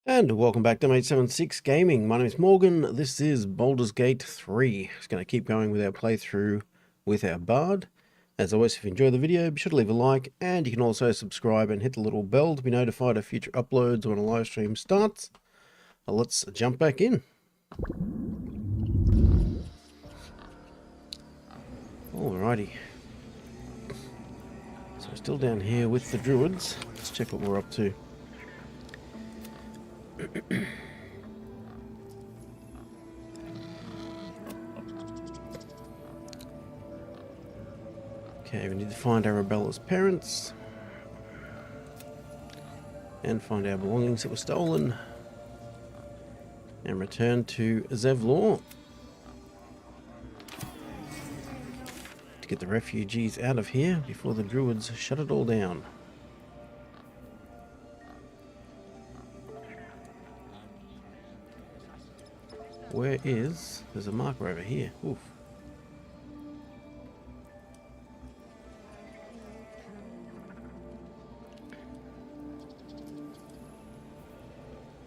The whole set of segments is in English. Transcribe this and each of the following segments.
And welcome back to Ep3 Gaming. My name is Morgan. This is Baldur's Gate 3. Just going to keep going with our playthrough with our bard. As always, if you enjoy the video, be sure to leave a like, and you can also subscribe and hit the little bell to be notified of future uploads when a live stream starts. Let's jump back in. Alrighty. So we're still down here with the druids. Let's check what we're up to. Okay, we need to find Arabella's parents and find our belongings that were stolen and return to Zevlor to get the refugees out of here before the druids shut it all down. Where is... There's a marker over here. Oof.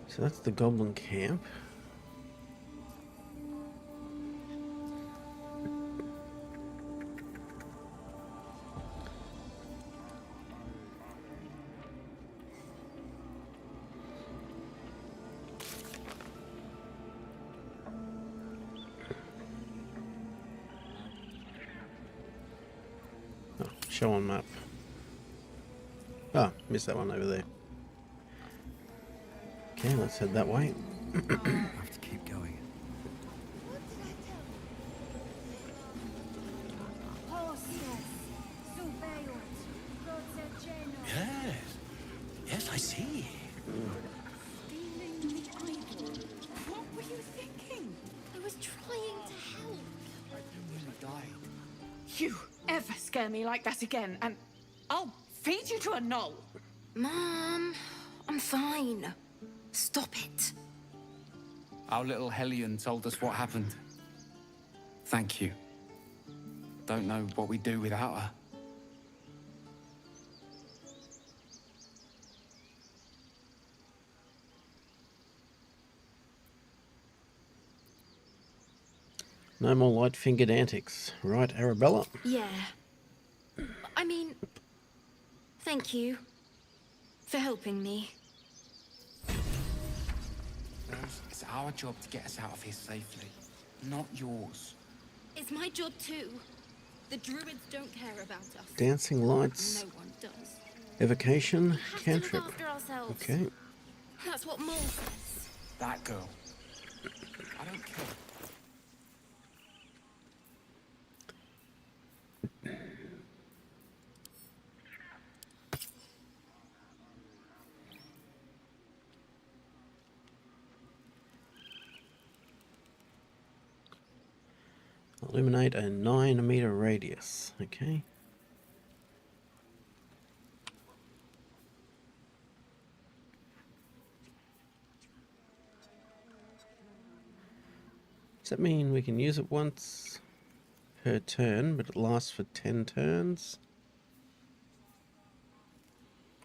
So that's the goblin camp. Oh, show on map. Ah, missed that one over there. Okay, let's head that way. I have to keep going. Yes, I see. Stealing the idol. What were you thinking? I was trying to help. I nearly died. You ever scare me like that again, and I'll feed you to a gnoll. Mom, I'm fine. Stop it. Our little Hellion told us what happened. Thank you. Don't know what we'd do without her. No more light-fingered antics. Right, Arabella? Yeah. I mean, thank you for helping me. Rose, it's our job to get us out of here safely, not yours. It's my job too. The druids don't care about us. Dancing lights. No one does. Evocation. We have Cantrip. to look after ourselves. Okay. That's what Mole says. That girl. I don't care. Illuminate a 9-meter radius. Okay. Does that mean we can use it once per turn, but it lasts for 10 turns?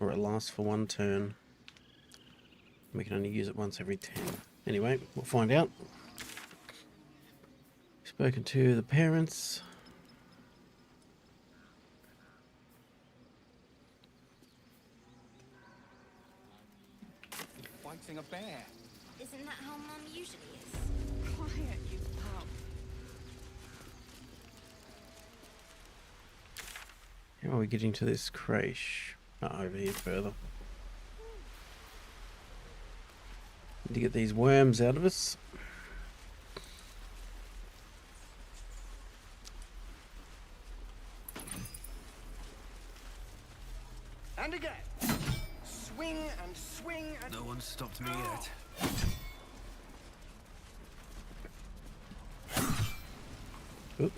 Or it lasts for 1 turn. We can only use it once every 10. Anyway, we'll find out. Spoken to the parents. Fighting a bear. Isn't that how Mum usually is? Quiet, you pup. How are we getting to this creche? Over here further. Need to get these worms out of us. And again. Swing and swing and... No one stopped me yet. Oop.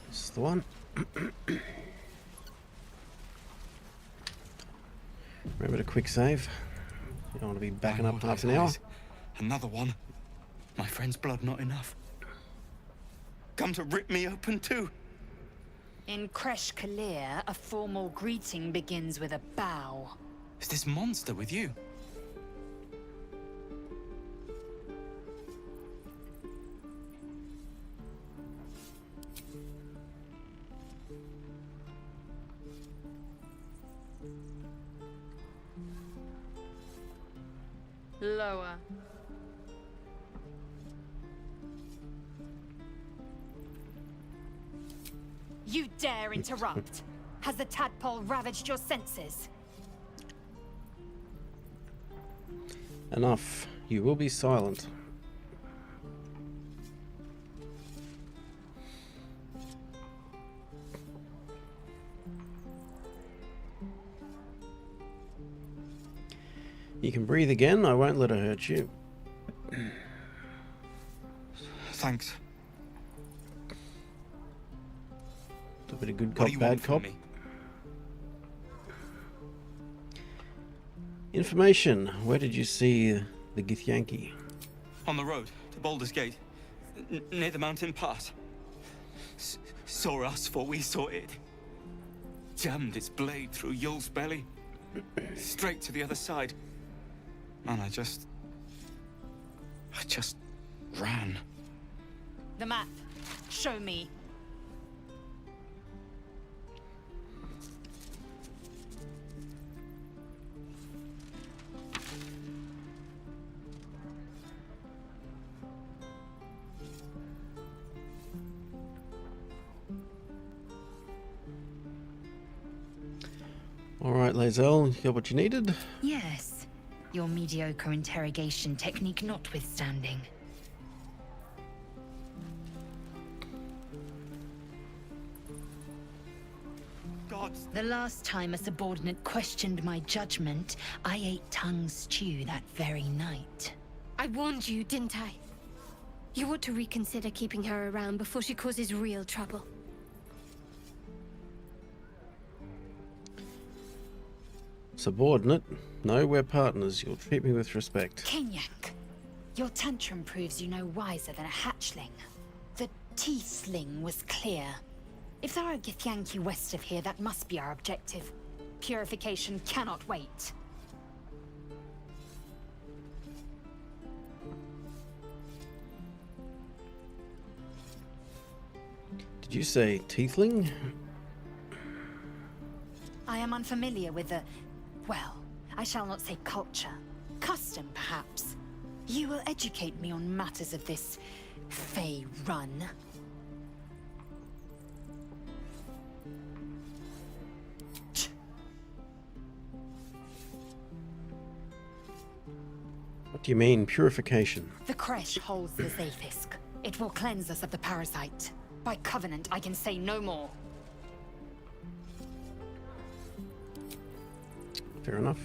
This is the one. Remember to quick save. You don't want to be backing up half an hour. Another one. My friend's blood not enough. Come to rip me open too. In Kresh Kalir, a formal greeting begins with a bow. Is this monster with you? Lower. You dare interrupt? Has the tadpole ravaged your senses? Enough. You will be silent. You can breathe again. I won't let her hurt you. Thanks. A bit of good What cop, do you bad want cop. from me? Information. Where did you see the Githyanki? On the road to Baldur's Gate, near the mountain pass. Saw us, for we saw it. Jammed its blade through Yul's belly, straight to the other side. And I just ran. The map. Show me. All right, Lae'zel, you got what you needed? Yes. Your mediocre interrogation technique notwithstanding. God, The last time a subordinate questioned my judgment, I ate tongue stew that very night. I warned you, didn't I? You ought to reconsider keeping her around before she causes real trouble. Subordinate? No, we're partners. You'll treat me with respect. Kenyak, your tantrum proves you no wiser than a hatchling. The tiefling was clear. If there are Githyanki west of here, that must be our objective. Purification cannot wait. Did you say tiefling? I am unfamiliar with the... well, I shall not say culture. Custom, perhaps. You will educate me on matters of this... Fey run. What do you mean, purification? The Kresh holds the Zafisk. It will cleanse us of the parasite. By covenant, I can say no more. Fair enough.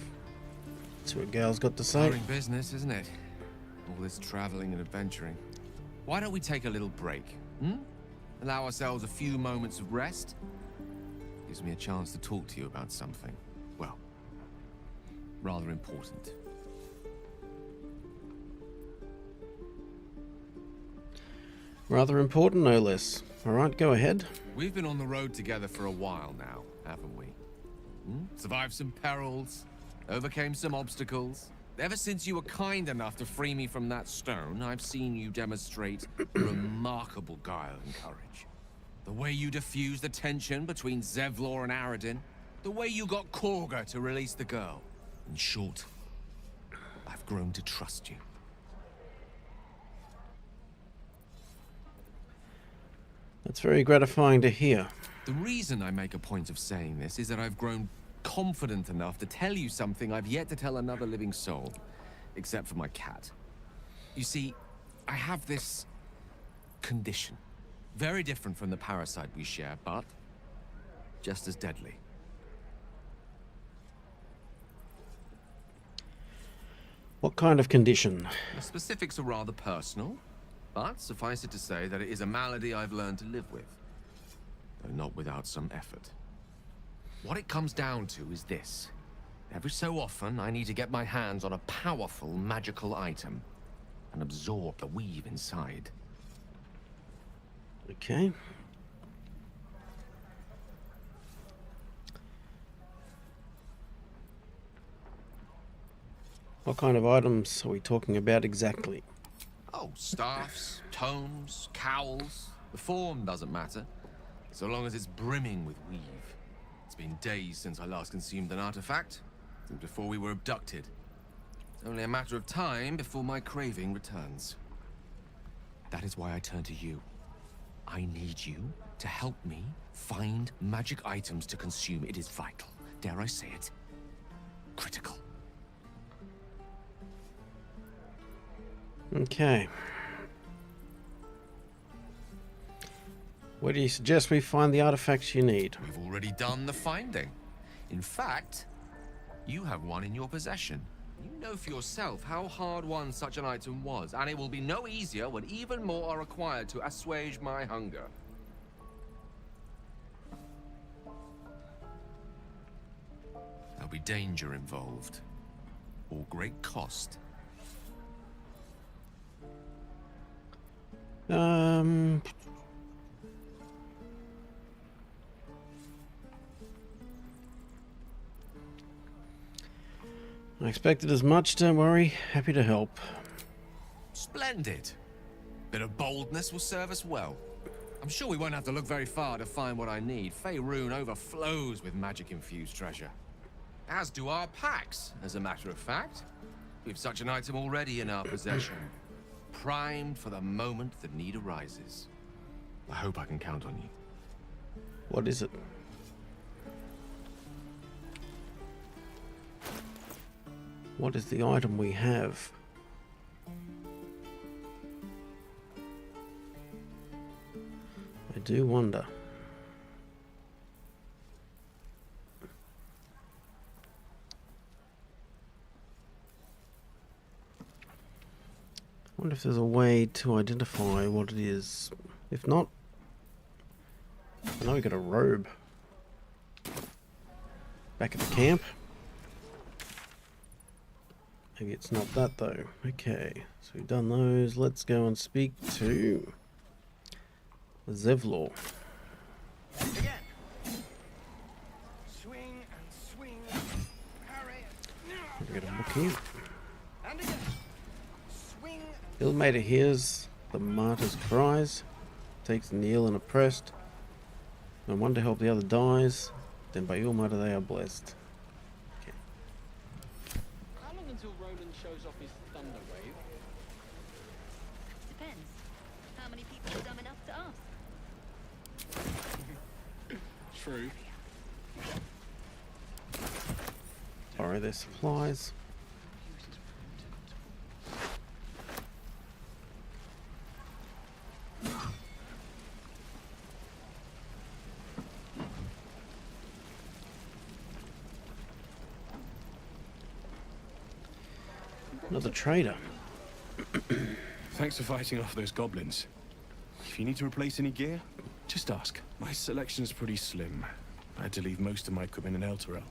That's what Gal's got to say. Boring business, isn't it? All this traveling and adventuring. Why don't we take a little break? Allow ourselves a few moments of rest? Gives me a chance to talk to you about something. Well, rather important. Rather important, no less. All right, go ahead. We've been on the road together for a while now, haven't we? Survived some perils, overcame some obstacles. Ever since you were kind enough to free me from that stone, I've seen you demonstrate remarkable guile and courage. The way you diffused the tension between Zevlor and Aradin, the way you got Korga to release the girl. In short, I've grown to trust you. That's very gratifying to hear. The reason I make a point of saying this is that I've grown confident enough to tell you something I've yet to tell another living soul, except for my cat. You see, I have this condition. Very different from the parasite we share, but just as deadly. What kind of condition? The specifics are rather personal, but suffice it to say that it is a malady I've learned to live with, though not without some effort. What it comes down to is this. Every so often, I need to get my hands on a powerful magical item and absorb the weave inside. Okay. What kind of items are we talking about exactly? Oh, staffs, tomes, cowls. The form doesn't matter, so long as it's brimming with weave. It's been days since I last consumed an artifact, since before we were abducted. It's only a matter of time before my craving returns. That is why I turn to you. I need you to help me find magic items to consume. It is vital. Dare I say it? Critical. Okay. Where do you suggest we find the artifacts you need? We've already done the finding. In fact, you have one in your possession. You know for yourself how hard-won such an item was, and it will be no easier when even more are required to assuage my hunger. There'll be danger involved, or great cost. I expected as much, don't worry. Happy to help. Splendid. Bit of boldness will serve us well. I'm sure we won't have to look very far to find what I need. Faerun overflows with magic-infused treasure. As do our packs, as a matter of fact. We've such an item already in our possession. Primed for the moment the need arises. I hope I can count on you. What is it? What is the item we have? I do wonder. I wonder if there's a way to identify what it is. If not, I know we got a robe back at the camp. Maybe it's not that though. Okay, so we've done those. Let's go and speak to Zevlor. Again. Swing and swing. Parry. We got a book here. And again. Swing. Ilmater hears the martyr's cries, takes the kneel and oppressed. When one to help the other dies, then by Ilmater they are blessed. How long until Roland shows off his thunder wave? Depends. How many people are dumb enough to ask? True. Borrow their supplies. Another trader. Thanks for fighting off those goblins. If you need to replace any gear, just ask. My selection's pretty slim. I had to leave most of my equipment in Elturel.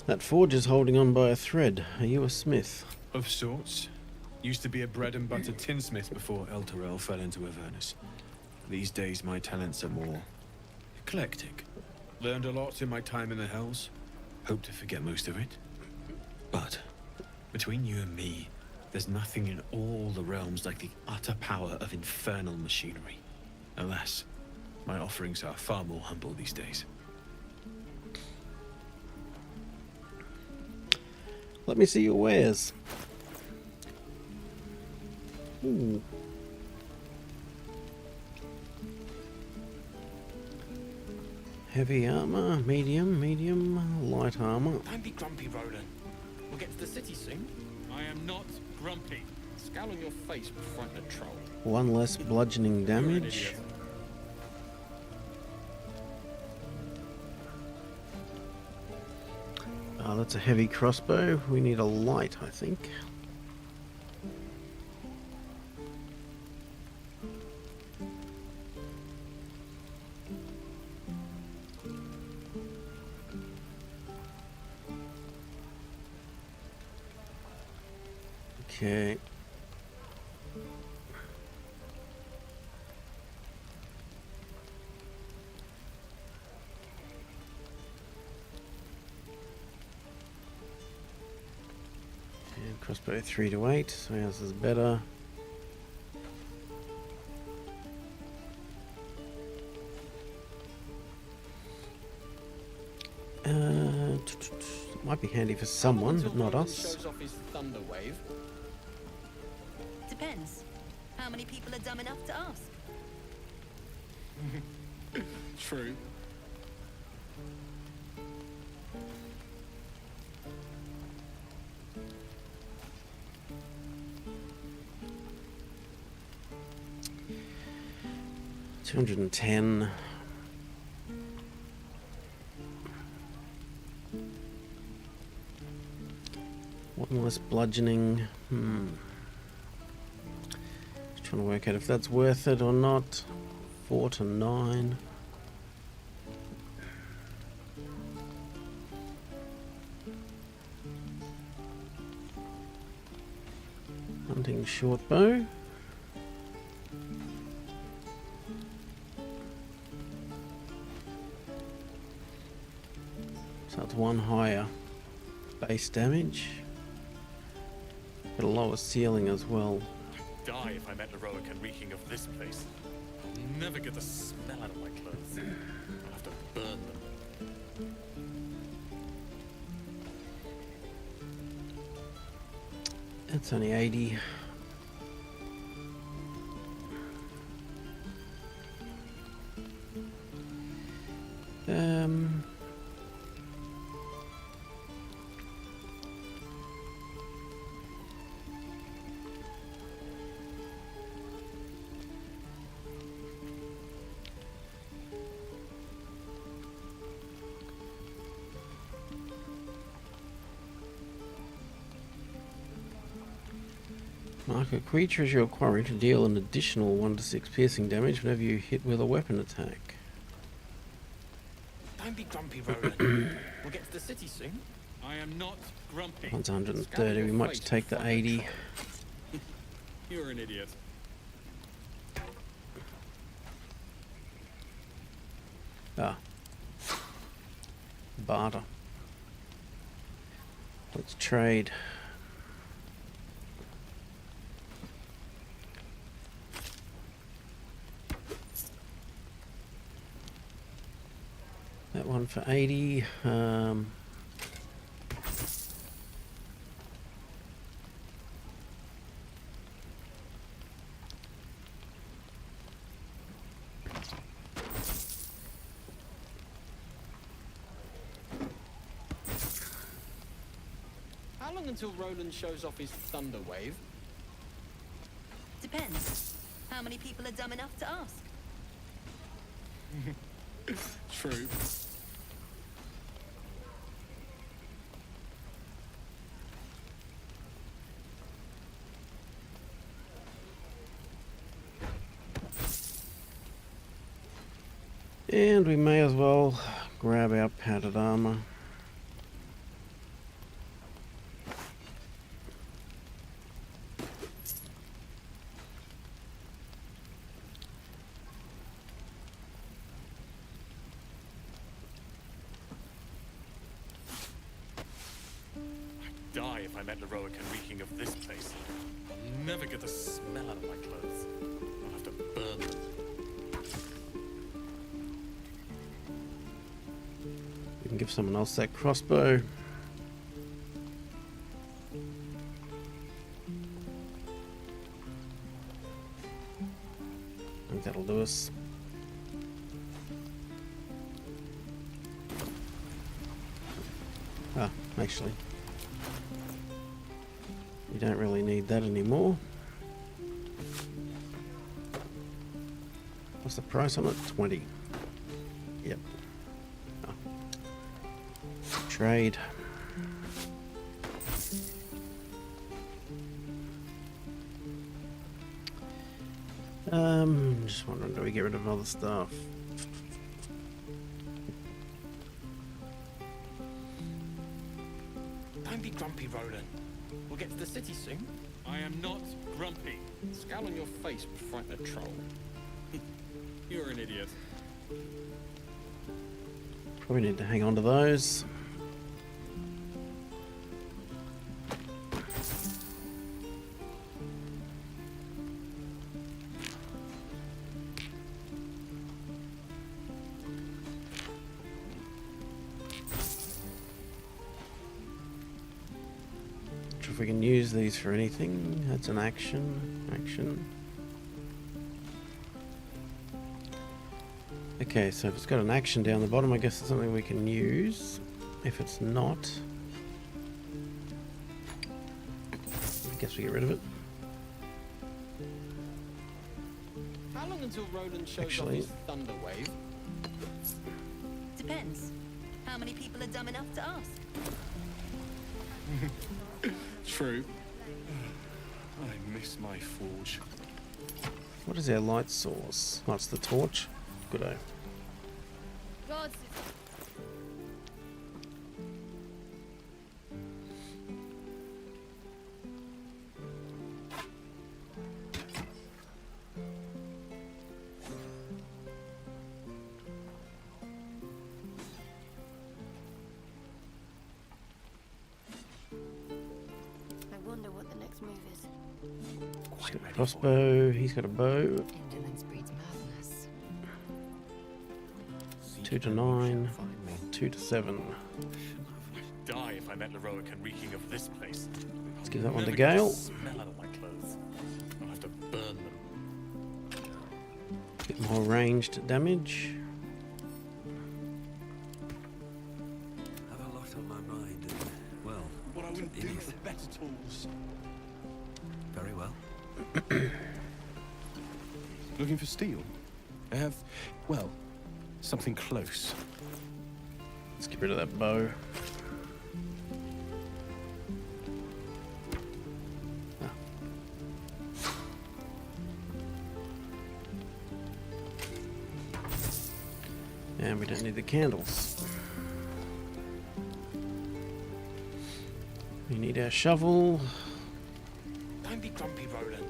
That forge is holding on by a thread. Are you a smith? Of sorts. Used to be a bread and butter tinsmith before Elturel fell into Avernus. These days my talents are more eclectic. Learned a lot in my time in the Hells. Hope to forget most of it. But between you and me, there's nothing in all the realms like the utter power of infernal machinery. Alas, my offerings are far more humble these days. Let me see your wares. Ooh. Heavy armor, medium, light armor. Don't be grumpy, Roland. We'll get to the city soon. I am not grumpy. Scowl on your face will frighten a troll. One less bludgeoning You're an damage. idiot. That's a heavy crossbow. We need a light, I think. Okay. And crossbow 3 to 8, so ours is better. Might be handy for someone, but not us. Shows off his thunder wave. Depends. How many people are dumb enough to ask? True. $210. One less bludgeoning. Just trying to work out if that's worth it or not. 4 to 9. Hunting short bow. So it's 1 higher base damage. Got a lower ceiling as well. Die if I met heroic and reeking of this place. I'll never get the smell out of my clothes. I'll have to burn them. It's only 80. Mark a creature as you acquire to deal an additional 1 to 6 piercing damage whenever you hit with a weapon attack. Don't be grumpy, Roland. We'll get to the city soon. I am not grumpy. One's 130. We might just take the 80. You're an idiot. Ah. Barter. Let's trade. That one for 80. How long until Roland shows off his thunder wave? Depends. How many people are dumb enough to ask? True. And we may as well grab our padded armor. Die if I met heroic and reeking of this place. I'll never get the smell out of my clothes. I'll have to burn them. We can give someone else that crossbow. I think that'll do us. Ah, actually, you don't really need that anymore. What's the price on it? 20. Yep. Oh. Trade. Just wondering, do we get rid of other stuff? Don't be grumpy, Roland. We'll get to the city soon. I am not grumpy. Scowl on your face would frighten a troll. You're an idiot. Probably need to hang on to those. Not sure if we can use these for anything. That's an action. Action. Okay, so if it's got an action down the bottom, I guess it's something we can use. If it's not, I guess we get rid of it. How long until Roland shows off Actually, his thunder wave? Depends. How many people are dumb enough to ask? True. I miss my forge. What is our light source? Oh, it's the torch. Goodo. Gods. I wonder what the next move is. She's got a crossbow. He's got a bow. Indolence breeds madness. 2 to 9. 2 to 7. Die if I met Leroic and reeking of this place. Let's give that one to Never get the Gale. smell out of my clothes. I'll have to burn them. Bit more ranged damage. Have a lot on my mind, and, well, What I wouldn't do with better tools. very well. Looking for steel? I have, well, something close. Let's get rid of that bow. Ah. And we don't need the candles. We need our shovel. Don't be grumpy, Roland.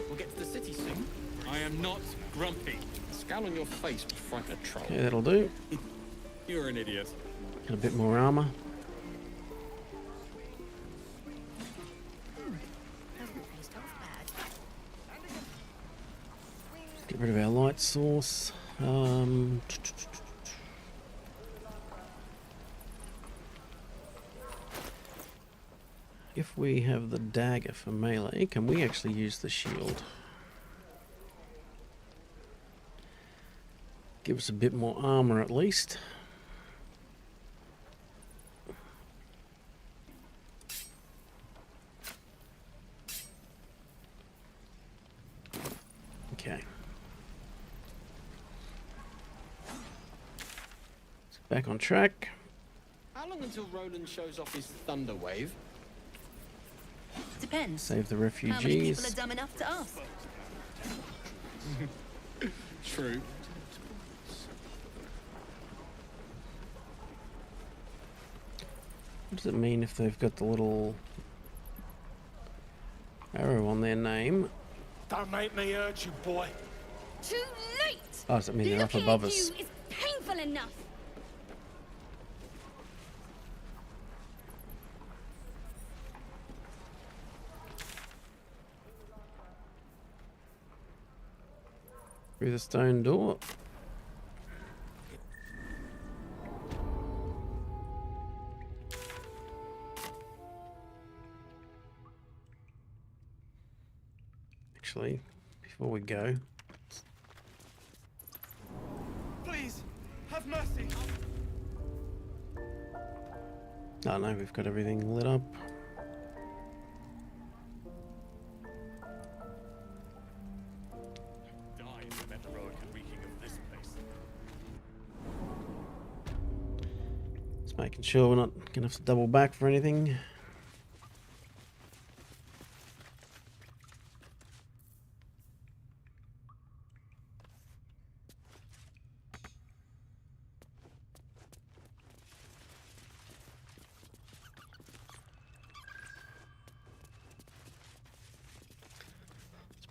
We'll get to the city soon. I am not grumpy. Scowl on your face would frighten a troll. Okay, that'll do. You're an idiot. Got a bit more armor. Get rid of our light source. If we have the dagger for melee, can we actually use the shield? Give us a bit more armor at least. Okay. So back on track. How long until Roland shows off his thunder wave? Depends. Save the How many people are refugees. dumb enough to ask? True. What does it mean if they've got the little arrow on their name? Don't make me hurt you, boy. Too late! Oh, does it mean they're up Looking above at us? you is painful enough. Through the stone door. Actually, before we go, Please, have mercy. oh no, we've got everything lit up. Die if I met Leroic and reeking of this place. Just making sure we're not gonna have to double back for anything.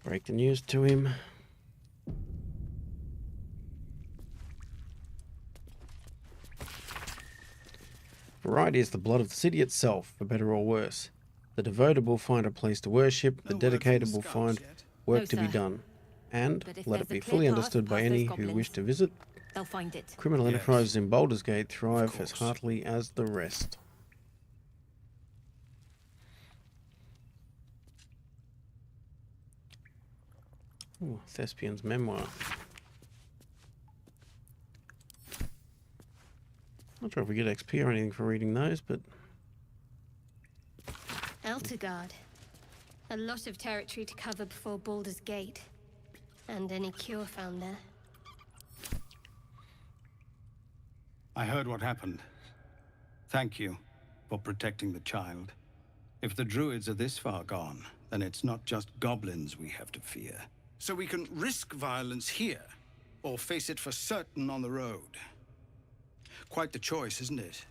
Break the news to him. Variety is the blood of the city itself, for better or worse. The devoted will find a place to worship, the dedicated will find work to be done. And, let it be fully understood by any who wish to visit, They'll find it. criminal enterprises in Baldur's Gate thrive as heartily as the rest. Ooh, Thespian's memoir. Not sure if we get XP or anything for reading those, but... Eltergard. A lot of territory to cover before Baldur's Gate. And any cure found there. I heard what happened. Thank you for protecting the child. If the druids are this far gone, then it's not just goblins we have to fear. So we can risk violence here, or face it for certain on the road. Quite the choice, isn't it?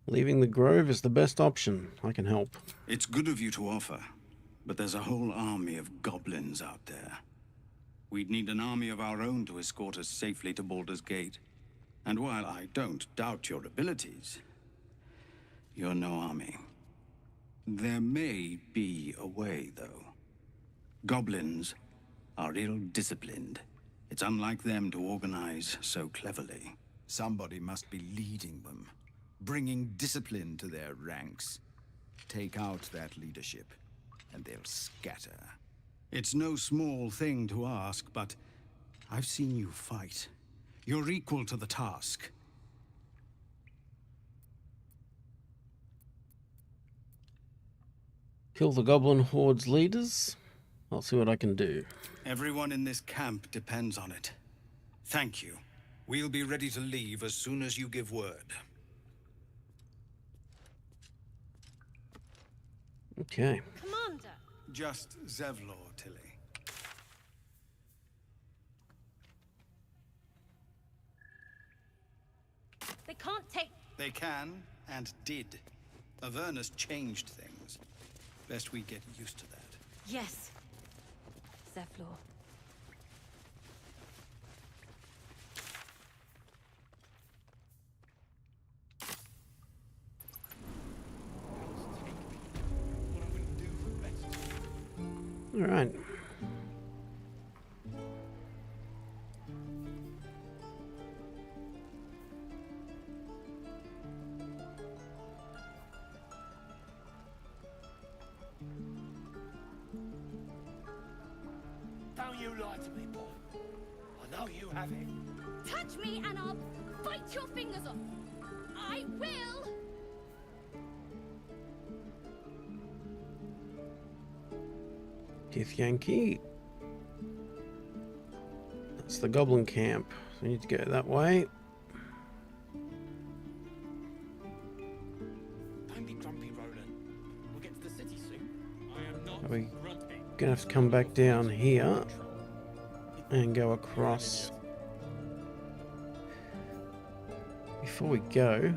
Leaving the grove is the best option. I can help. It's good of you to offer, but there's a whole army of goblins out there. We'd need an army of our own to escort us safely to Baldur's Gate. And while I don't doubt your abilities, you're no army. There may be a way, though. Goblins are ill-disciplined. It's unlike them to organize so cleverly. Somebody must be leading them, bringing discipline to their ranks. Take out that leadership, and they'll scatter. It's no small thing to ask, but I've seen you fight. You're equal to the task. Kill the goblin horde's leaders? I'll see what I can do. Everyone in this camp depends on it. Thank you. We'll be ready to leave as soon as you give word. Okay. Commander! Just Zevlor, Tilly. They can't take... They can, and did. Avernus changed things. Best we get used to that. Yes. Zevlor. All right. Don't you lie to me, boy. I know you have it. Touch me and I'll bite your fingers off. I will. Githyanki. That's the goblin camp. So we need to go that way. Don't be grumpy, Roland. We'll get to the city soon. I am not Are we grumpy. gonna have to come back down here and go across? Before we go,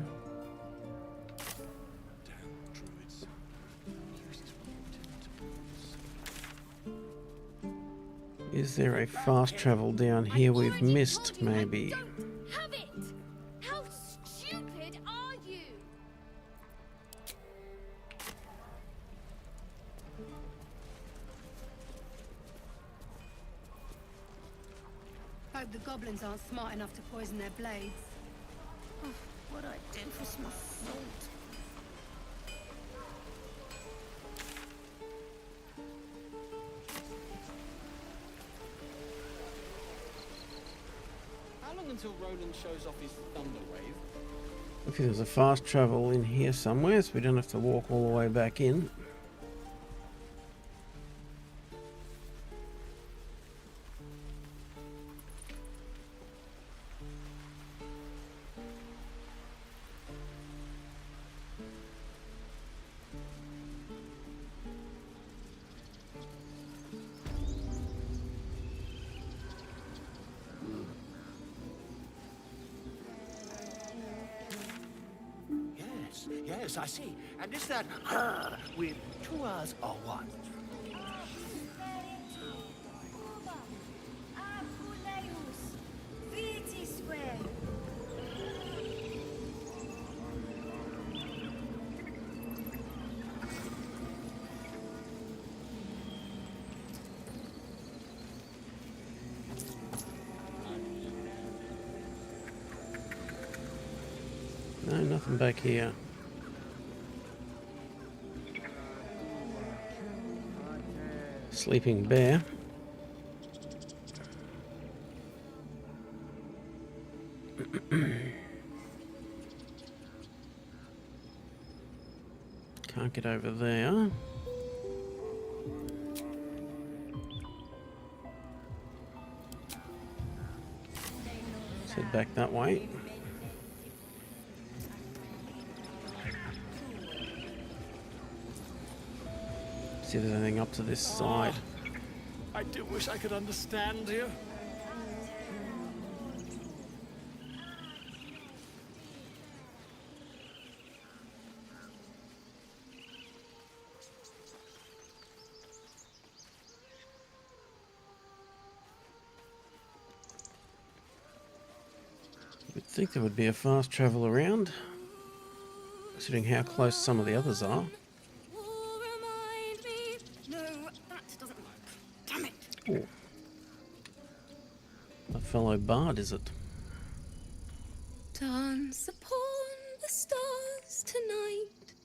is there a fast travel down here we've missed, maybe? Have it. How stupid are you? Hope the goblins aren't smart enough to poison their blades. Oh, what I do for some salt. How long until Roland shows off his thunder wave? Okay, there's a fast travel in here somewhere, so we don't have to walk all the way back in. Yes, I see. And is that with 2 R's or 1? No, nothing back here. Sleeping bear. Can't get over there. Let's head back that way. See if there's anything up to this side. I do wish I could understand you. You'd think there would be a fast travel around, considering how close some of the others are. No, that doesn't work. Damn it! Ooh. A fellow bard, is it? Dance upon the stars tonight.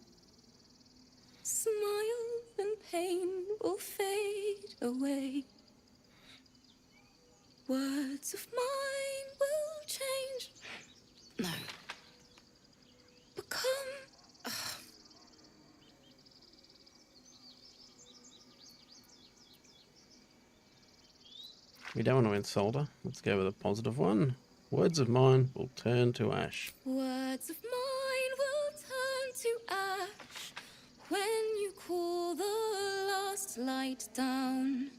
Smile and pain will fade away. Words of mine will change. No. Become. We don't want to insult her. Let's go with a positive one. Words of mine will turn to ash. Words of mine will turn to ash when you call the last light down.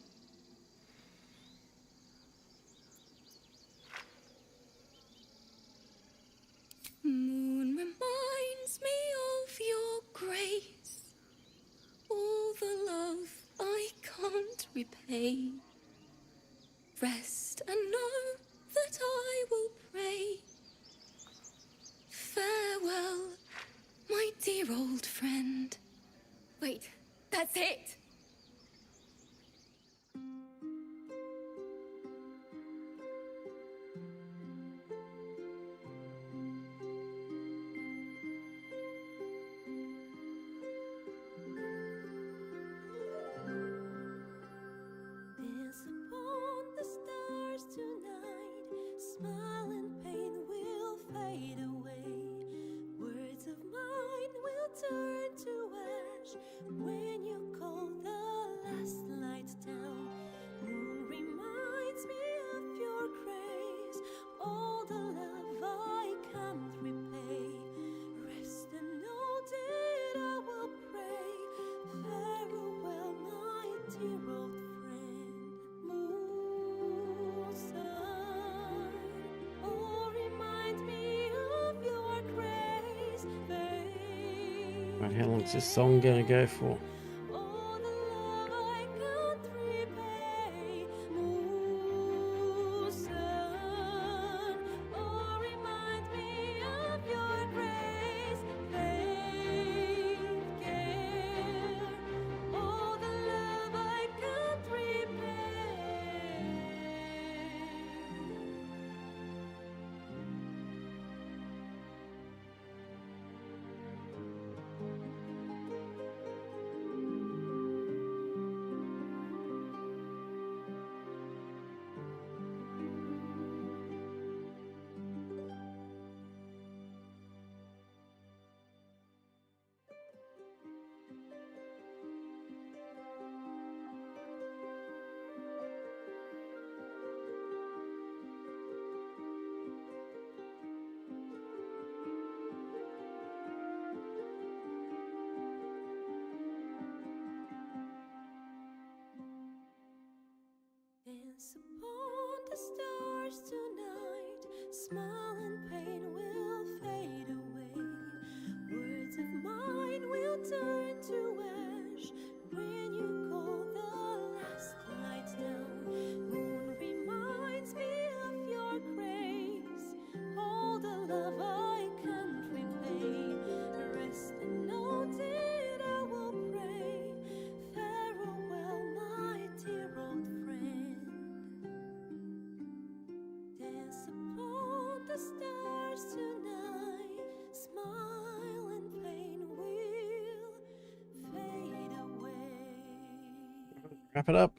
Moon reminds me of your grace, all the love I can't repay. Rest and know that I will pray. Farewell, my dear old friend. Wait, that's it! Dance upon the stars tonight. Smile and pain will fade away. Words of mine will turn to ash when you call the last light down. Moon reminds me of your grace, all the love I can't repay. Rest and know that I will pray. Farewell, my dear old friend. Moon, sun, oh, remind me of your grace. Right, how long is this song going to go for? All the love I can't repay. Moon, sun, oh, remind me of your grace. Faith, care, all the love I can't repay. Wrap it up.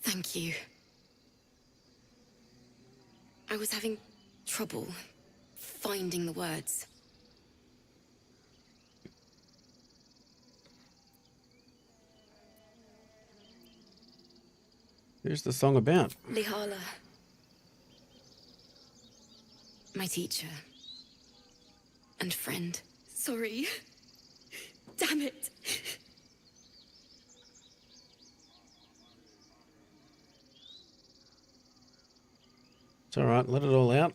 Thank you. I was having trouble finding the words. Who's the song about? Lihala. My teacher. And friend. Sorry. Damn it. It's alright, let it all out.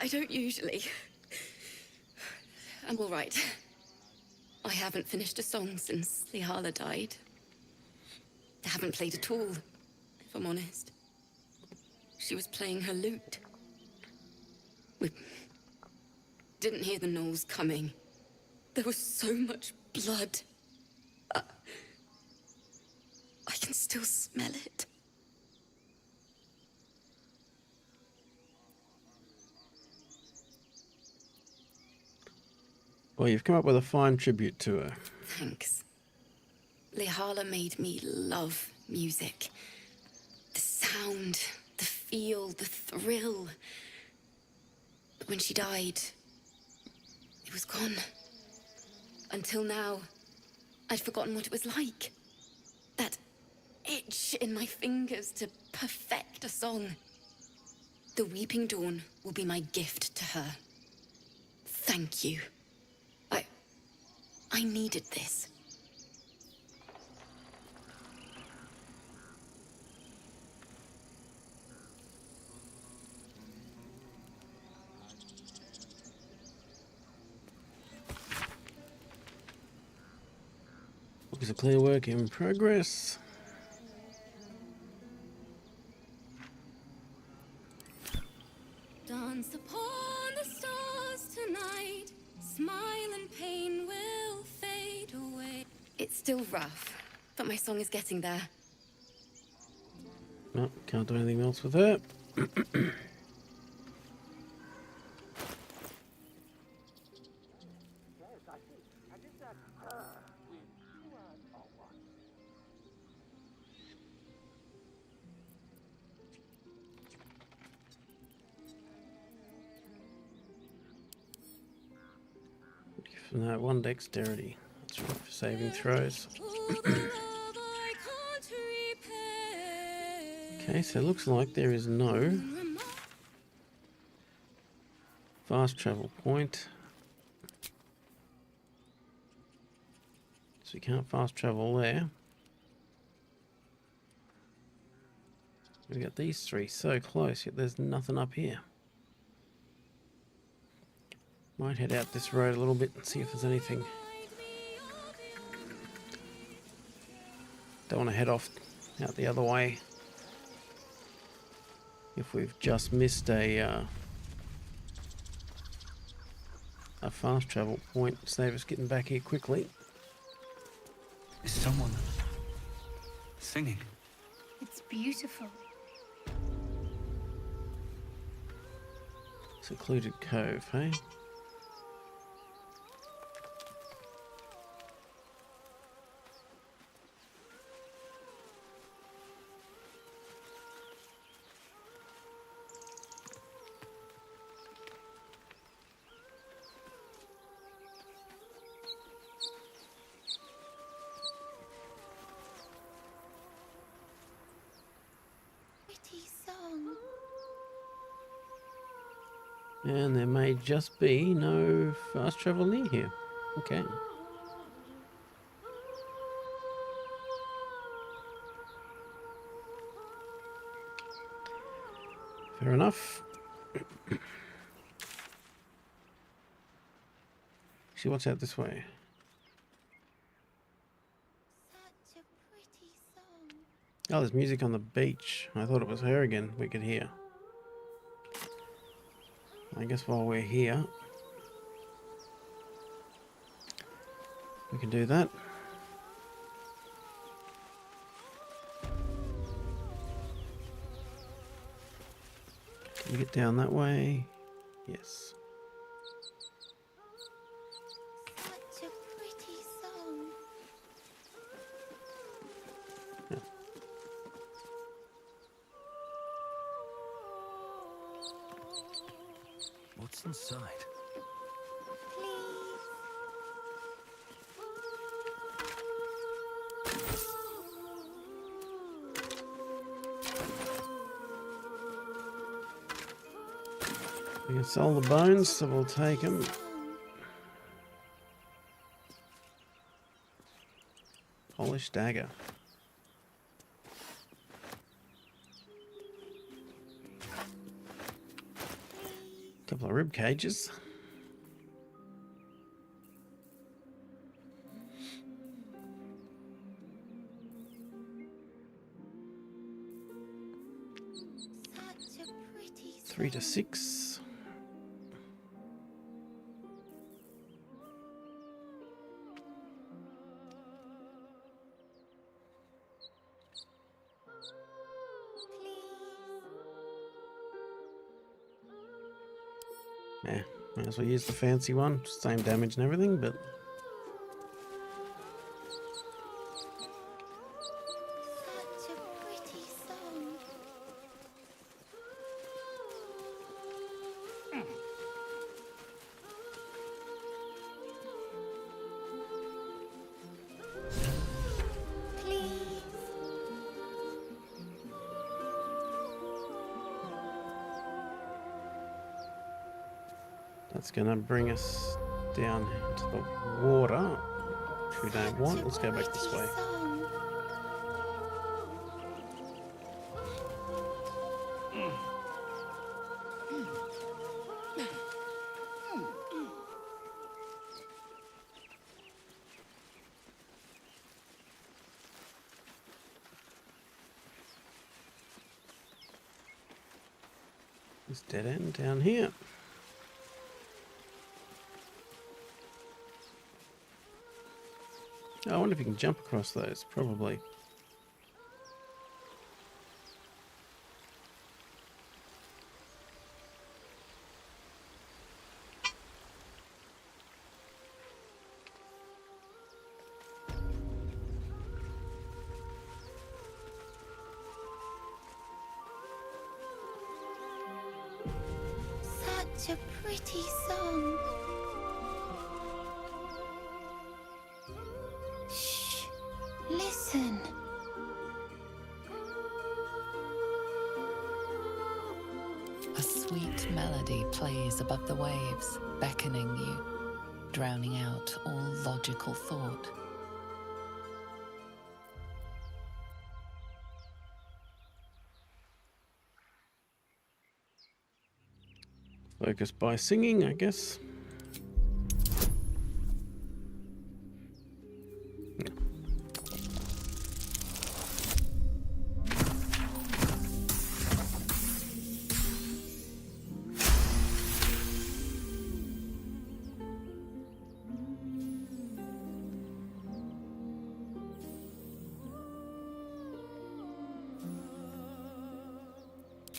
I don't usually. I'm all right. I haven't finished a song since Lihala died. I haven't played at all, if I'm honest. She was playing her lute. We didn't hear the gnolls coming. There was so much blood. I can still smell it. Well, you've come up with a fine tribute to her. Thanks. Lihala made me love music. The sound, the feel, the thrill. But when she died, it was gone. Until now, I'd forgotten what it was like. That itch in my fingers to perfect a song. The Weeping Dawn will be my gift to her. Thank you. I needed this. Looks a clear work in progress. Dance upon the stars tonight. Smile and pain will fade away. It's still rough, but my song is getting there. No, can't do anything else with that. From that one dexterity. That's right for saving throws. Okay, so it looks like there is no fast travel point. So you can't fast travel there. We got these three so close, yet there's nothing up here. Might head out this road a little bit and see if there's anything. Don't want to head off out the other way if we've just missed a fast travel point. Save us getting back here quickly. Is someone singing? It's beautiful. Secluded cove, hey? Pretty song. And there may just be no fast travel near here. Okay. Fair enough. See what's out this way. Such a pretty song. Oh, there's music on the beach. I thought it was her again we could hear. I guess while we're here, we can do that. Can we get down that way? Yes. Such a pretty What's inside? We can sell the bones, so we'll take them. Polished dagger. Couple of rib cages. Such a pretty 3 to 6. Yeah, might as well use the fancy one. Same damage and everything, but Such a pretty song. Please. that's going to bring us down into the water, which we don't want. Let's go back this way. Song. This dead end down here. I wonder if you can jump across those. Probably. Such a pretty song. Shh. Listen. A sweet melody plays above the waves, beckoning you, drowning out all logical thought. Focus by singing, I guess.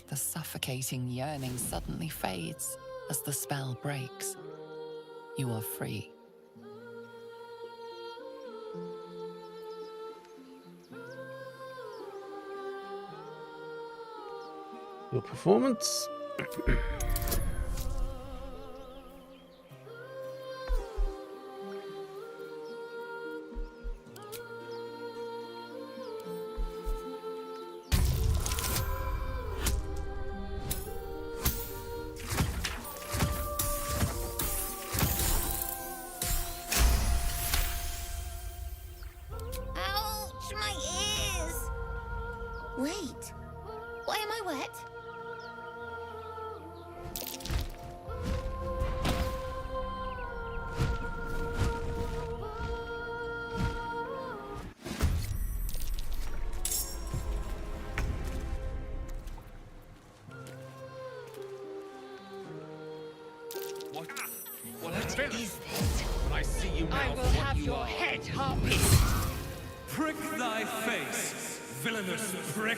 The suffocating yearning suddenly fades as the spell breaks. You are free. Your performance. Ouch, my ears. Wait. Why am I wet? What is this? I see you now. I will for what have you your are. head, Harpy. Prick thy face, villainous prick!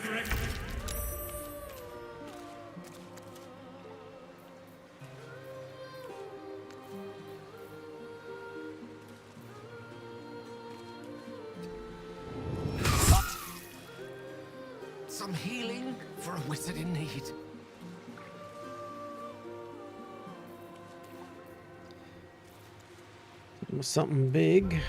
Some healing for a wizard in need. Something big.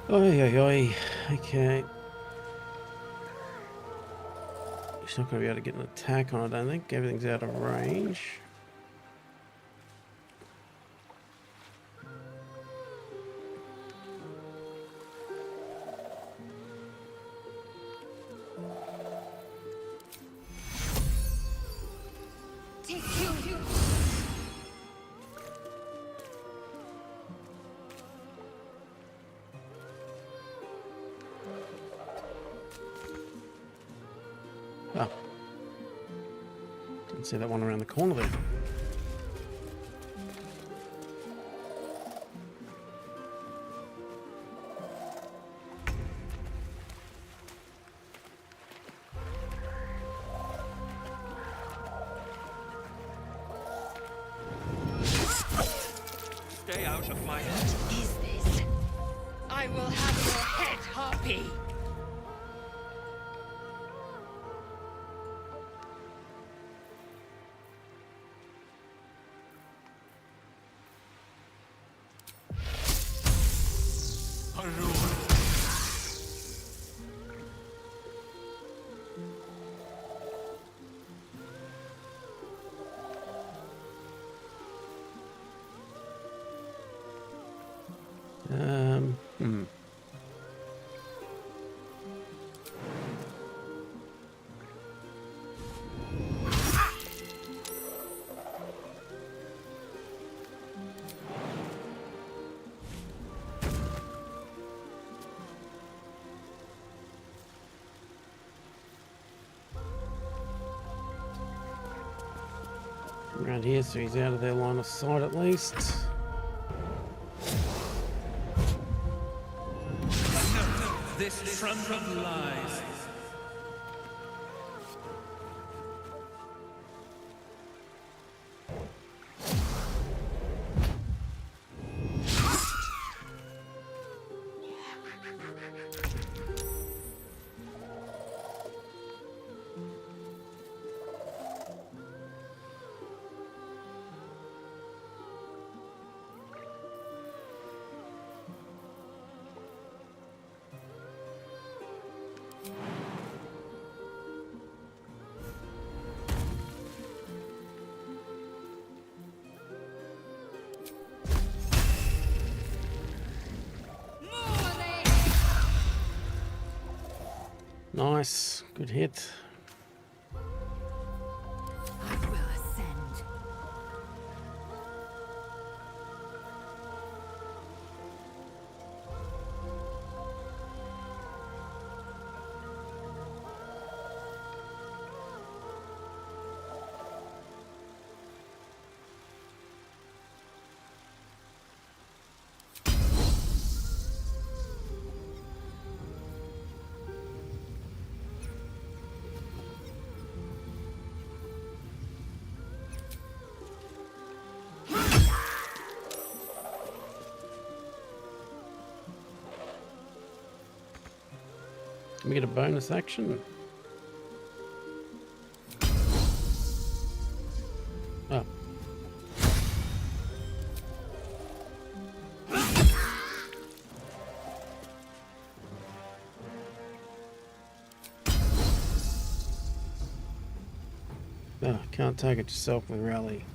Oi, oi, oi. Okay. He's not going to be able to get an attack on it, I don't think. Everything's out of range. Oh. Didn't see that one around the corner there. Stay out of my head. What is this? I will have your head, Harpy. Hmm. Around here, so he's out of their line of sight at least. This trunk of lies. Nice, good hit. I will ascend. Can we get a bonus action? Oh. Can't take it yourself with Rally.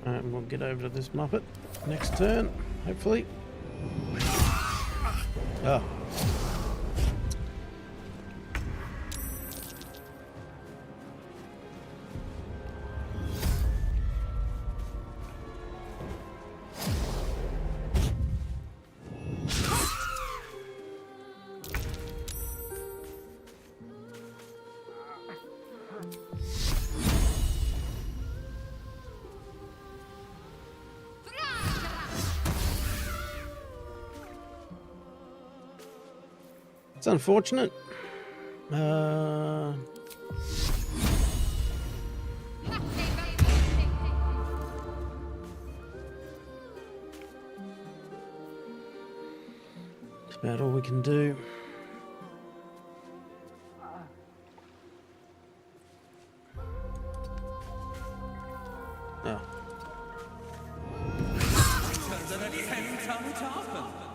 And we'll get over to this Muppet next turn, hopefully. Oh. It's unfortunate. It's about all we can do. Oh.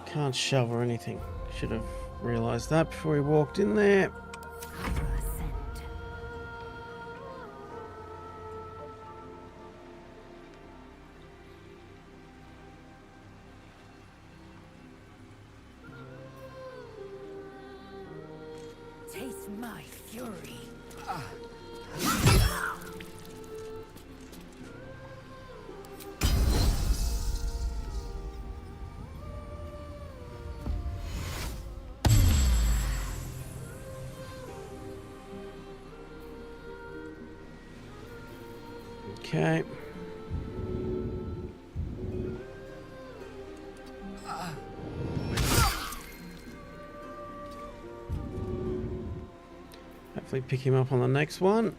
Can't shove or anything. Should have realised that before he walked in there. Taste my fury. Okay. Hopefully pick him up on the next one.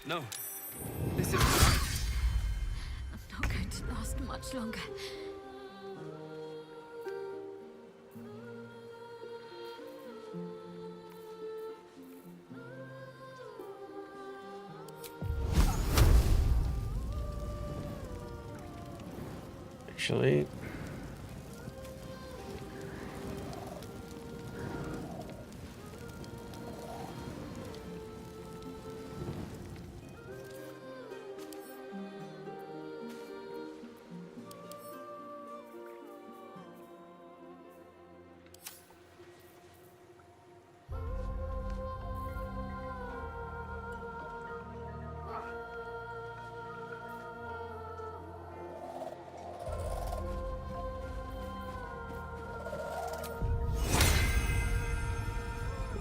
No. This is... I'm not going to last much longer. Actually,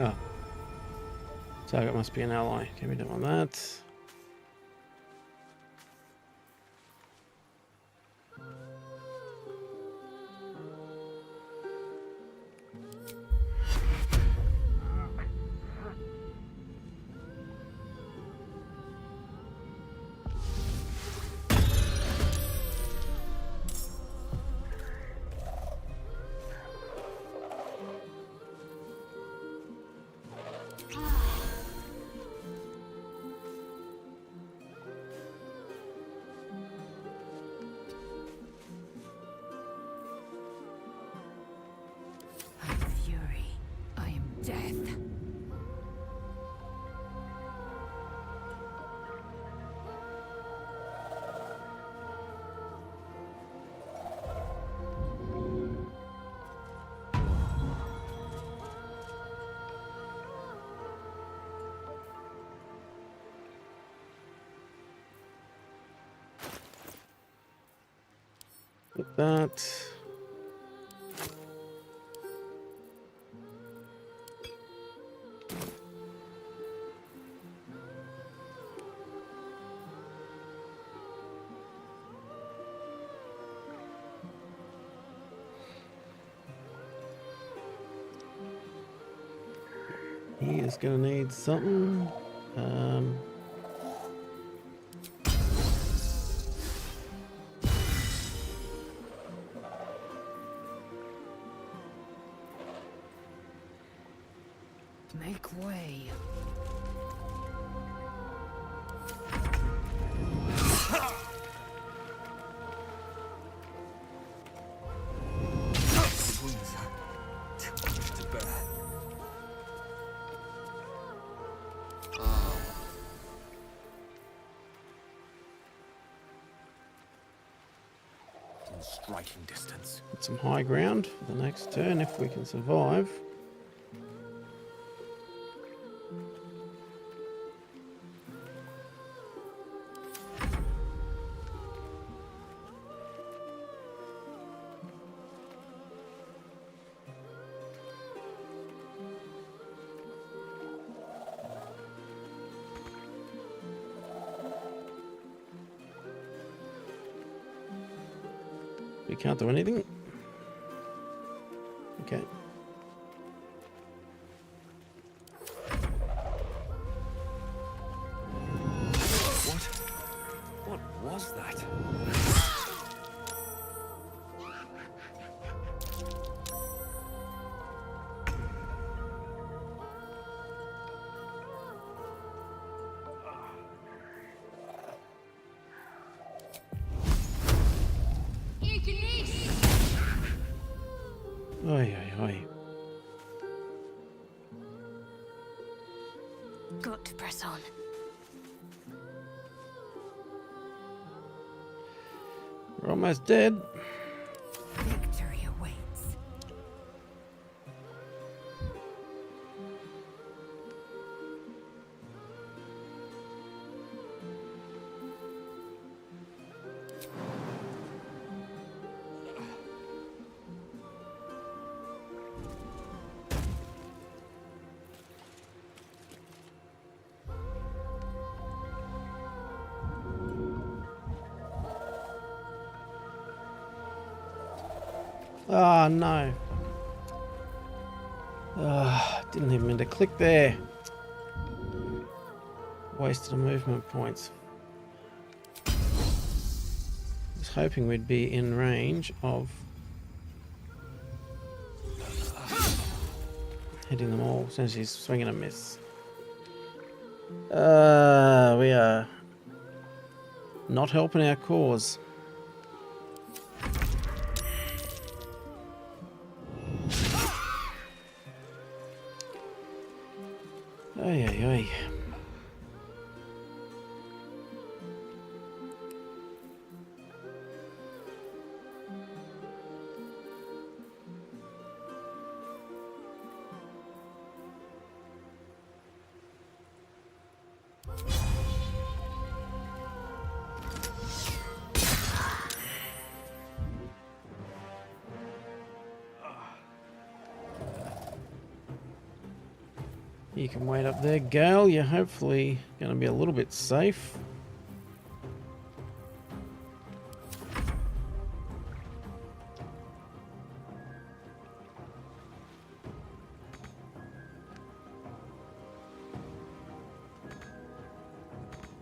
oh, target must be an ally. Okay, we don't want that. death. Like that. He is going to need something. Make way. Wounds are too much to bear. In striking distance. Get some high ground for the next turn if we can survive. We can't do anything. Okay. What was that? Oi, oi, oi. Got to press on. We're almost dead. Victory awaits. Ah, no. Didn't even mean to click there. Wasted movement points. Was hoping we'd be in range of hitting them all since he's swinging a miss. We are not helping our cause. Ay, ay, ay. You can wait up there, Gale. You're hopefully going to be a little bit safe.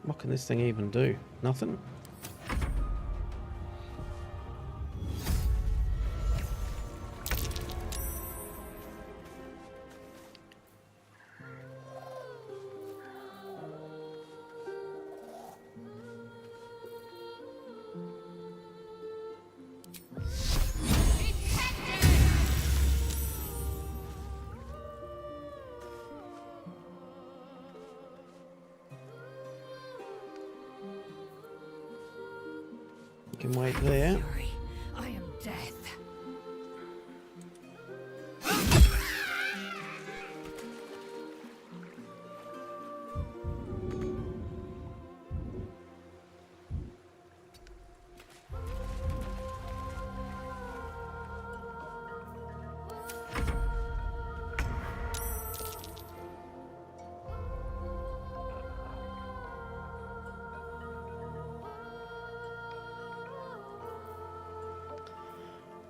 What can this thing even do? Nothing? can wait there. Fury, I am death.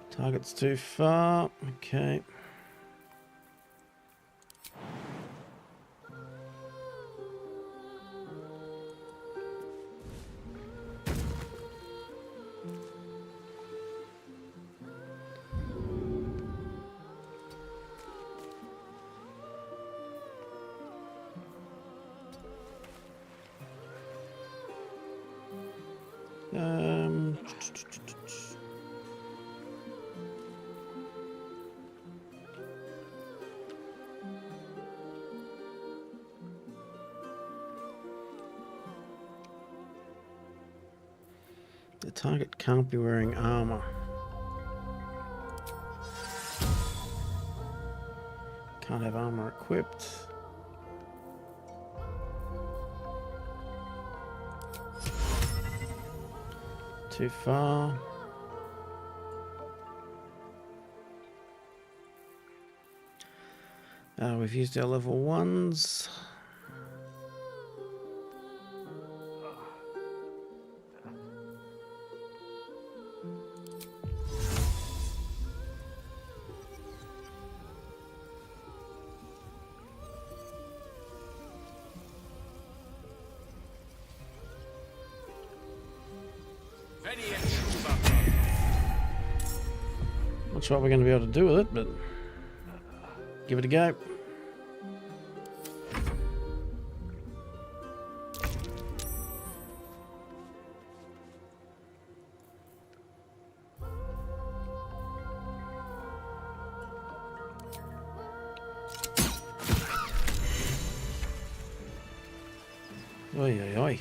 Target's too far. Okay. Um. The target can't be wearing armor. Can't have armor equipped. Too far. We've used our level 1s. Not sure what we're going to be able to do with it, but give it a go. Oi, oi, oi.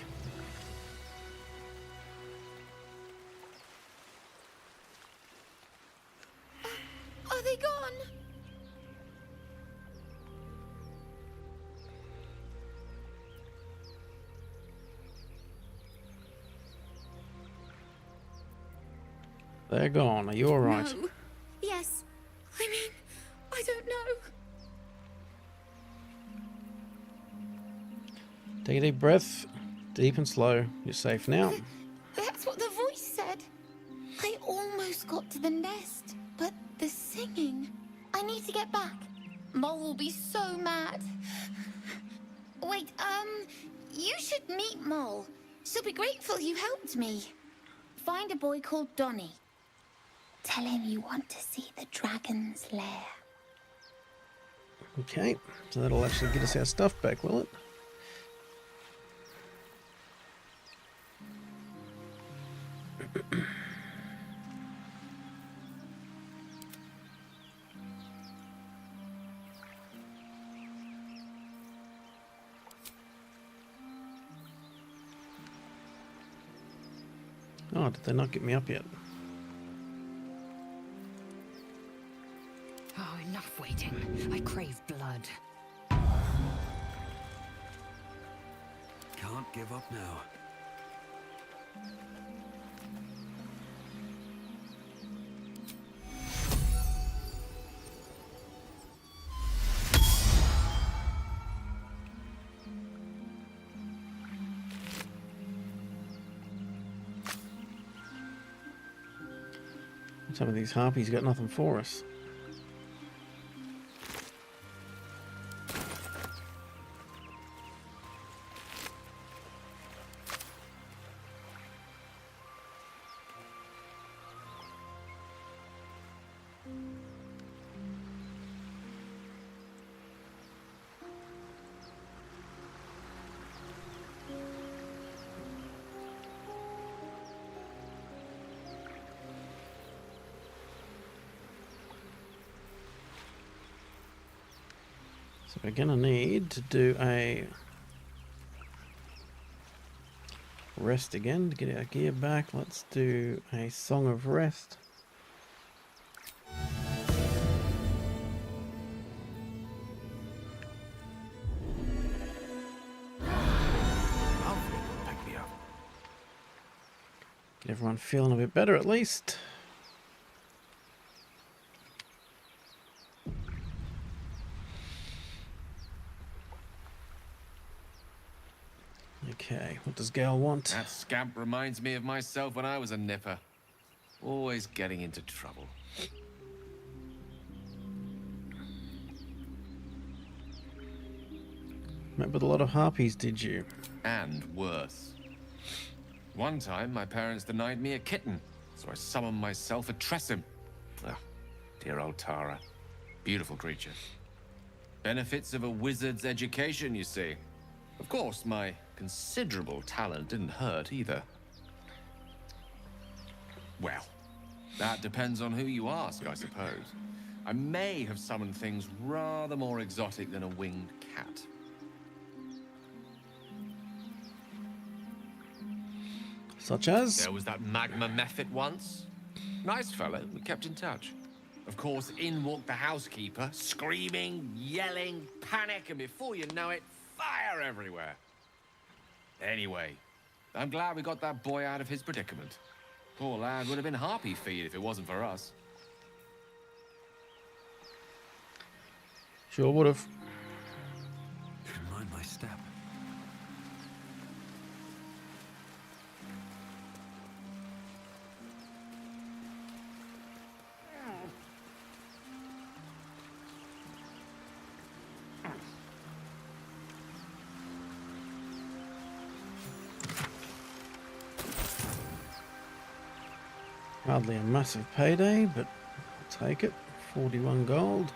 Are they gone? They're gone. Are you alright? No. Yes. I mean, I don't know. Take a deep breath. Deep and slow. You're safe now. That's what the voice said. I almost got to the nest, but the singing. I need to get back. Mole will be so mad. Wait, you should meet Mole. She'll be grateful you helped me. Find a boy called Donny. Tell him you want to see the dragon's lair. Okay, so that'll actually get us our stuff back, will it? Oh, did they not get me up yet? Oh, enough waiting. I crave blood. Can't give up now. Some of these harpies got nothing for us. So we're going to need to do a rest again to get our gear back. Let's do a Song of Rest. Get everyone feeling a bit better at least. Okay, what does Gale want? That scamp reminds me of myself when I was a nipper. Always getting into trouble. Met with a lot of harpies, did you? And worse. One time, my parents denied me a kitten, so I summoned myself a Tressim. Ah, dear old Tara. Beautiful creature. Benefits of a wizard's education, you see. Of course, my considerable talent didn't hurt either. Well, that depends on who you ask, I suppose. I may have summoned things rather more exotic than a winged cat. Such as? There was that magma mephit once. Nice fellow, we kept in touch. Of course, in walked the housekeeper, screaming, yelling, panic, and before you know it, fire everywhere. Anyway, I'm glad we got that boy out of his predicament. Poor lad would have been harpy feed if it wasn't for us. Sure would have. Mind my step. Hardly a massive payday, but I'll take it. 41 gold.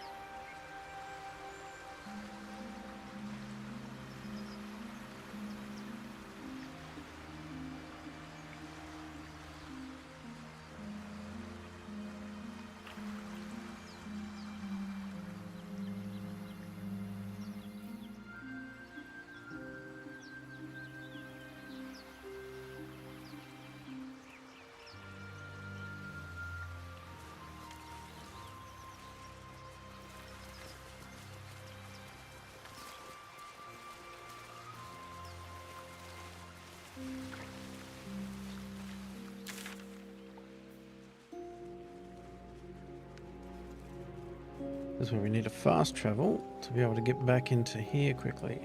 This is where we need a fast travel to be able to get back into here quickly.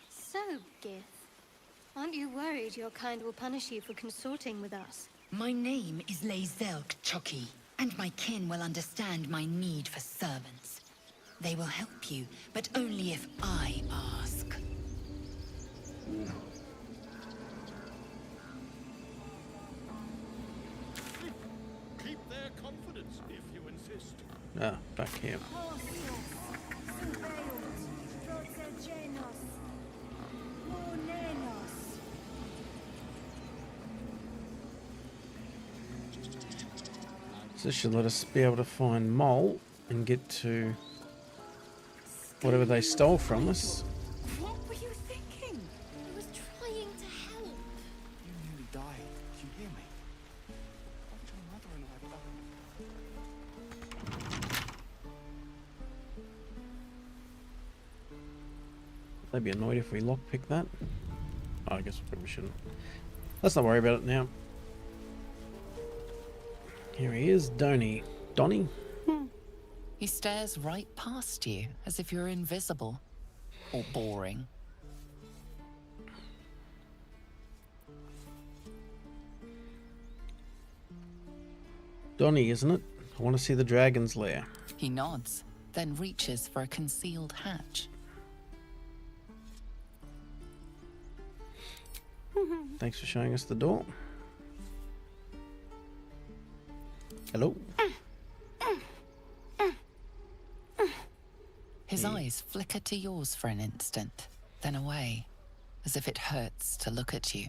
So, Gith, aren't you worried your kind will punish you for consorting with us? My name is Lae'zel K'Choki, and my kin will understand my need for servants. They will help you, but only if I ask. Keep their confidence if you insist. Ah, back here. This should let us be able to find Mole and get to whatever they stole from us. What were you thinking? I was trying to help. You nearly died. Did you hear me? What your mother and I have done. They'd be annoyed if we lockpick that. Oh, I guess we probably shouldn't. Let's not worry about it now. Here he is, Donnie. Donnie? He stares right past you, as if you're invisible. Or boring. Donnie, isn't it? I want to see the dragon's lair. He nods, then reaches for a concealed hatch. Thanks for showing us the door. Hello? His eyes flicker to yours for an instant, then away, as if it hurts to look at you.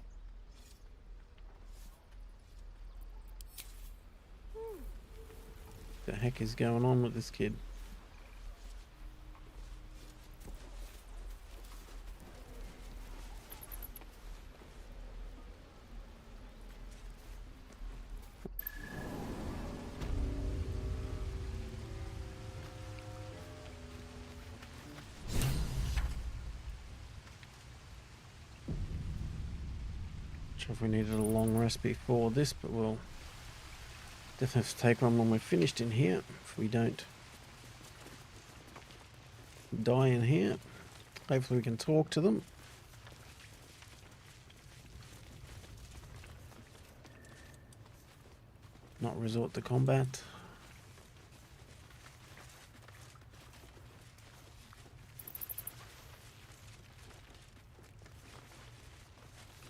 The heck is going on with this kid? Not sure if we needed a long rest before this, but we'll definitely have to take one when we're finished in here, if we don't die in here. Hopefully we can talk to them. Not resort to combat.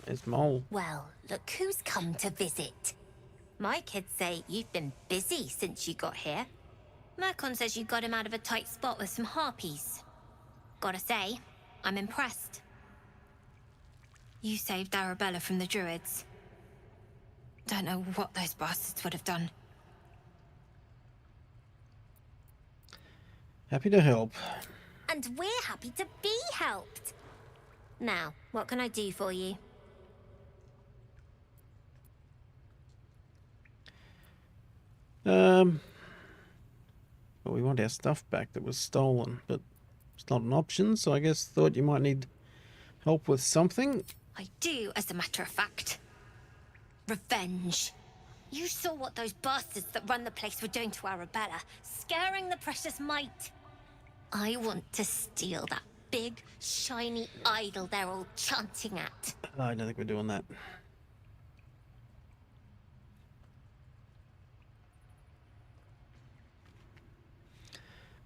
There's Mole. Well, look who's come to visit. My kids say you've been busy since you got here. Mercon says you got him out of a tight spot with some harpies. Gotta say, I'm impressed. You saved Arabella from the Druids. Don't know what those bastards would have done. Happy to help. And we're happy to be helped. Now, what can I do for you? Well, we want our stuff back that was stolen, but it's not an option, so I guess thought you might need help with something. I do, as a matter of fact. Revenge. You saw what those bastards that run the place were doing to Arabella, scaring the precious mite. I want to steal that big, shiny idol they're all chanting at. I don't think we're doing that.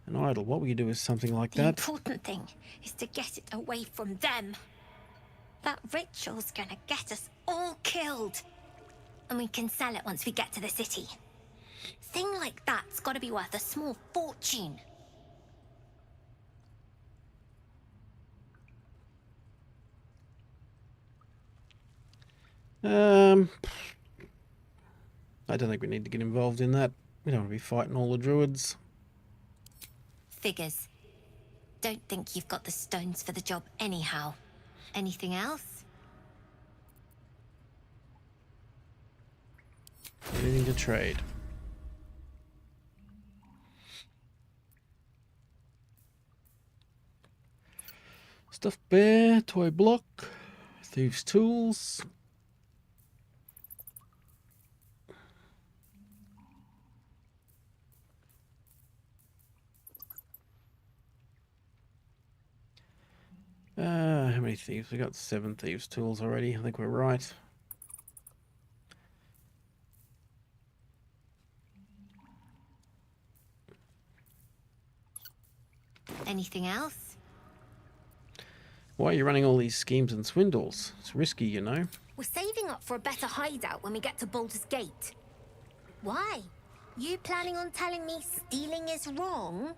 An idol, what will you do with something like The that? important thing is to get it away from them. That ritual's gonna get us all killed. And we can sell it once we get to the city. Thing like that's gotta be worth a small fortune. I don't think we need to get involved in that. We don't want to be fighting all the druids. Figures. Don't think you've got the stones for the job anyhow. Anything else? Anything to trade. Stuffed bear, toy block, thieves' tools. How many thieves? We got 7 thieves' tools already. I think we're right. Anything else? Why are you running all these schemes and swindles? It's risky, you know. We're saving up for a better hideout when we get to Baldur's Gate. Why? You planning on telling me stealing is wrong?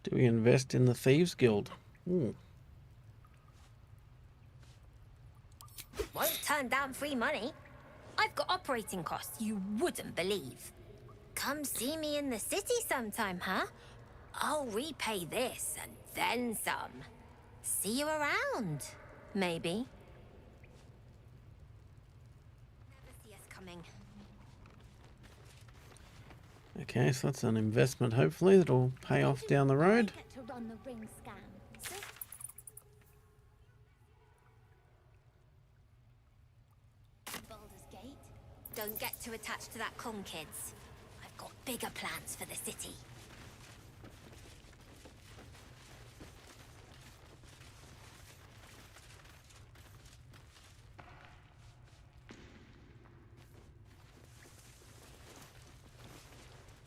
Do we invest in the Thieves Guild? Ooh. Won't turn down free money. I've got operating costs you wouldn't believe. Come see me in the city sometime, huh? I'll repay this and then some. See you around, maybe. Never see us coming. Okay, so that's an investment, hopefully, that'll pay off down the road. Get to run the ring scan. Baldur's Gate? Don't get too attached to that con, kids. I've got bigger plans for the city.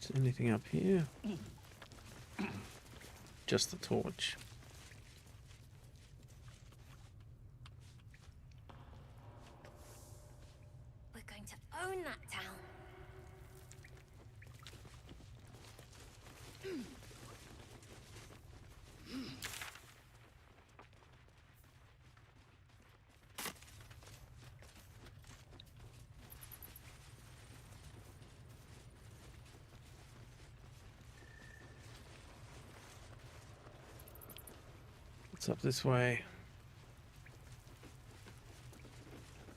Is there anything up here? Just the torch. What's up this way?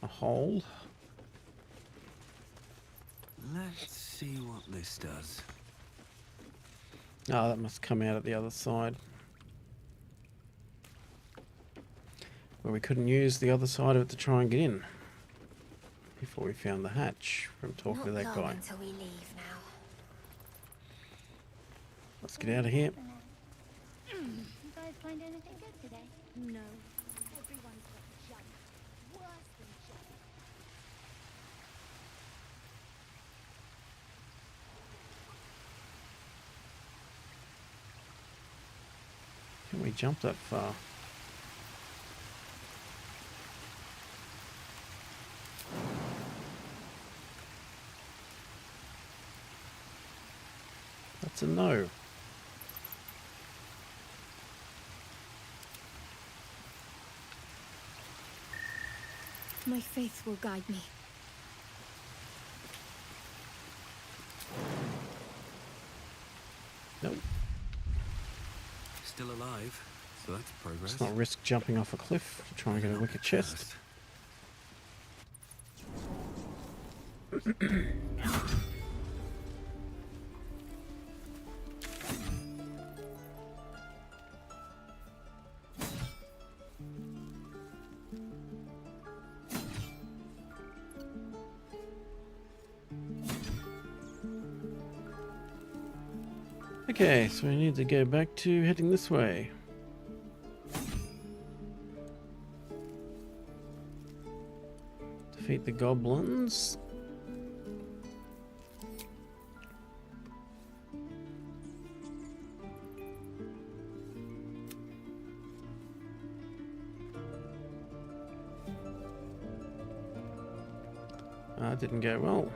A hole. Let's see what this does. Oh, that must come out at the other side. Where we couldn't use the other side of it to try and get in. Before we found the hatch from talking to that Not long guy. until we leave now. Let's get out of here. You guys find anything good today? No. Everyone's got junk. Worse than junk. Can we jump that far? That's a no. My faith will guide me. Nope. Still alive, so that's progress. Let's not risk jumping off a cliff to try and get a wicked chest. Okay, so we need to go back to heading this way. Defeat the goblins. Didn't go well.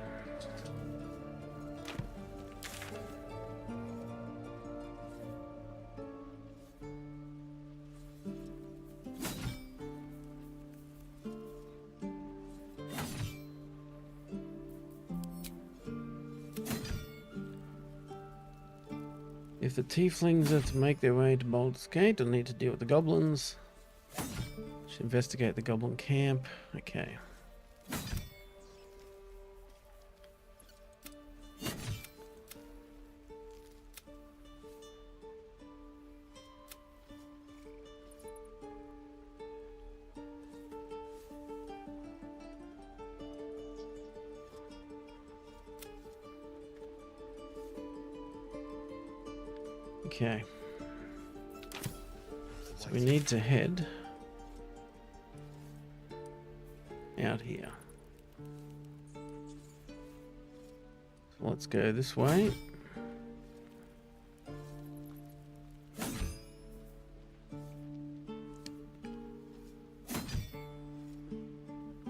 If the tieflings are to make their way to Baldur's Gate, they'll need to deal with the goblins. Should investigate the goblin camp. Okay. Okay. So we need to head out here. So let's go this way.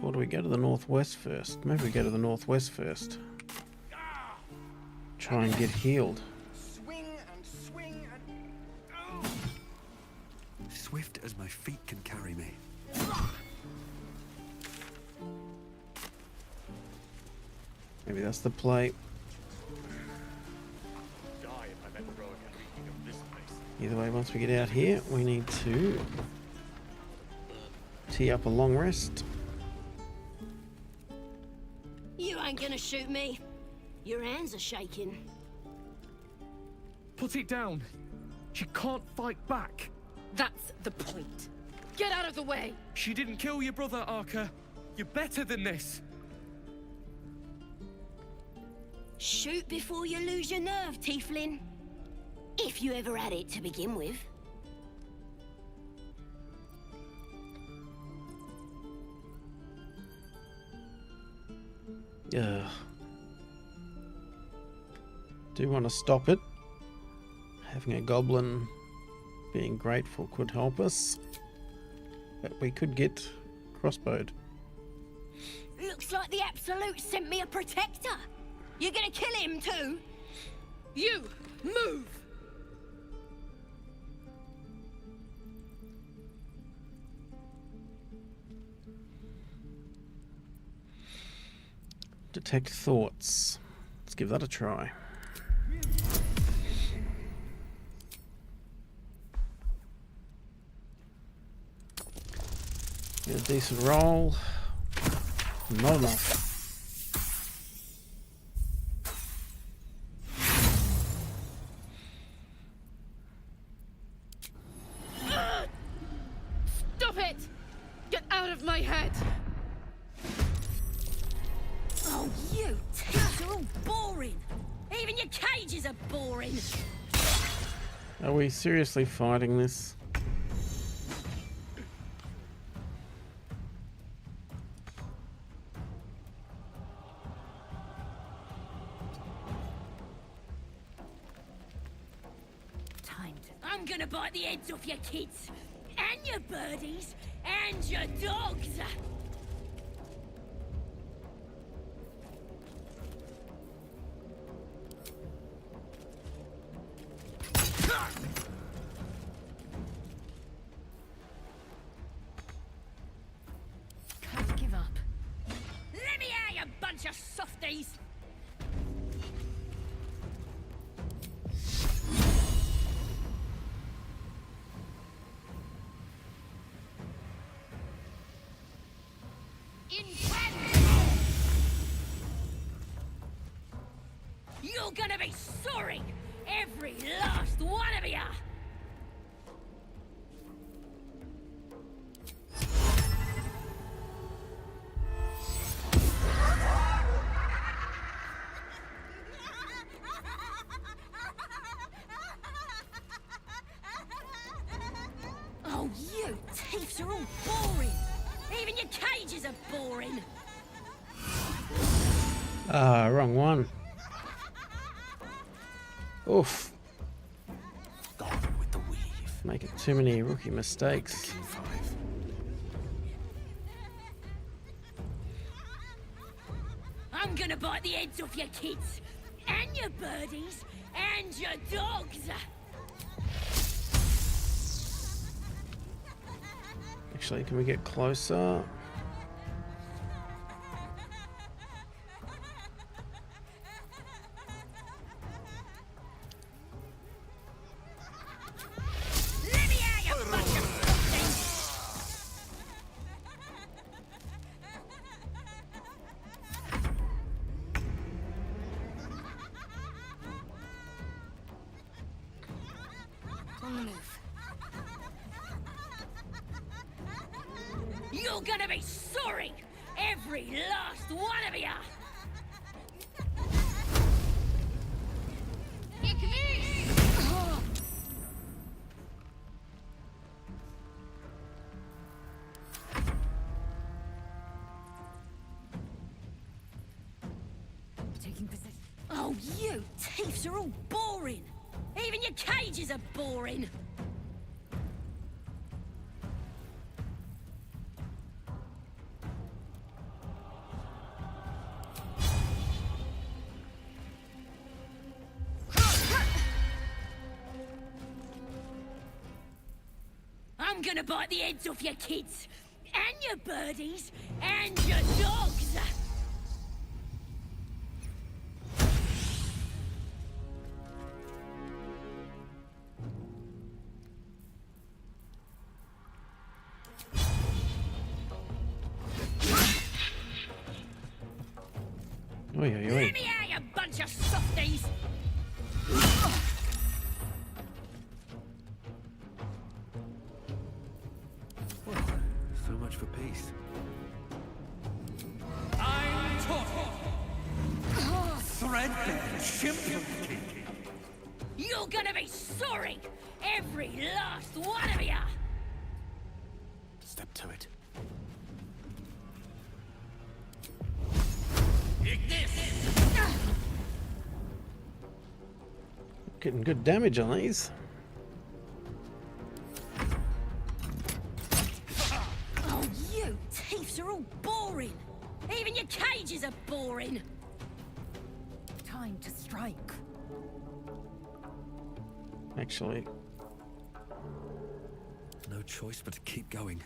Or do we go to the northwest first? Maybe we go to the northwest first. Try and get healed. Swift as my feet can carry me. Maybe that's the play. Either way, once we get out here, we need to tee up a long rest. You ain't gonna shoot me. Your hands are shaking. Put it down. She can't fight back. That's the point. Get out of the way! She didn't kill your brother, Arca. You're better than this. Shoot before you lose your nerve, Tiefling. If you ever had it to begin with. Yeah. Do want to stop it. Having a goblin being grateful could help us. But we could get crossbowed. Looks like the Absolute sent me a protector. You're gonna kill him too? You! Move! Detect thoughts. Let's give that a try. Get a decent roll. Not enough. Stop it! Get out of my head! Oh, you teeth are all boring. Even your cages are boring. Are we seriously fighting this? I'm gonna bite the heads off your kids, and your birdies, and your dogs. Can't give up. Let me out, you bunch of softies. You're gonna be sorry, every last one of you! Oh, you teeths are all boring! Even your cages are boring! Ah, wrong one. Oof. Making too many rookie mistakes. I'm gonna bite the heads off your kids, and your birdies, and your dogs! Actually, can we get closer? Let me out, you bunch of softies! On the move. You're gonna be sorry, every last one of you! Taking position. Oh, you teeths are all boring! Even your cages are boring! I'm gonna bite the heads off your kids, and your birdies, and your dogs! Oi, oi, oi. Let me out, you bunch of softies! So much for peace. I'm taught. Threadbare chimpanzee. You're gonna be sorry, every last one of you! Step to it. Getting good damage on these. Oh, you teeths are all boring! Even your cages are boring! Time to strike. Actually, No choice but to keep going.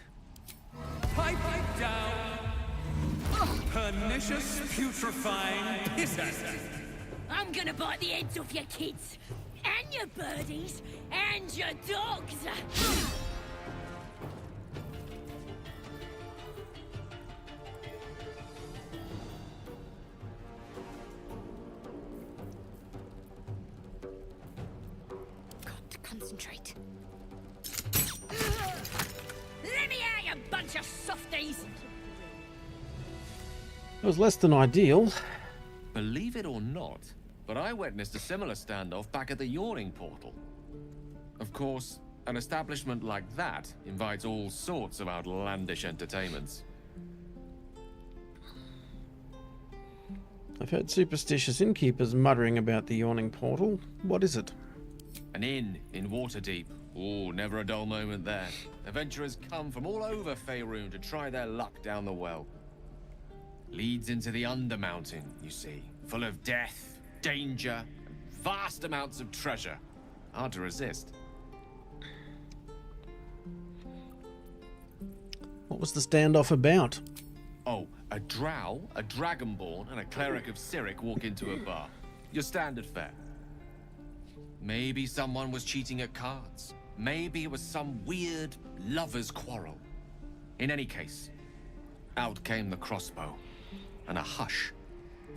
Pipe it down. Pernicious, putrefying pisser. I'm gonna bite the heads off your kids, and your birdies, and your dogs! concentrate. Let me out, you bunch of softies! It was less than ideal. Believe it or not, but I witnessed a similar standoff back at the Yawning Portal. Of course, an establishment like that invites all sorts of outlandish entertainments. I've heard superstitious innkeepers muttering about the Yawning Portal. What is it? An inn in Waterdeep. Oh, never a dull moment there. Adventurers come from all over Faerun to try their luck down the well. Leads into the Undermountain, you see. Full of death, danger, and vast amounts of treasure. Hard to resist. What was the standoff about? Oh, a drow, a dragonborn, and a cleric of Cyric walk into a bar. Your standard fare. Maybe someone was cheating at cards. Maybe it was some weird lover's quarrel. In any case, out came the crossbow, and a hush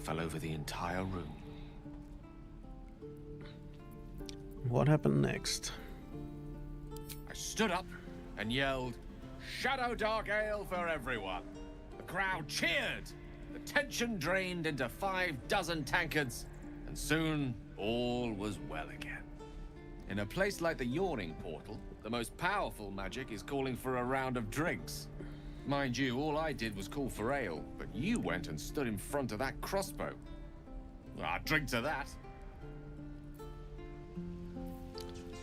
fell over the entire room. What happened next? I stood up and yelled, "Shadow Dark Ale for everyone!" The crowd cheered. The tension drained into 6 tankards, and soon all was well again. In a place like the Yawning Portal, the most powerful magic is calling for a round of drinks. Mind you, all I did was call for ale, but you went and stood in front of that crossbow. Well, I'd drink to that.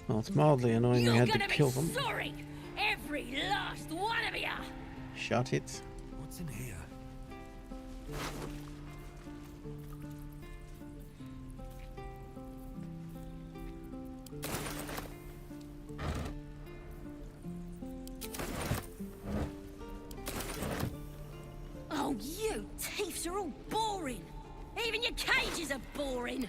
Well, it's mildly annoying you had to kill them. Sorry, every last one of you. Shut it. What's in here? Oh, you thieves are all boring. Even your cages are boring.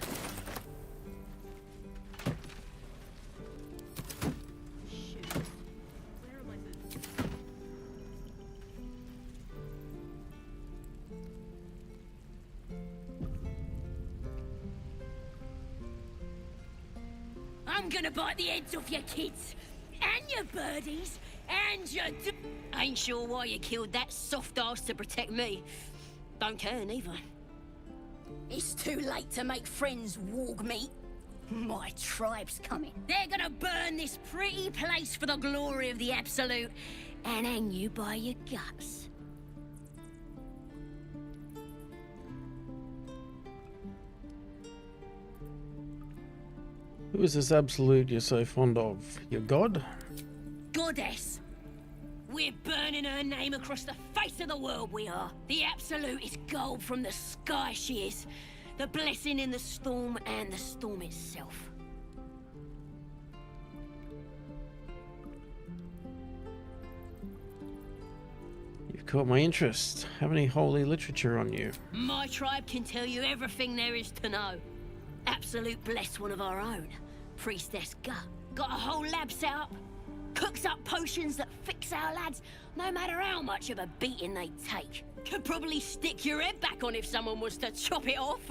I'm gonna bite the heads off your kids, and your birdies, and your Ain't sure why you killed that soft ass to protect me. Don't care neither. It's too late to make friends, warg meat. My tribe's coming. They're gonna burn this pretty place for the glory of the Absolute, and hang you by your guts. Who is this Absolute you're so fond of? Your god? Goddess. We're burning her name across the face of the world, we are. The Absolute is gold from the sky, she is. The blessing in the storm and the storm itself. You've caught my interest. Have any holy literature on you? My tribe can tell you everything there is to know. Absolute bless one of our own. Priestess Gut. Got a whole lab set up. Cooks up potions that fix our lads, no matter how much of a beating they take. Could probably stick your head back on if someone was to chop it off.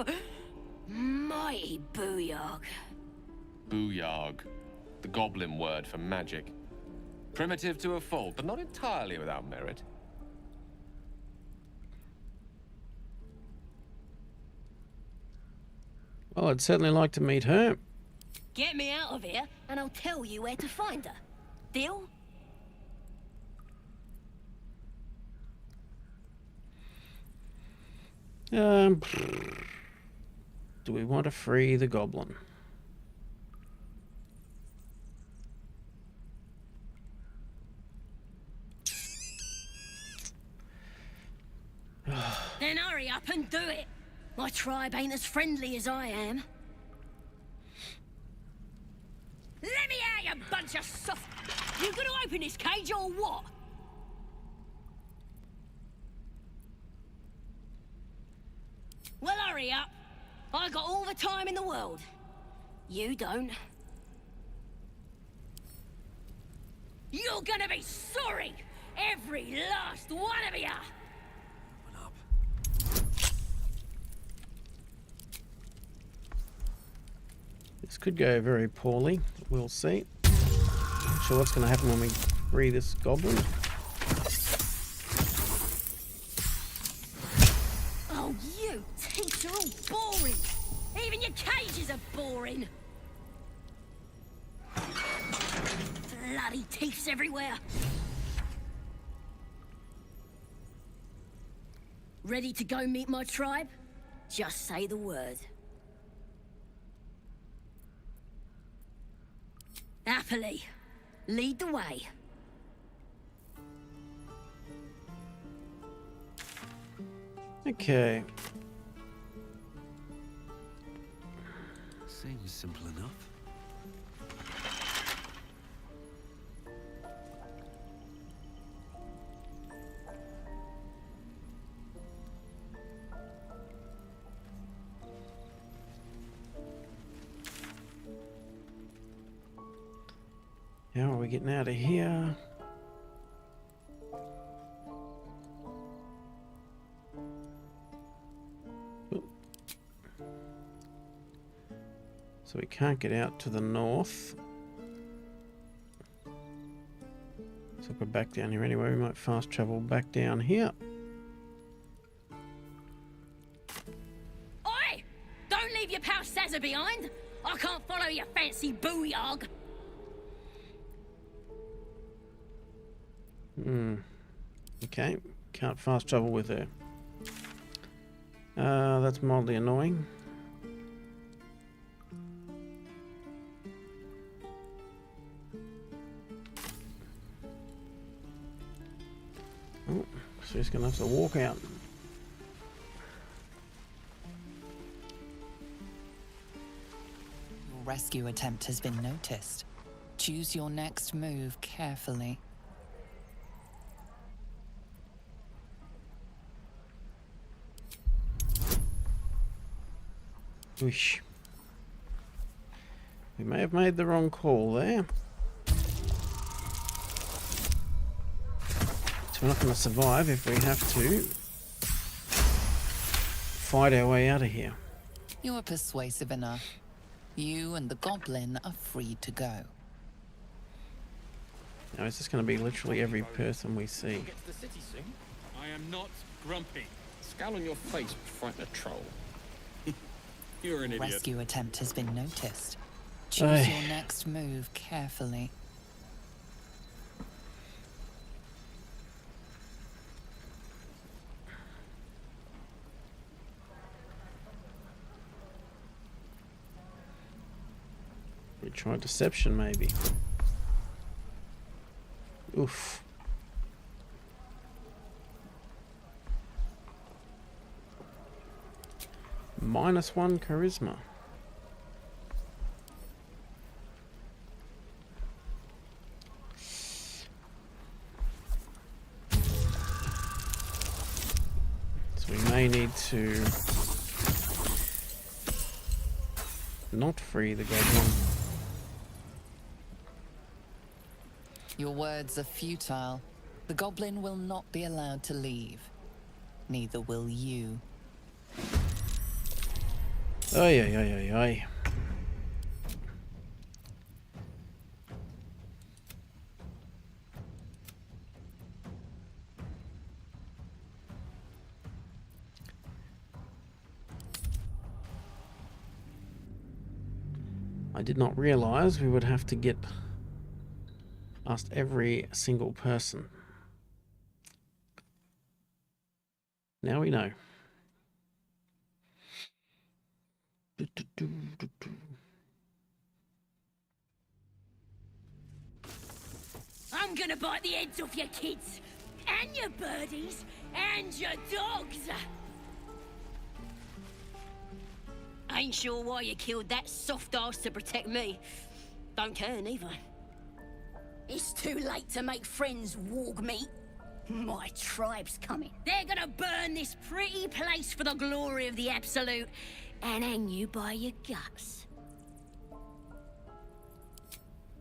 Mighty booyarg. Booyarg, the goblin word for magic. Primitive to a fault, but not entirely without merit. Well, I'd certainly like to meet her. Get me out of here, and I'll tell you where to find her. Deal? Do we want to free the goblin? Then hurry up and do it. My tribe ain't as friendly as I am. Let me out, you bunch of soft... You gonna open this cage or what? Well, hurry up. I got all the time in the world. You don't. You're gonna be sorry! Every last one of you! This could go very poorly. We'll see. sure what's going to happen when we free this goblin. Oh, you teeth are all boring. Even your cages are boring. Bloody teeths everywhere. Ready to go meet my tribe? Just say the word. Happily. Lead the way. Okay. Seems simple enough. How are we getting out of here? Oop. So we can't get out to the north. So if we're back down here anyway, we might fast travel back down here. Oi! Don't leave your pal Sazza behind. I can't follow your fancy booyog. Okay, can't fast travel with her. That's mildly annoying. Oh, so he's gonna have to walk out. Your rescue attempt has been noticed. Choose your next move carefully. Whoosh. We may have made the wrong call there. So we're not going to survive if we have to fight our way out of here. You are persuasive enough. You and the goblin are free to go. Now is this going to be literally every person we see? Get to the city soon. I am not grumpy. Scowl on your face would frighten a troll. You're an idiot. Rescue attempt has been noticed. Choose your next move carefully. We try deception maybe. Oof. -1 charisma. So we may need to not free the goblin. Your words are futile. The goblin will not be allowed to leave. Neither will you. Ay, ay, ay, ay, ay. I did not realize we would have to get past every single person. Now we know. I'm gonna bite the heads off your kids, and your birdies, and your dogs. Ain't sure why you killed that soft ass to protect me. Don't care neither. It's too late to make friends, warg meat. My tribe's coming. They're gonna burn this pretty place for the glory of the Absolute and hang you by your guts.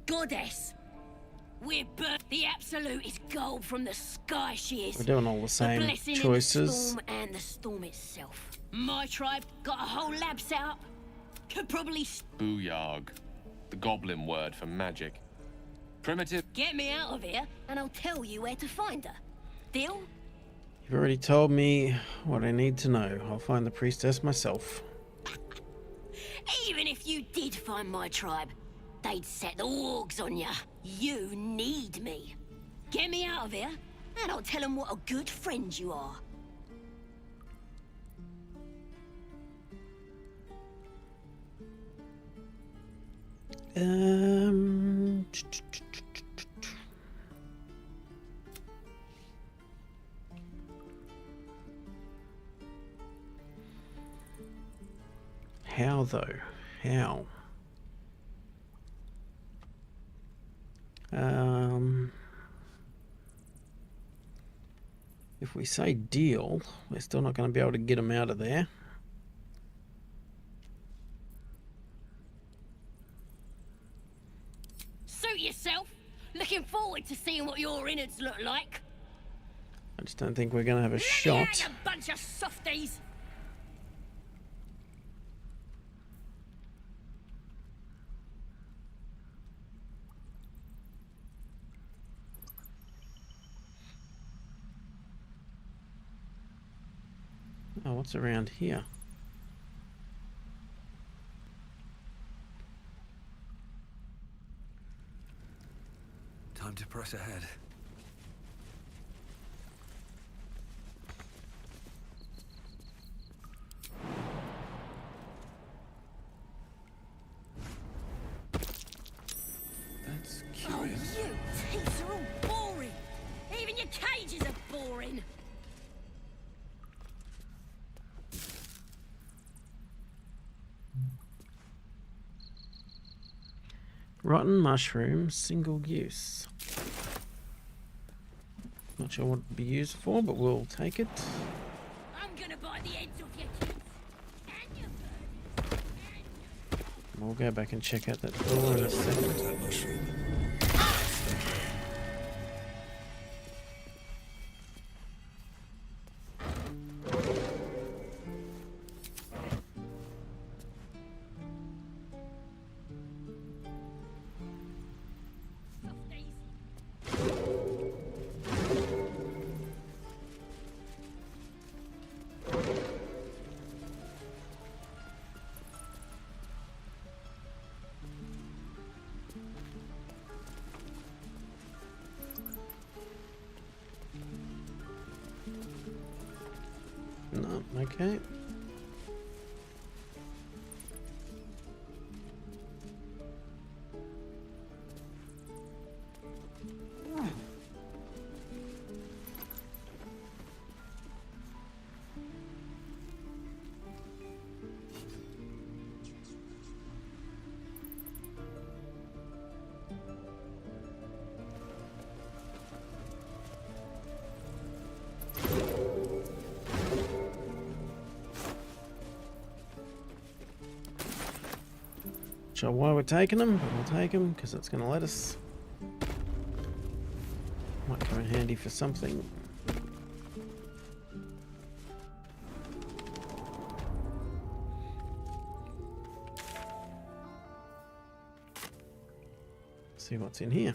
Goddess, we're burnt. The Absolute is gold from the sky, she is. We're doing all the same blessing choices. In the storm and the storm itself. My tribe got a whole lab set up. Could probably... Booyog. The goblin word for magic. Primitive. Get me out of here, and I'll tell you where to find her. Deal? You've already told me what I need to know. I'll find the priestess myself. Even if you did find my tribe, they'd set the wargs on you. You need me. Get me out of here, and I'll tell them what a good friend you are. How though? How? If we say deal, we're still not going to be able to get them out of there. Suit yourself. Looking forward to seeing what your innards look like. I just don't think we're going to have a Let me shot. out, you bunch of softies. Oh, what's around here? Time to press ahead. That's Oh, curious. you teeth are all boring. Even your cages are boring. Rotten mushroom, single use. Not sure what it'd be used for, but we'll take it. I'm gonna bite the ends off your kids. And your birds. We'll go back and check out that door in a second. No, okay. Sure why we're taking them, but we'll take them because it's going to let us. Might come in handy for something. See what's in here.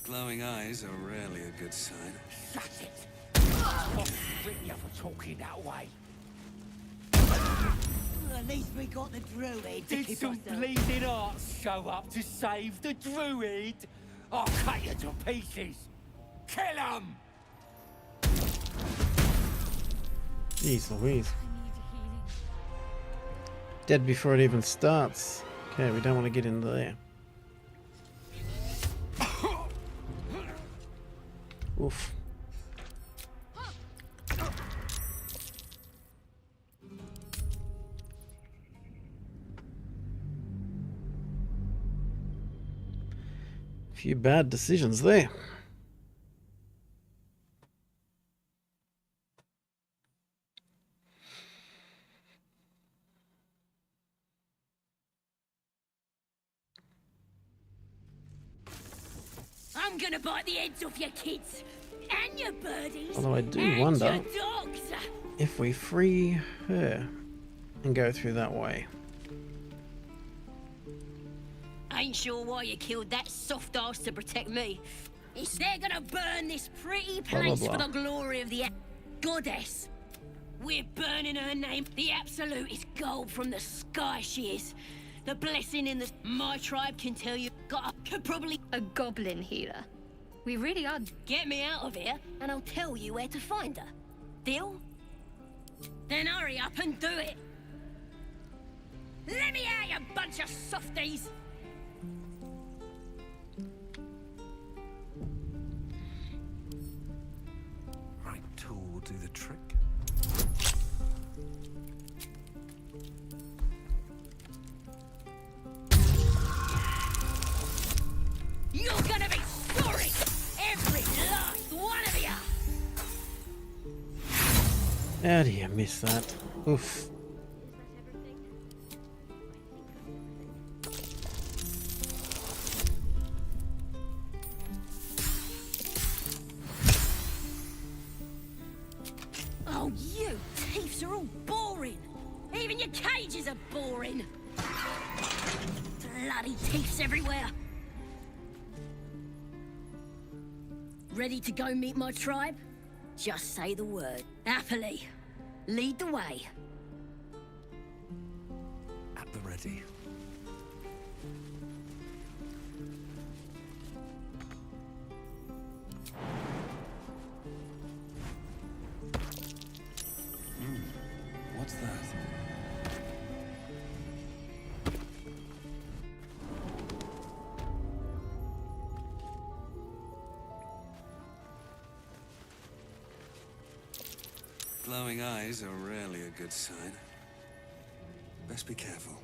Glowing eyes are rarely a good sign. Shut it! I'll rip you for talking that way. At least we got the druid to Did keep some us up. bleeding arts show up to save the druid? I'll cut you to pieces. Kill him! Jeez Louise. Dead before it even starts. Okay, we don't want to get into there. Oof. Few bad decisions there. I'm gonna bite the heads off your kids and your birdies. Although I do and wonder your dogs. if we free her and go through that way. Ain't sure why you killed that soft ass to protect me. They're gonna burn this pretty place blah. for the glory of the goddess. We're burning her name. The absolute is gold from the sky, she is. The blessing in the... My tribe can tell you... Could probably... A goblin healer. We really are... Get me out of here, and I'll tell you where to find her. Deal? Then hurry up and do it. Let me out, you bunch of softies! Right tool will do the trick. You're gonna be sorry! Every last one of you! How do you miss that? Oof. Oh, you thieves are all boring! Even your cages are boring! Bloody thieves everywhere! Ready to go meet my tribe? Just say the word. Happily. Lead the way. At the ready. What's that? Glowing eyes are rarely a good sign. Best be careful.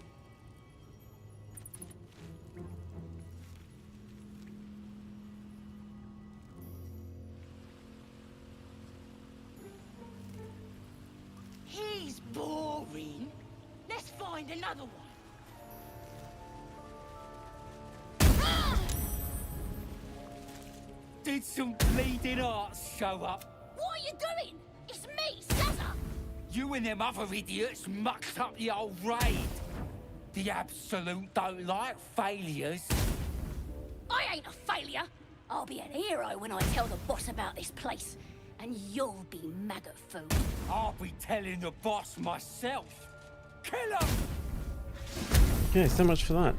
He's boring. Let's find another one. Did some bleeding arts show up? What are you doing? It's me, Sazza! You and them other idiots mucked up the old raid. The Absolute don't like failures. I ain't a failure. I'll be an hero when I tell the boss about this place. And you'll be maggot food. I'll be telling the boss myself. Kill him! Okay, so much for that.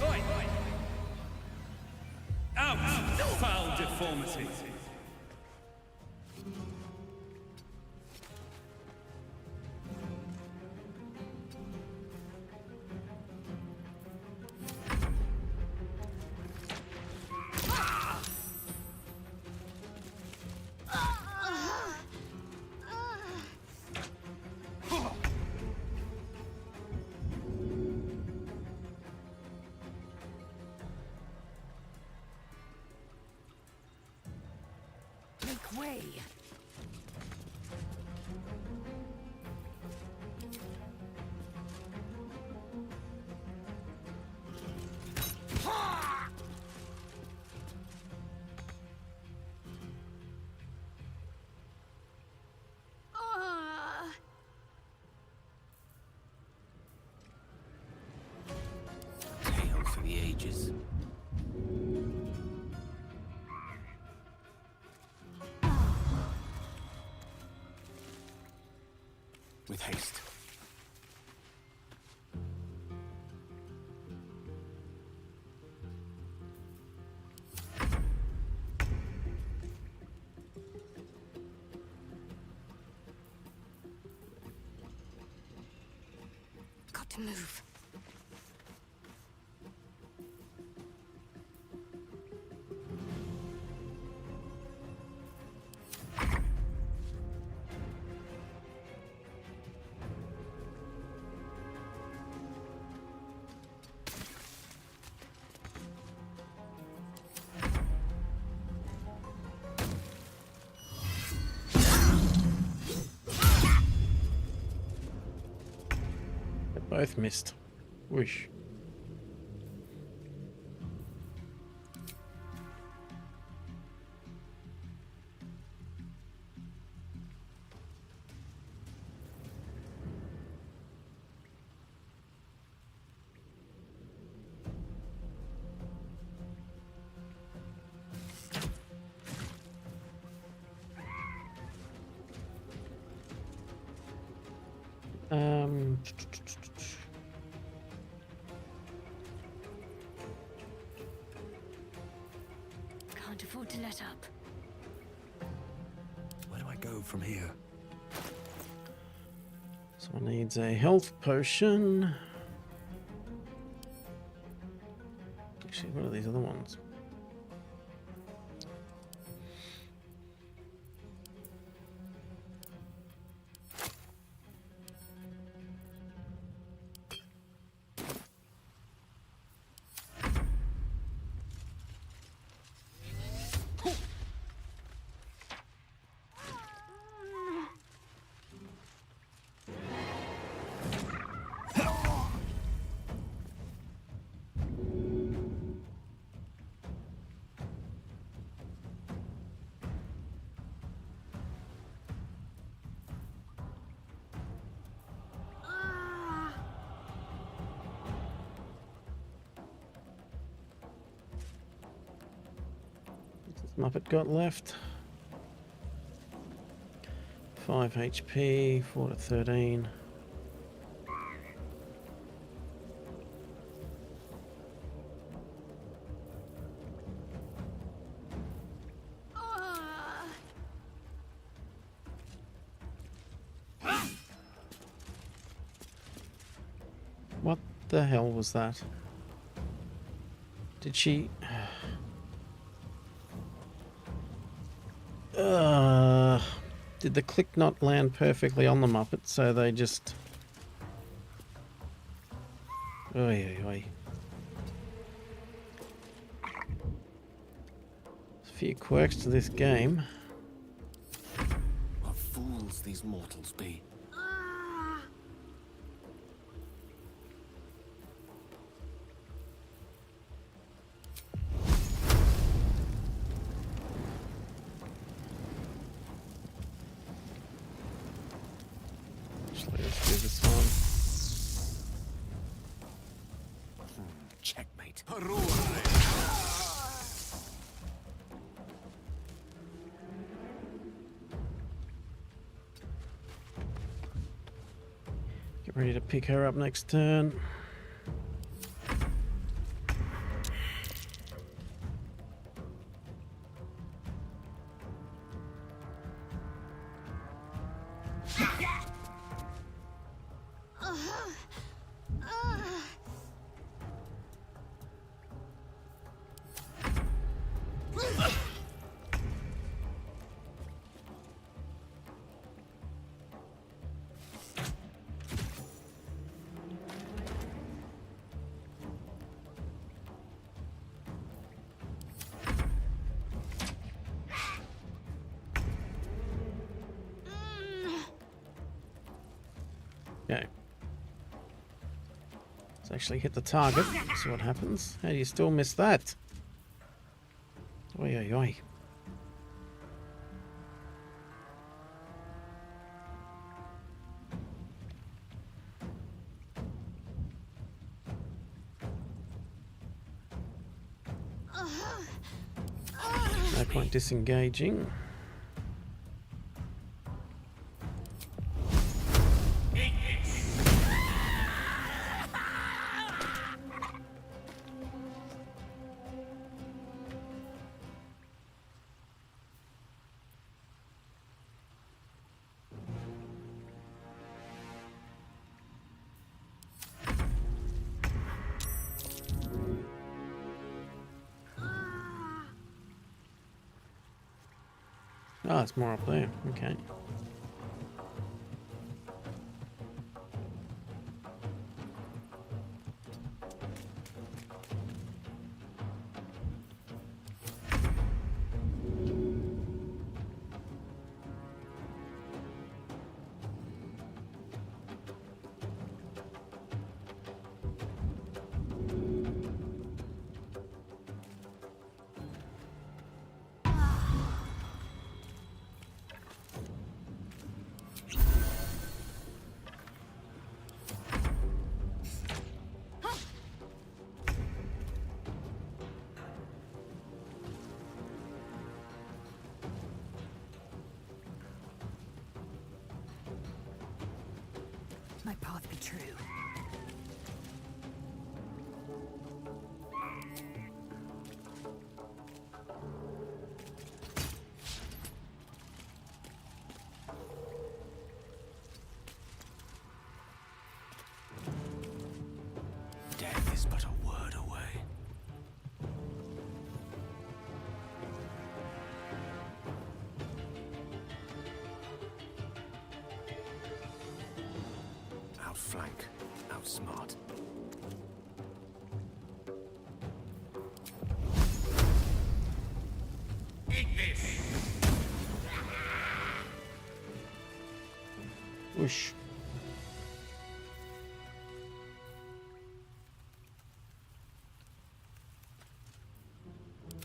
Oi! Out! Foul deformity! Make way. Tale for the ages. With haste. Got to move. Both missed. Whoosh. Can't afford to let up. Where do I go from here? Someone needs a health potion. Actually, what are these other ones? Muppet got left. 5 HP, 4 to 13. What the hell was that? Did she... did the click not land perfectly on the Muppet, so they just... Oy, oy, oy. There's a few quirks to this game. What fools these mortals be. Let's do this one. Checkmate. Get ready to pick her up next turn. Okay. Let's actually hit the target. See what happens. How do you still miss that? Oi, oi, oi. No point disengaging. Oh, it's more up there. Okay. path be true. Death is but a word away. Outflank, outsmart. Whoosh.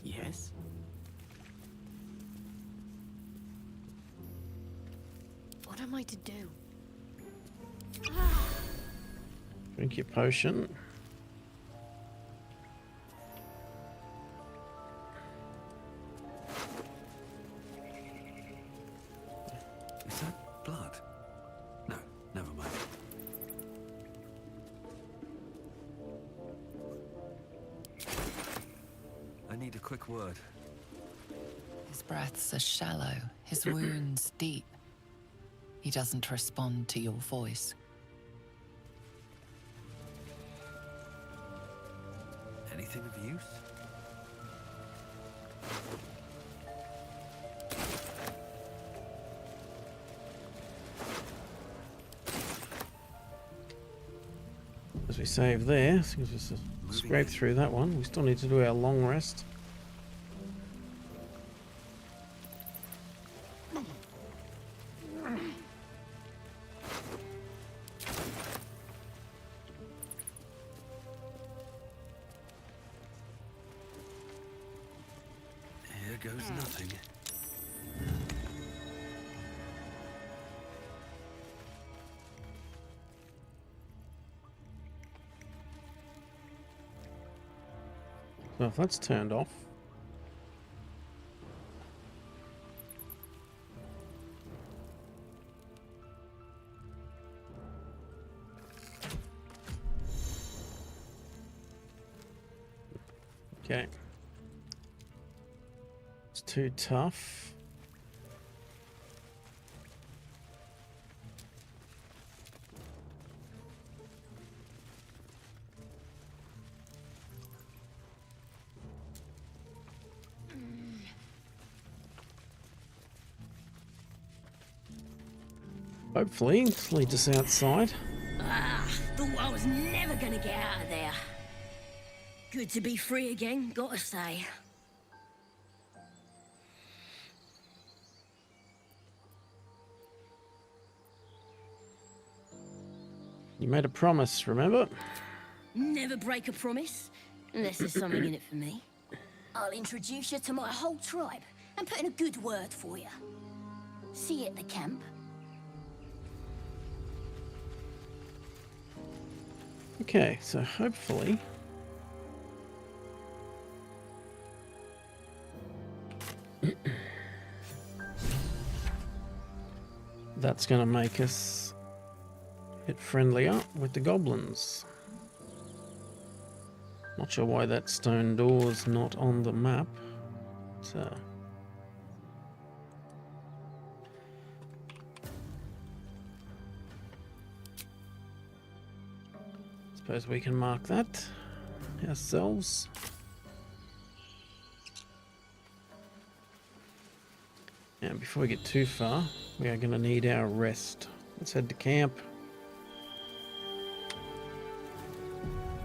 Yes? What am I to do? Drink your potion. Is that blood? No, never mind. I need a quick word. His breaths are shallow, his wounds deep. He doesn't respond to your voice. Anything of use? As we save there, so we just scrape through that one. We still need to do our long rest. Here goes nothing. So if that's turned off. Okay. It's too tough. Hopefully, this leads us outside. Ah, thought I was never gonna get out of there. Good to be free again, gotta say. You made a promise, remember? Never break a promise, unless there's something in it for me. I'll introduce you to my whole tribe and put in a good word for you. See you at the camp. Okay, so hopefully that's going to make us a bit friendlier with the goblins. Not sure why that stone door's not on the map. So suppose we can mark that ourselves. And before we get too far, we are going to need our rest. Let's head to camp.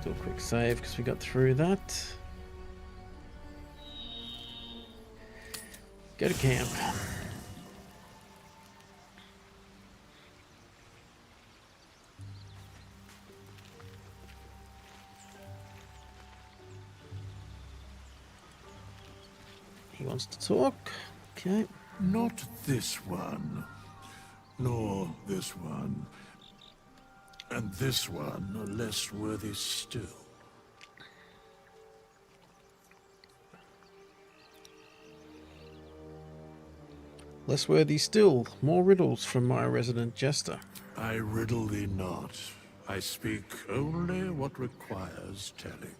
Do a quick save because we got through that. Go to camp. He wants to talk. Okay. Not this one, nor this one, and this one are less worthy still. Less worthy still. More riddles from my resident jester. I riddle thee not. I speak only what requires telling.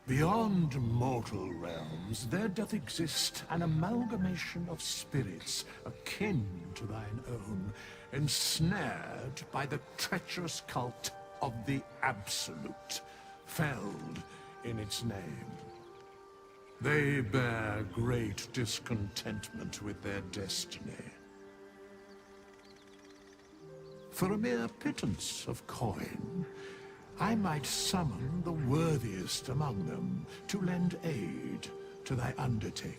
Beyond mortal realms, there doth exist an amalgamation of spirits akin to thine own, ensnared by the treacherous cult of the Absolute, felled in its name. They bear great discontentment with their destiny. For a mere pittance of coin, I might summon the worthiest among them to lend aid to thy undertaking.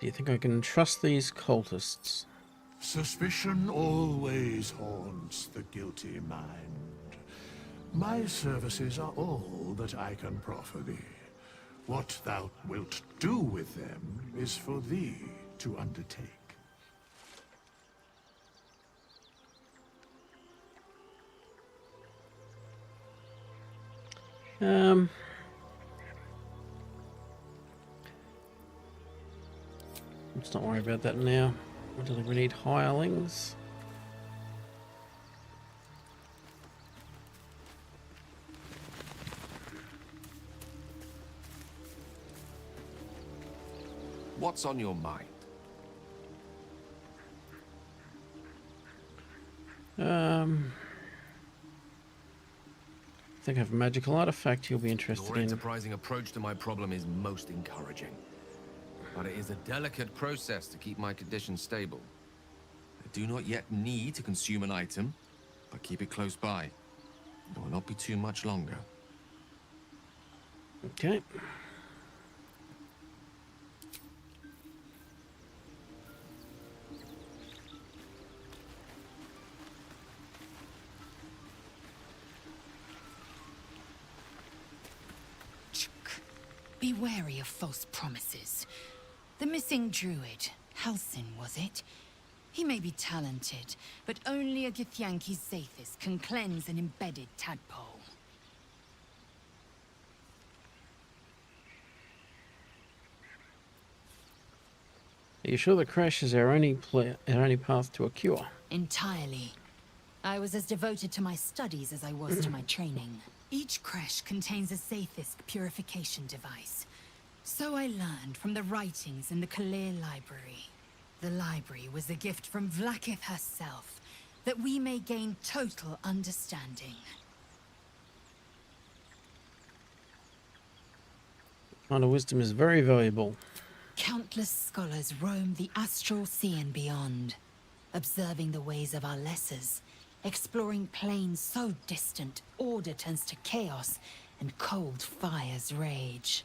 Do you think I can trust these cultists? Suspicion always haunts the guilty mind. My services are all that I can proffer thee. What thou wilt do with them is for thee to undertake. Let's not worry about that now. We need hirelings. What's on your mind? I think I have a magical artifact you'll be interested Your in. enterprising approach to my problem is most encouraging. But it is a delicate process to keep my condition stable. I do not yet need to consume an item, but keep it close by. It will not be too much longer. Okay. Be wary of false promises. The missing druid, Halsin, was it? He may be talented, but only a Githyanki Zathis can cleanse an embedded tadpole. Are you sure the crash is our only path to a cure? Entirely. I was as devoted to my studies as I was to my training. Each crash contains a Zathis purification device. So I learned from the writings in the Kalir Library. The library was a gift from Vlaakith herself, that we may gain total understanding. Kind of wisdom is very valuable. Countless scholars roam the astral sea and beyond, observing the ways of our lessers, exploring planes so distant order turns to chaos and cold fires rage.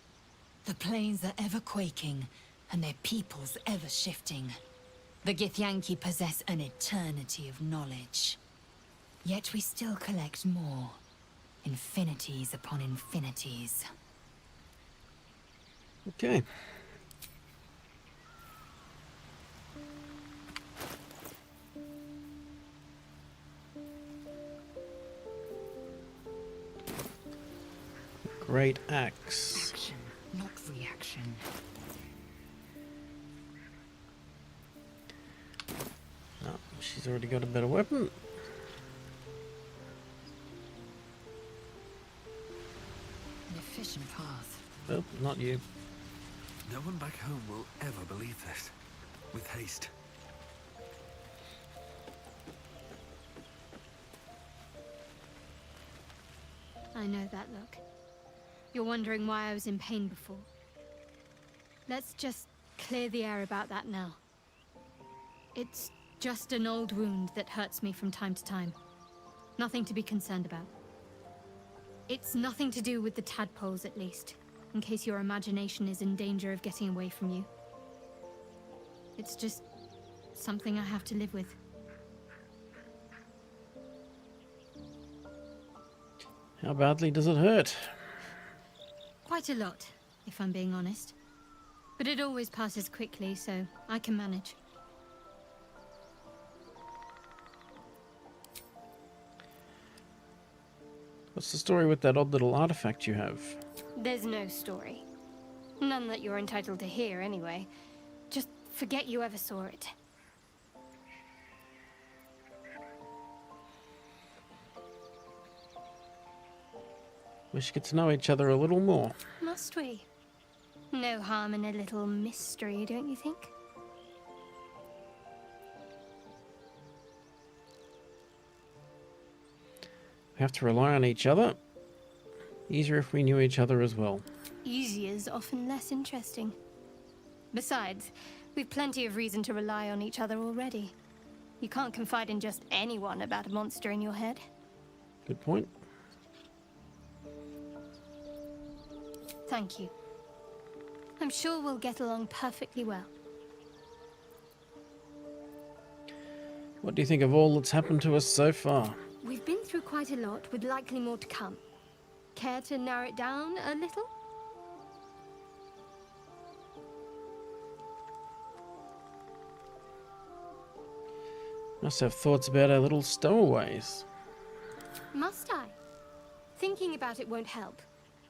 The planes are ever quaking, and their peoples ever shifting. The Githyanki possess an eternity of knowledge. Yet we still collect more. Infinities upon infinities. Okay. Great axe. Action, not reaction. Oh, she's already got a better weapon. An efficient path. Oh, not you. No one back home will ever believe this. With haste. I know that look. You're wondering why I was in pain before. Let's just clear the air about that now. It's just an old wound that hurts me from time to time. Nothing to be concerned about. It's nothing to do with the tadpoles, at least, in case your imagination is in danger of getting away from you. It's just something I have to live with. How badly does it hurt? Quite a lot, if I'm being honest. But it always passes quickly, so I can manage. What's the story with that odd little artifact you have? There's no story. None that you're entitled to hear, anyway. Just forget you ever saw it. We should get to know each other a little more. Must we? No harm in a little mystery, don't you think? We have to rely on each other. Easier if we knew each other as well. Easier's often less interesting. Besides, we've plenty of reason to rely on each other already. You can't confide in just anyone about a monster in your head. Good point. Thank you. I'm sure we'll get along perfectly well. What do you think of all that's happened to us so far? We've been through quite a lot, with likely more to come. Care to narrow it down a little? Must have thoughts about our little stowaways. Must I? Thinking about it won't help.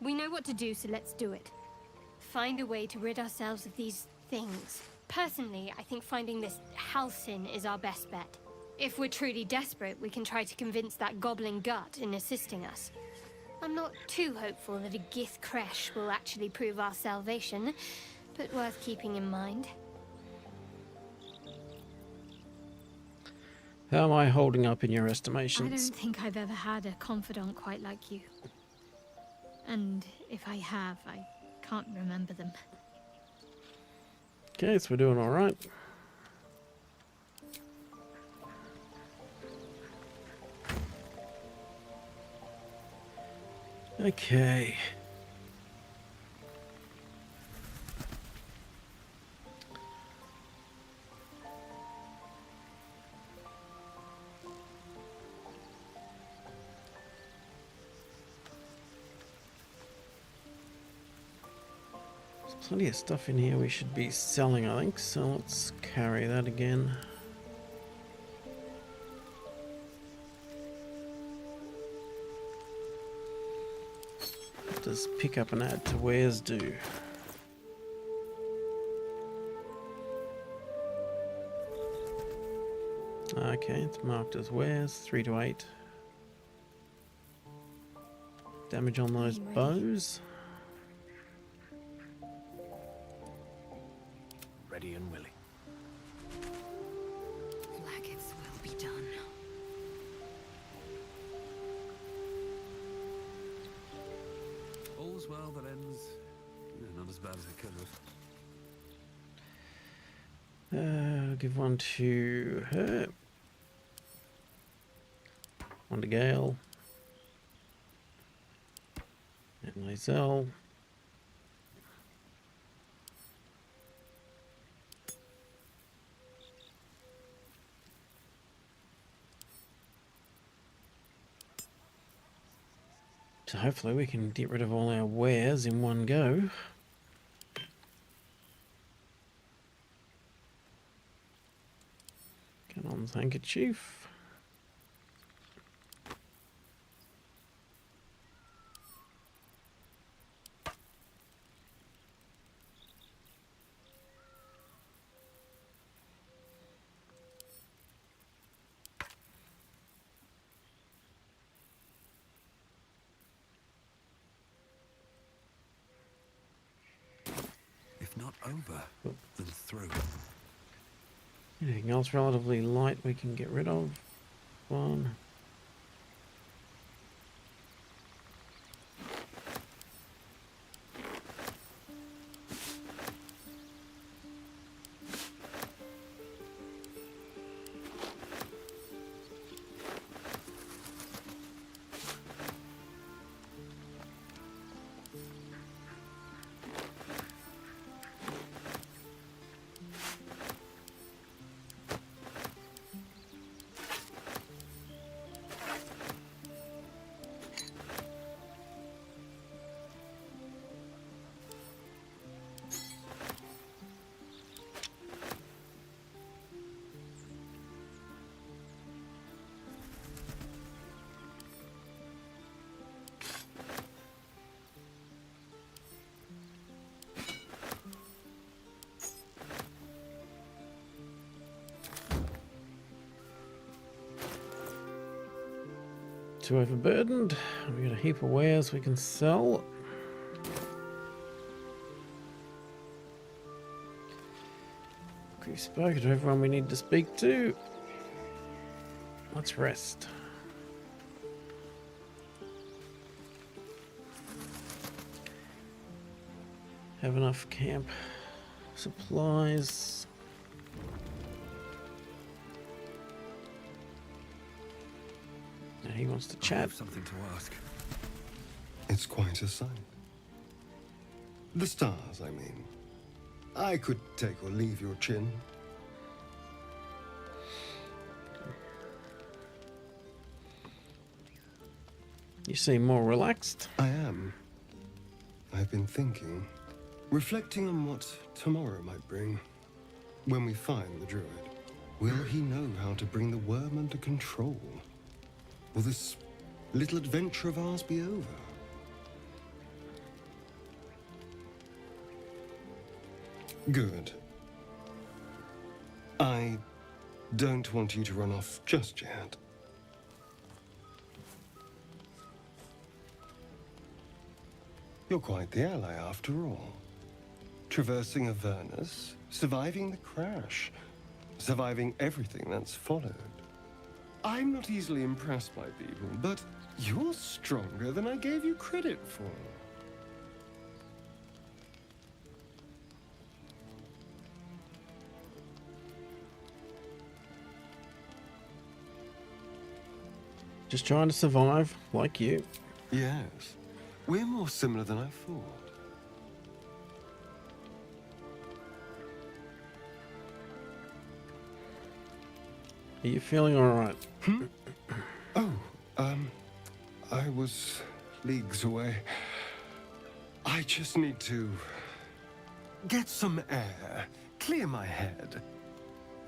We know what to do, so let's do it. Find a way to rid ourselves of these things. Personally, I think finding this Halcyon is our best bet. If we're truly desperate, we can try to convince that goblin gut in assisting us. I'm not too hopeful that a Gith Kresh will actually prove our salvation, but worth keeping in mind. How am I holding up in your I estimations? don't think I've ever had a confidant quite like you. And if I have, I can't remember them. Okay, so we're doing all right. Okay. There's plenty of stuff in here we should be selling, I think, so let's carry that again. What does pick up and add to wares do? Okay, it's marked as wares, 3 to 8. Damage on those bows. Ready and willing. Blackets will be done. All's well that ends. Not as bad as it could have. I'll give one to her. One to Gale. And Lizelle. So hopefully we can get rid of all our wares in one go. Canon's handkerchief. If not over, then through. Anything else relatively light we can get rid of? One. too overburdened. We've got a heap of wares we can sell. We've spoken to everyone we need to speak to. Let's rest. Have enough camp supplies. Now he wants to I chat. have something to ask. It's quite a sight. The stars, I mean. I could take or leave your chin. You seem more relaxed. I am. I've been thinking, reflecting on what tomorrow might bring. When we find the druid, will he know how to bring the worm under control? Will this little adventure of ours be over? Good. I don't want you to run off just yet. You're quite the ally after all. Traversing Avernus, surviving the crash, surviving everything that's followed. I'm not easily impressed by people, but you're stronger than I gave you credit for. Just trying to survive, like you. Yes. We're more similar than I thought. Are you feeling alright? Oh, I was leagues away. I just need to get some air, clear my head.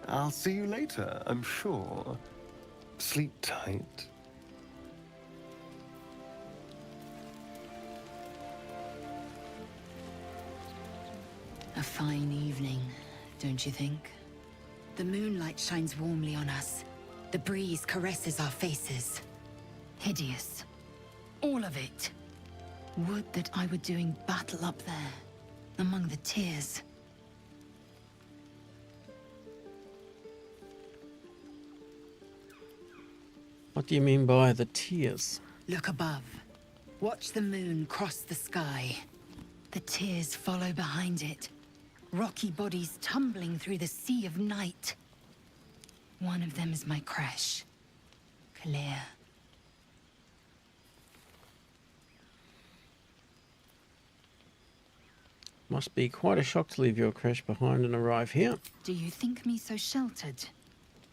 I'll see you later, I'm sure. Sleep tight. A fine evening, don't you think? The moonlight shines warmly on us. The breeze caresses our faces. Hideous. All of it. Would that I were doing battle up there, among the tears. What do you mean by the tears? Look above. Watch the moon cross the sky. The tears follow behind it. Rocky bodies tumbling through the sea of night. One of them is my crash. Clear. Must be quite a shock to leave your crash behind and arrive here. Do you think me so sheltered?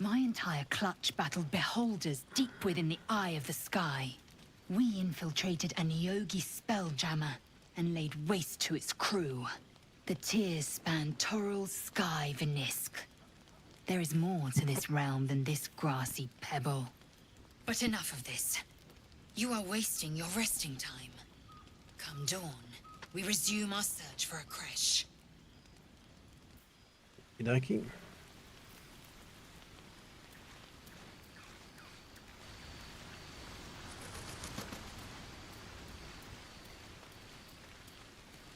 My entire clutch battled beholders deep within the eye of the sky. We infiltrated a Nyogi spelljammer and laid waste to its crew. The tears span Toral's sky, Vinisk. There is more to this realm than this grassy pebble. But enough of this. You are wasting your resting time. Come dawn, we resume our search for a creche. Okey-dokey.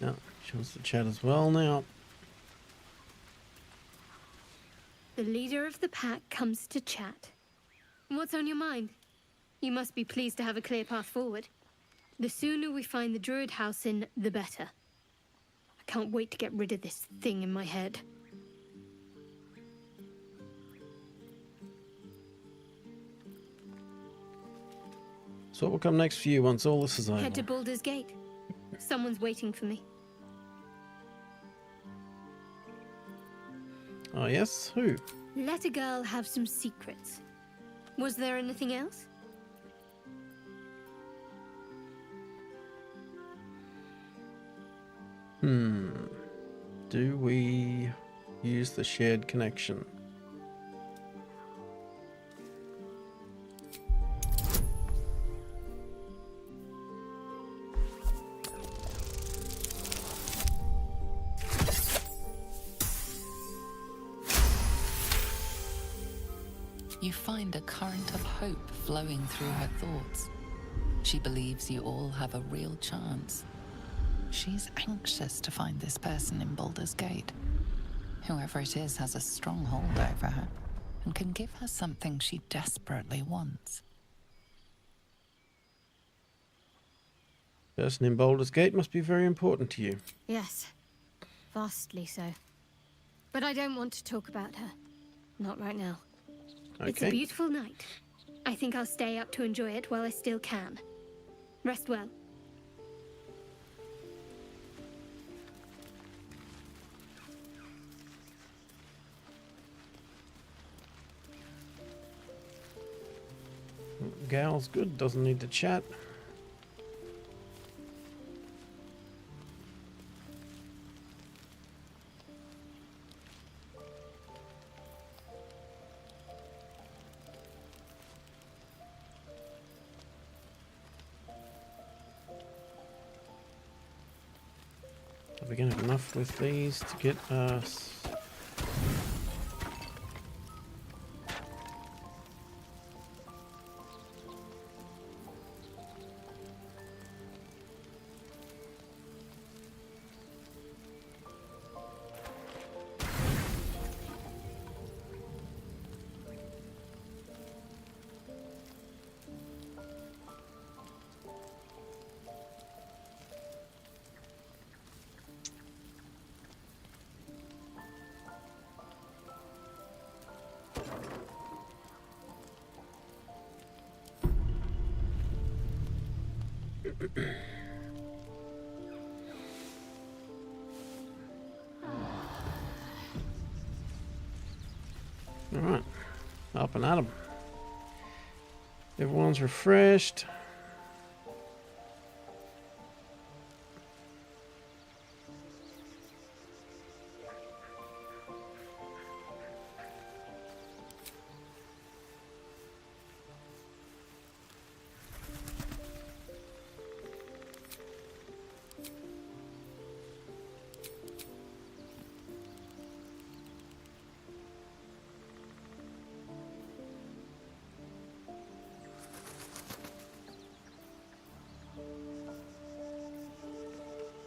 No, she wants to chat as well now. The leader of the pack comes to chat. What's on your mind? You must be pleased to have a clear path forward. The sooner we find the druid house in, the better. I can't wait to get rid of this thing in my head. So what will come next for you once all this is over? Head to Baldur's Gate. Someone's waiting for me. Oh yes? Who? Let a girl have some secrets. Was there anything else? Do we use the shared connection? You find a current of hope flowing through her thoughts. She believes you all have a real chance. She's anxious to find this person in Baldur's Gate. Whoever it is has a strong hold over her and can give her something she desperately wants. Person in Baldur's Gate must be very important to you. Yes, vastly so. But I don't want to talk about her. Not right now. Okay. It's a beautiful night. I think I'll stay up to enjoy it while I still can. Rest well. Gal's good, doesn't need to chat. Are we going to have enough with these to get us? Alright, up and at 'em. Everyone's refreshed.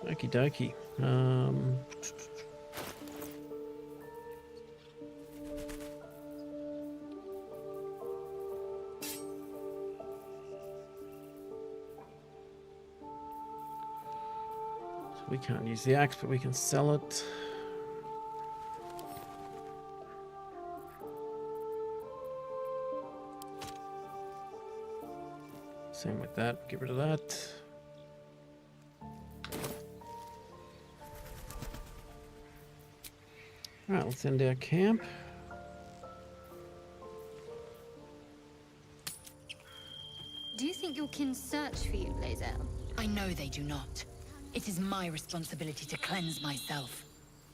Okie dokie. So we can't use the axe, but we can sell it. Same with that. Get rid of that. Alright, let's end our camp. Do you think your kin search for you, Lae'zel? I know they do not. It is my responsibility to cleanse myself.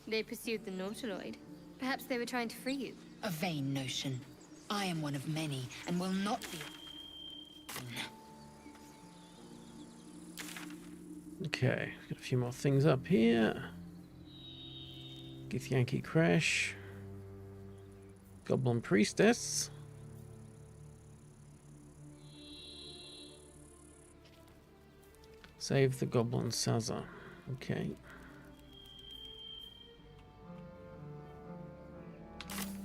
They pursued the Nautiloid. Perhaps they were trying to free you. A vain notion. I am one of many, and will not be... Okay, got a few more things up here. Githyanki Crash. Goblin Priestess. Save the Goblin Saza. Okay.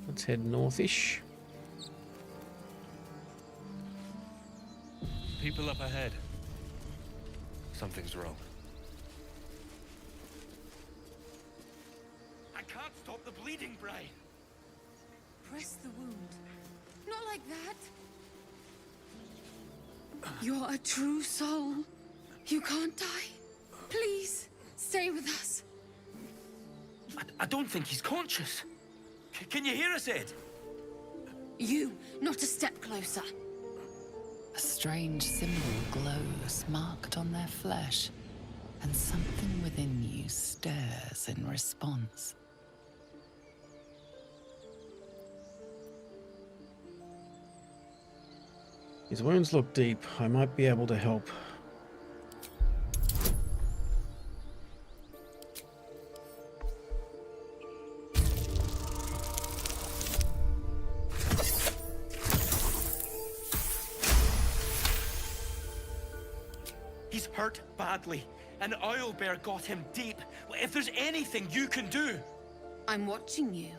Let's head northish. People up ahead. Something's wrong. I can't stop the bleeding, Bray. Press the wound. Not like that. You're a true soul. You can't die. Please, stay with us. I don't think he's conscious. Can you hear us, Ed? You, not a step closer. A strange symbol glows, marked on their flesh, and something within you stirs in response. His wounds look deep. I might be able to help. hurt badly. An owlbear got him deep. If there's anything you can do... I'm watching you.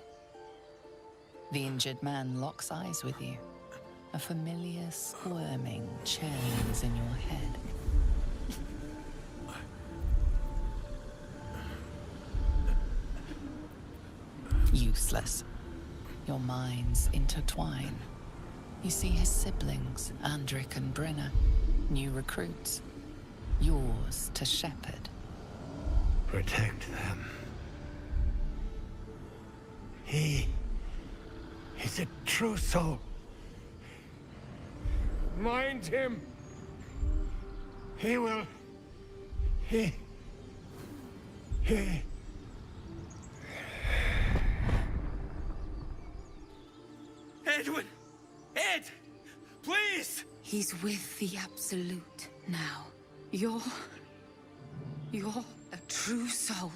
The injured man locks eyes with you. A familiar squirming churns in your head. Useless. Your minds intertwine. You see his siblings, Andric and Brenna, new recruits. Yours to shepherd. Protect them. He is a true soul. Mind him. He will. He. Edwin! Ed! Please! He's with the Absolute now. You're a true soul.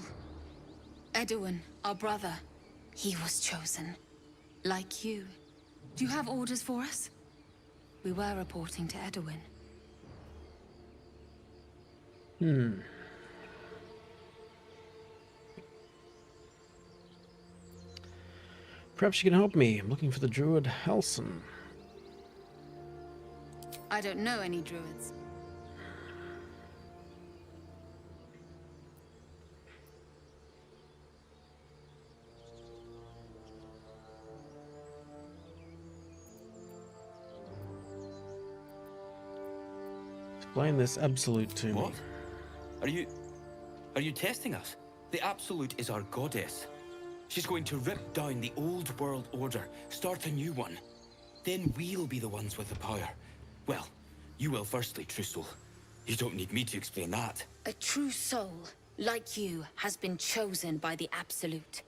Edwin, our brother, he was chosen. Like you. Do you have orders for us? We were reporting to Edwin. Perhaps you can help me. I'm looking for the druid Halson. I don't know any druids. Explain this Absolute to What? me. Are you testing us? The Absolute is our goddess. She's going to rip down the old world order, start a new one. Then we'll be the ones with the power. Well, you will firstly, true soul. You don't need me to explain that. A true soul, like you, has been chosen by the Absolute.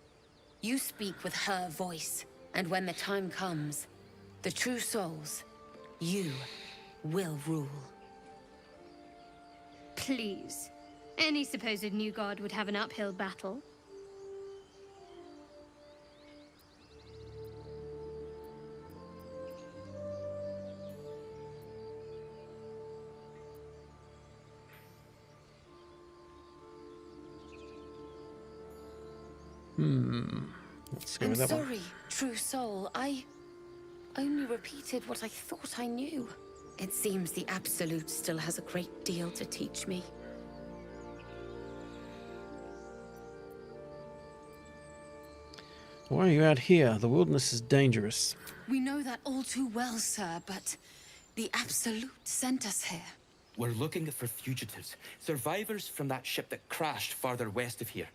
You speak with her voice, and when the time comes, the true souls, you will rule. Please. Any supposed new god would have an uphill battle. Let's go I'm with that one. sorry, true soul. I only repeated what I thought I knew. It seems the Absolute still has a great deal to teach me. Why are you out here? The wilderness is dangerous. We know that all too well, sir, but the Absolute sent us here. We're looking for fugitives, survivors from that ship that crashed farther west of here.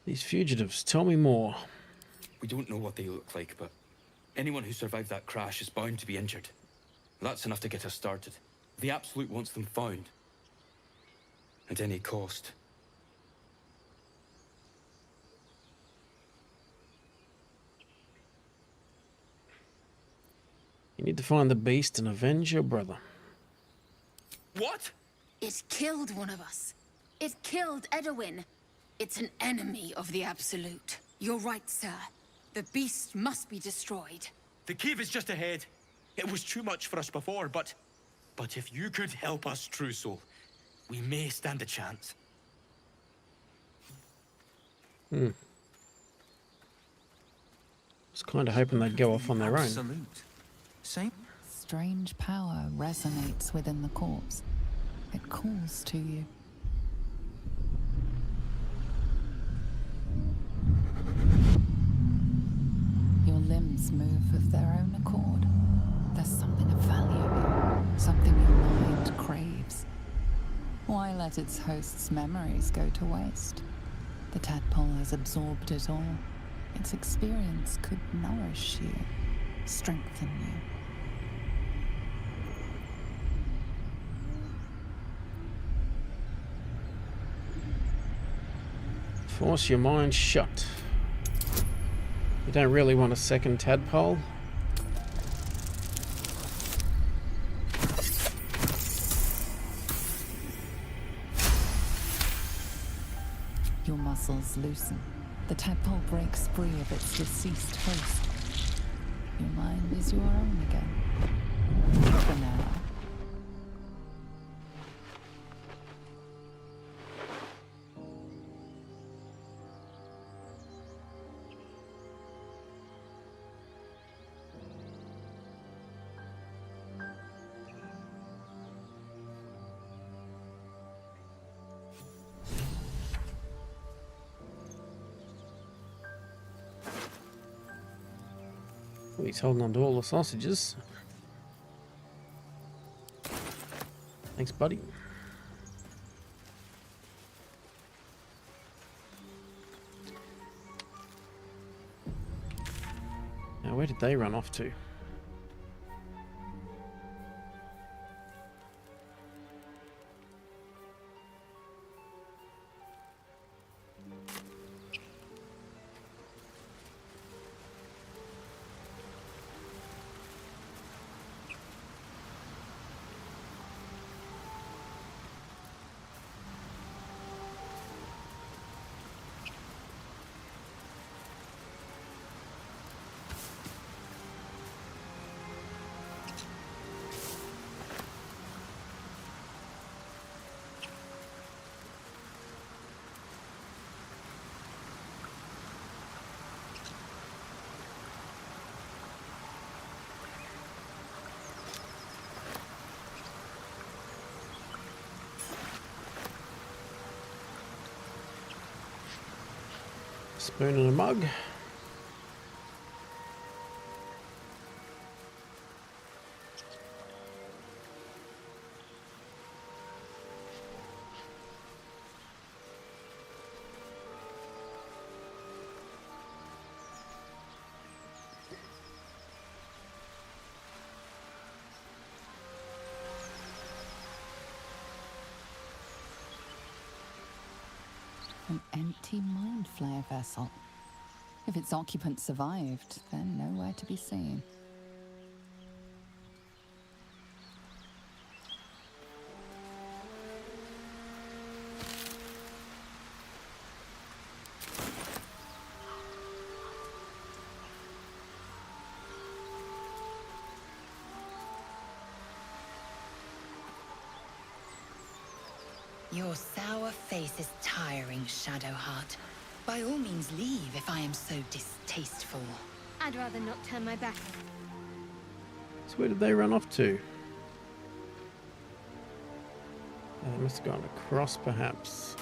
These fugitives, tell me more. We don't know what they look like, but anyone who survived that crash is bound to be injured. That's enough to get us started. The Absolute wants them found. At any cost. You need to find the beast and avenge your brother. What? It killed one of us. It killed Edwin. It's an enemy of the Absolute. You're right, sir. The beast must be destroyed. The cave is just ahead. It was too much for us before, but if you could help us, true soul, we may stand a chance. Was kind of hoping they'd go off on their own. Same. Strange power resonates within the corpse. It calls to you. Your limbs move of their own accord. There's something of value, something your mind craves. Why let its host's memories go to waste? The tadpole has absorbed it all. Its experience could nourish you, strengthen you. Force your mind shut. You don't really want a second tadpole. Your muscles loosen. The tadpole breaks free of its deceased host. Your mind is your own again. For now. He's holding on to all the sausages. Thanks, buddy. Now, where did they run off to? Spoon and a mug. An empty mind flare vessel. If its occupant survived, then nowhere to be seen. Your sour face is tiring, Shadowheart. By all means leave if I am so distasteful. I'd rather not turn my back. So where did they run off to? They must have gone across, perhaps.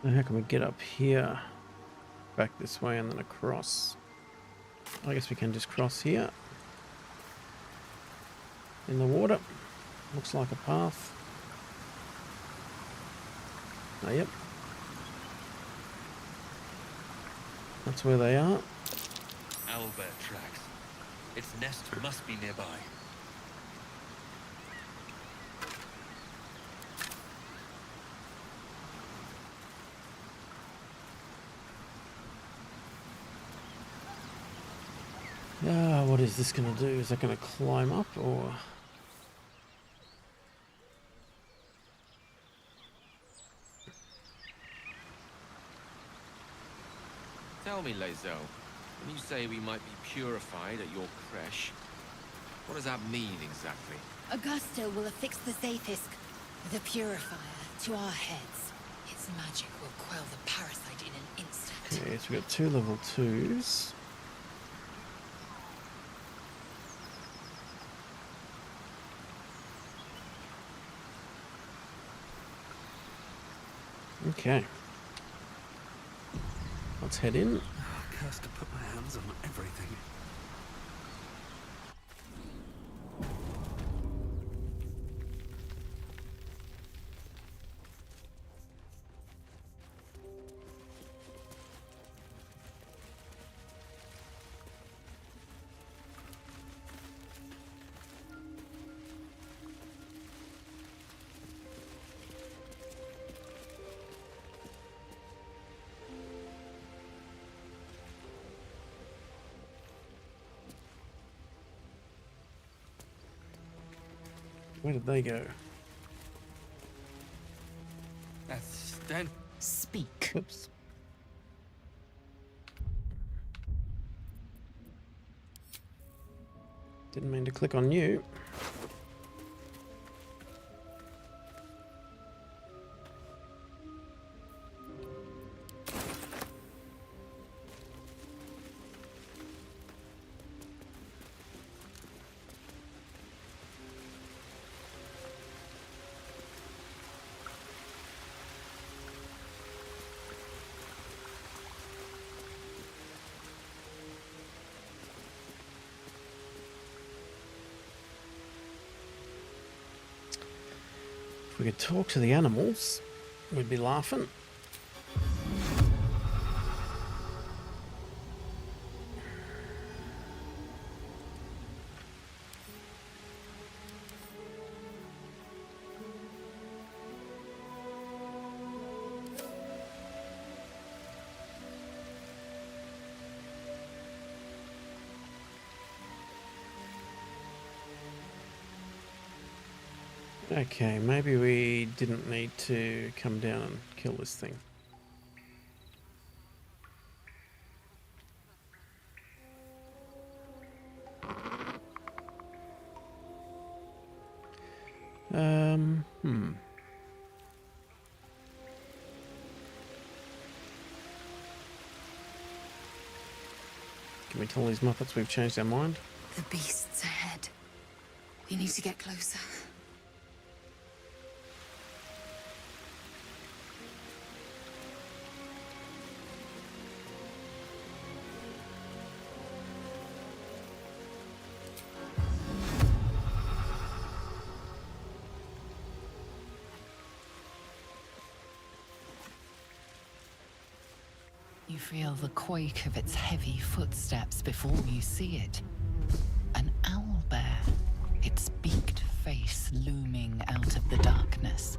Now how can we get up here? Back this way and then across. I guess we can just cross here. In the water. Looks like a path. Oh, yep. That's where they are. Owlbear tracks. Its nest must be nearby. What is this going to do? Is that going to climb up or... Tell me, Lae'zel, when you say we might be purified at your creche, what does that mean exactly? Augusto will affix the Zafisk, the purifier, to our heads. Its magic will quell the parasite in an instant. Okay, so we've got 2 level 2s. Okay. Let's head in. Cursed to put my hands on everything. Where did they go? That's Sten. Speak. Oops. Didn't mean to click on you. we could talk to the animals, we'd be laughing. Okay, maybe we didn't need to come down and kill this thing. Can we tell these Muppets we've changed our mind? The beast's ahead. We need to get closer. You feel the quake of its heavy footsteps before you see it. An owlbear, its beaked face looming out of the darkness.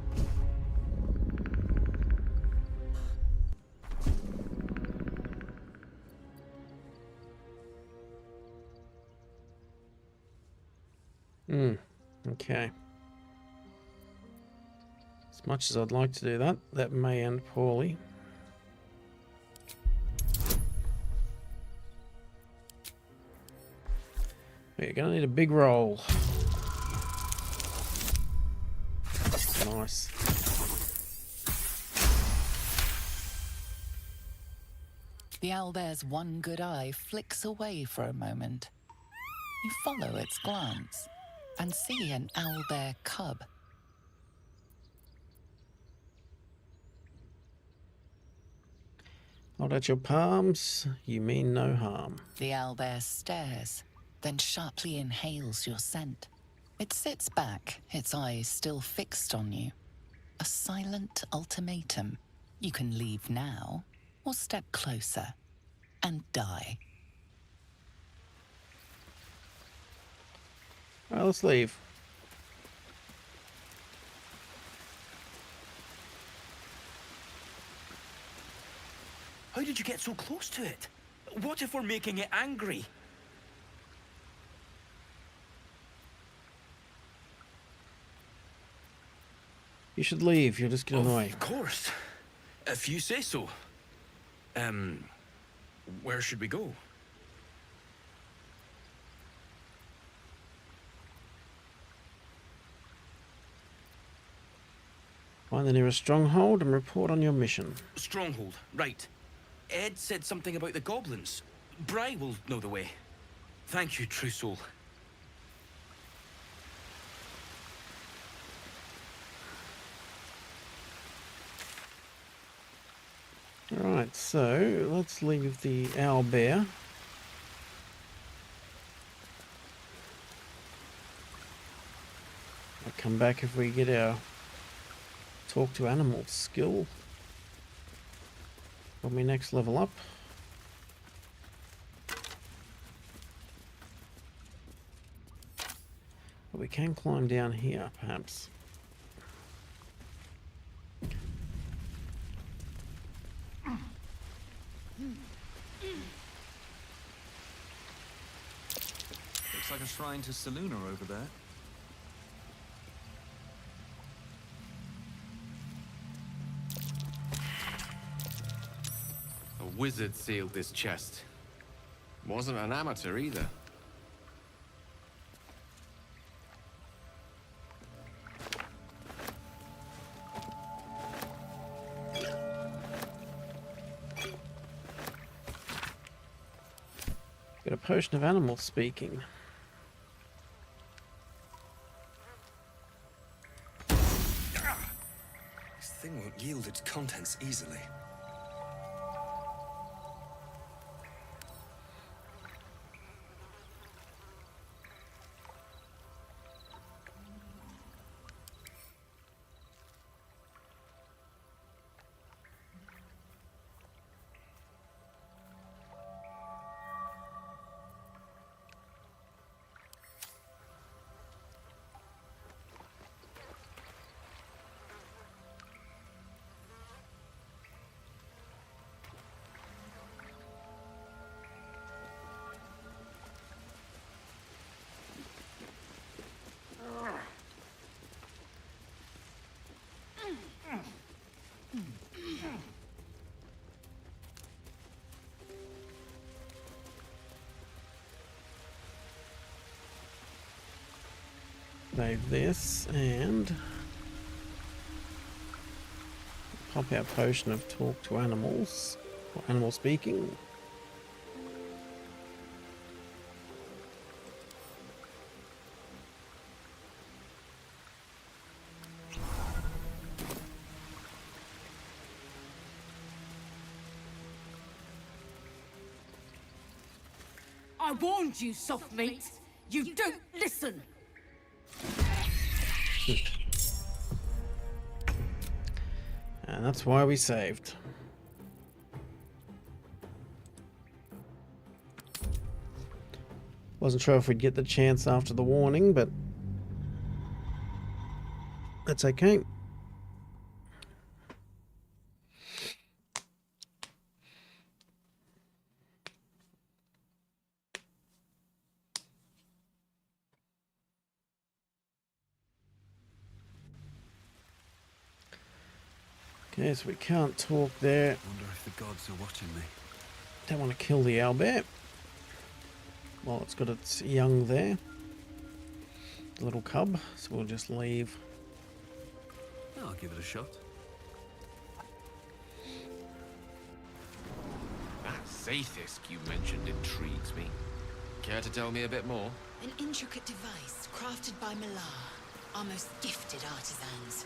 Okay. As much as I'd like to do that, that may end poorly. You're gonna need a big roll. Nice. The owlbear's one good eye flicks away for a moment. You follow its glance and see an owlbear cub. Hold out your palms, you mean no harm. The owlbear stares, then sharply inhales your scent. It sits back, its eyes still fixed on you. A silent ultimatum. You can leave now, or step closer and die. Alright, let's leave. How did you get so close to it? What if we're making it angry? You should leave, you're just getting annoying. Of course. If you say so. Where should we go? Find the nearest stronghold and report on your mission. Stronghold, right. Ed said something about the goblins. Bry will know the way. Thank you, true soul. Alright, so let's leave the owlbear. I'll come back if we get our talk to animals skill. Got me next level up. But we can climb down here, perhaps. Looks like a shrine to Seluna over there. A wizard sealed this chest. Wasn't an amateur either. Got a potion of animal speaking. This thing won't yield its contents easily. Save this and pop our potion of talk to animals, or animal speaking. I warned you, soft meat. You don't listen. And that's why we saved. Wasn't sure if we'd get the chance after the warning, but that's okay. Okay, so we can't talk there. Wonder if the gods are watching me. Don't want to kill the owlbear. Well, it's got its young there. The little cub, so we'll just leave. I'll give it a shot. That Zaithisk you mentioned intrigues me. Care to tell me a bit more? An intricate device crafted by Malar, our most gifted artisans.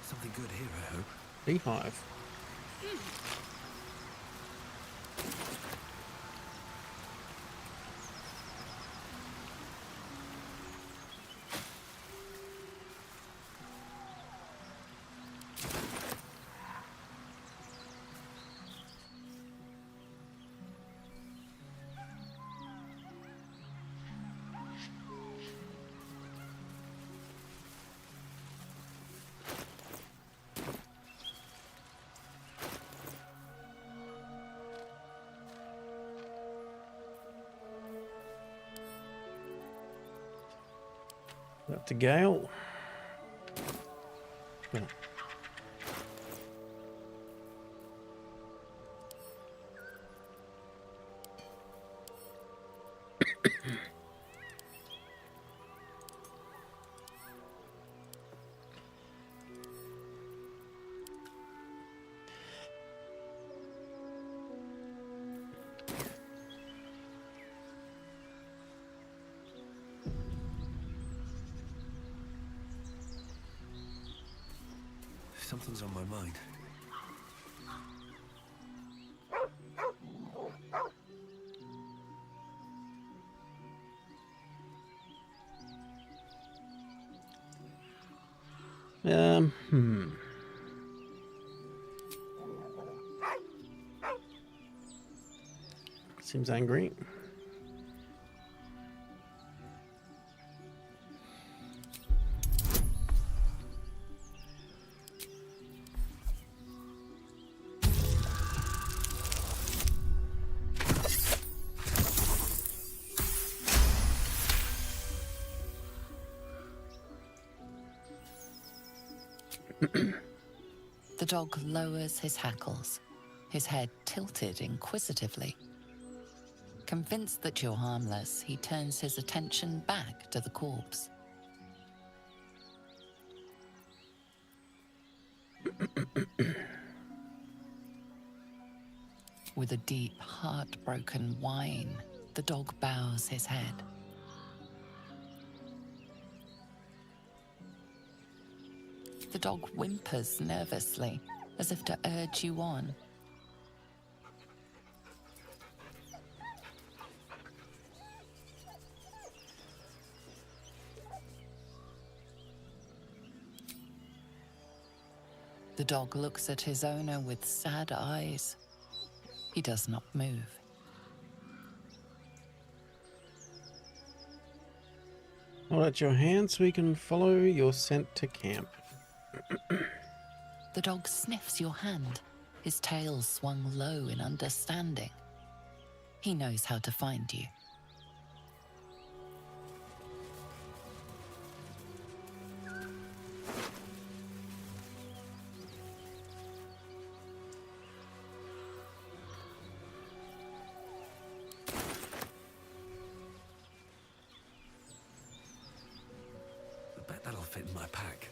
Something good here, I hope. Beehive. Up to Gale. Yeah. Something's on my mind. Seems angry. The dog lowers his hackles, his head tilted inquisitively. Convinced that you're harmless, he turns his attention back to the corpse. With a deep, heartbroken whine, the dog bows his head. The dog whimpers nervously, as if to urge you on. The dog looks at his owner with sad eyes. He does not move. Hold out your hand so we can follow your scent to camp. The dog sniffs your hand, his tail swung low in understanding. He knows how to find you. I bet that'll fit in my pack.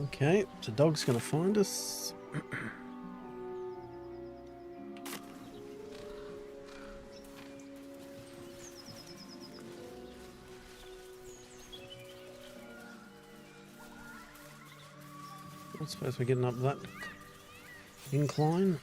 Okay, the dog's gonna find us. I suppose we're getting up that incline.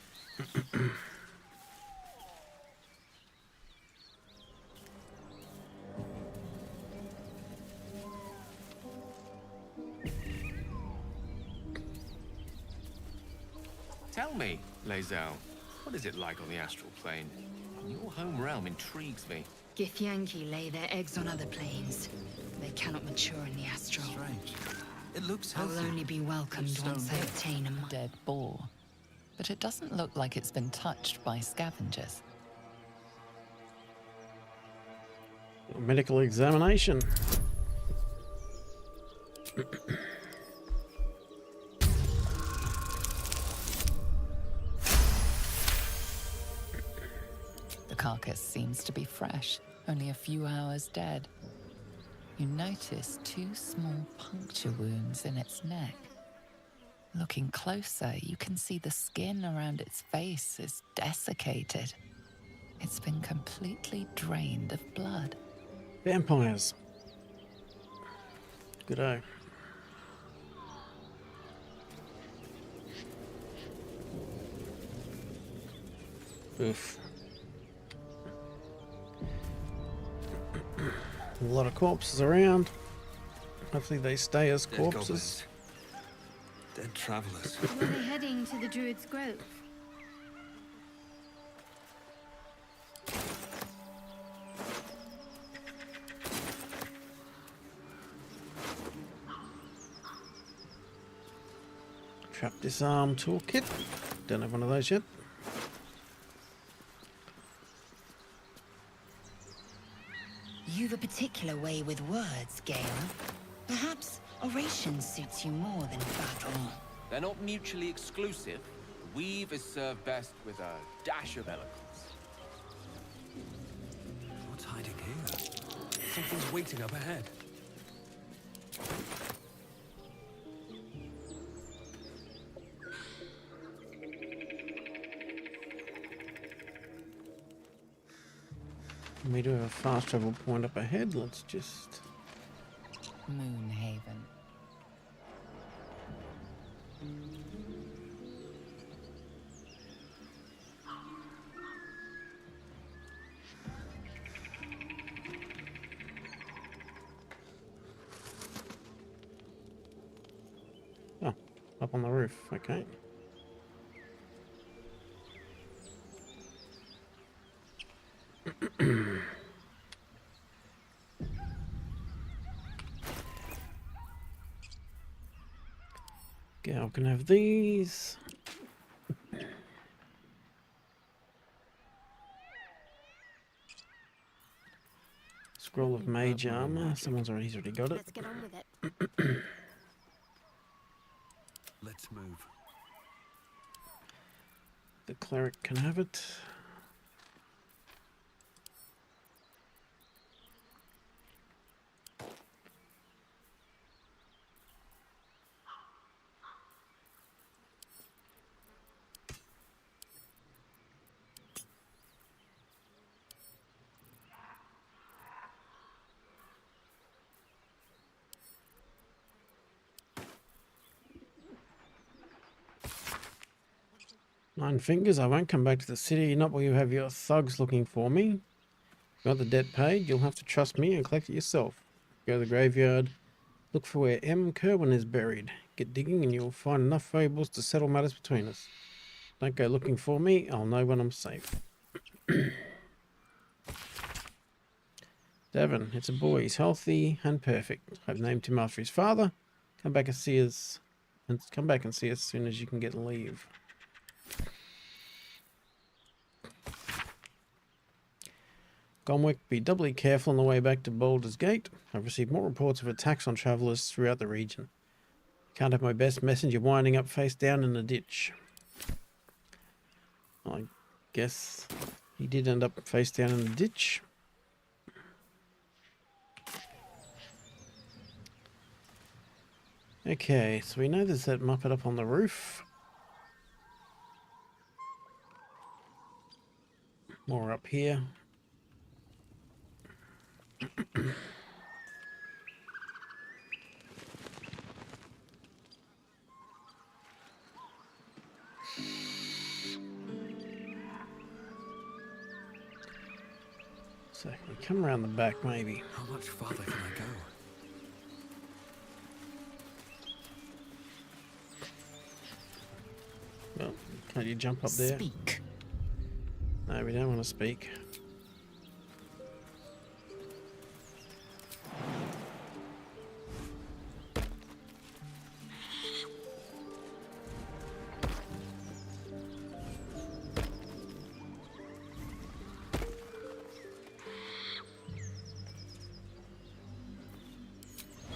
Tell me, Lae'zel, what is it like on the astral plane? Your home realm intrigues me. Githyanki lay their eggs on other planes. They cannot mature in the astral. Strange. It looks I will healthy. only be welcomed once I obtain a Dead boar. But it doesn't look like it's been touched by scavengers. Medical examination. The carcass seems to be fresh, only a few hours dead. You notice 2 small puncture wounds in its neck. Looking closer, you can see the skin around its face is desiccated. It's been completely drained of blood. Vampires. Good eye. Oof. A lot of corpses around. Hopefully they stay as Dead corpses. goblins. Dead travelers. Were they heading to the Druid's Grove? Trap disarm toolkit. Don't have one of those yet. You've a particular way with words, Gale. Perhaps oration suits you more than battle. They're not mutually exclusive. Weave is served best with a dash of eloquence. What's hiding here? Something's waiting up ahead. We do have a fast travel point up ahead. Let's just... Moonhaven. Oh, up on the roof. Okay. Gal can have these. Scroll of mage armor. He's already got it. Let's get on with it. Let's move. The cleric can have it. Nine fingers, I won't come back to the city, not while you have your thugs looking for me. Got the debt paid, you'll have to trust me and collect it yourself. Go to the graveyard, look for where M. Kerwin is buried. Get digging and you'll find enough fables to settle matters between us. Don't go looking for me, I'll know when I'm safe. Devon, it's a boy. He's healthy and perfect. I've named him after his father. Come back and see us. And come back and see us as soon as you can get leave. Gomwick, be doubly careful on the way back to Baldur's Gate. I've received more reports of attacks on travellers throughout the region. Can't have my best messenger winding up face down in a ditch. I guess he did end up face down in a ditch. Okay, so we know there's that Muppet up on the roof. More up here. So we come around the back maybe. How much farther can I go? Well, can't you jump up there? Speak. No, we don't want to speak.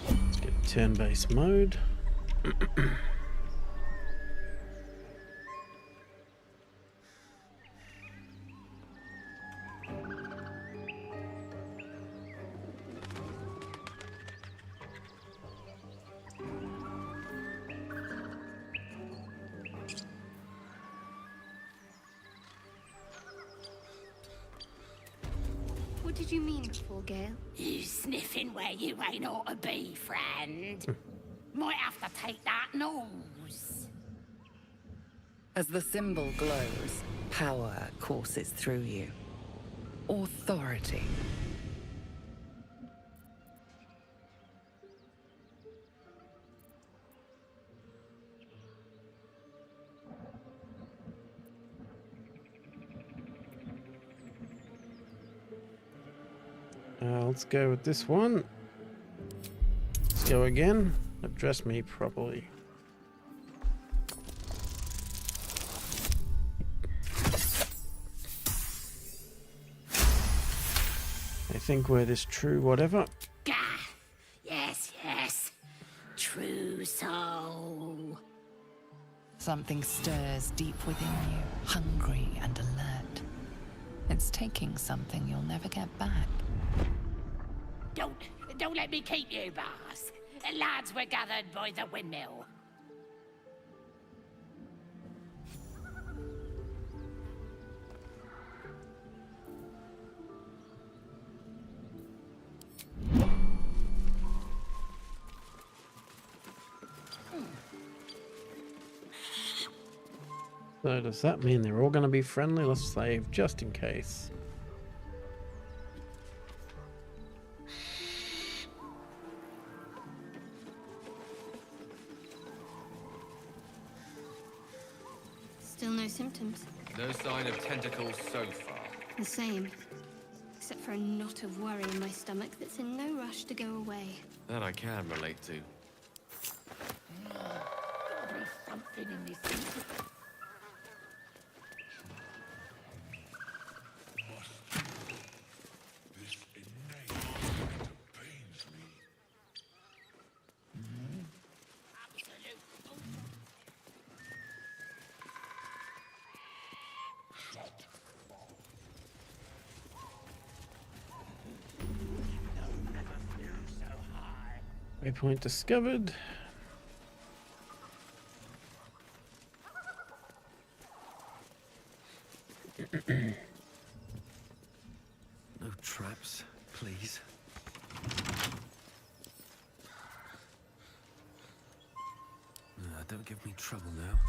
Let's get turn-based mode. What did you mean before, Gale? You sniffing where you ain't ought to be, friend. Might have to take that nose. As the symbol glows, power courses through you. Authority. Let's go with this one. Let's go again. Address me properly. I think we're this true whatever. Gah! Yes, yes. True soul. Something stirs deep within you, hungry and alert. It's taking something you'll never get back. Don't let me keep you, boss. Lads were gathered by the windmill. So does that mean they're all going to be friendly? Let's save just in case. Still no symptoms. No sign of tentacles so far. The same. Except for a knot of worry in my stomach that's in no rush to go away. That I can relate to. There's something in this thing. Waypoint discovered. No traps, please. Don't give me trouble now.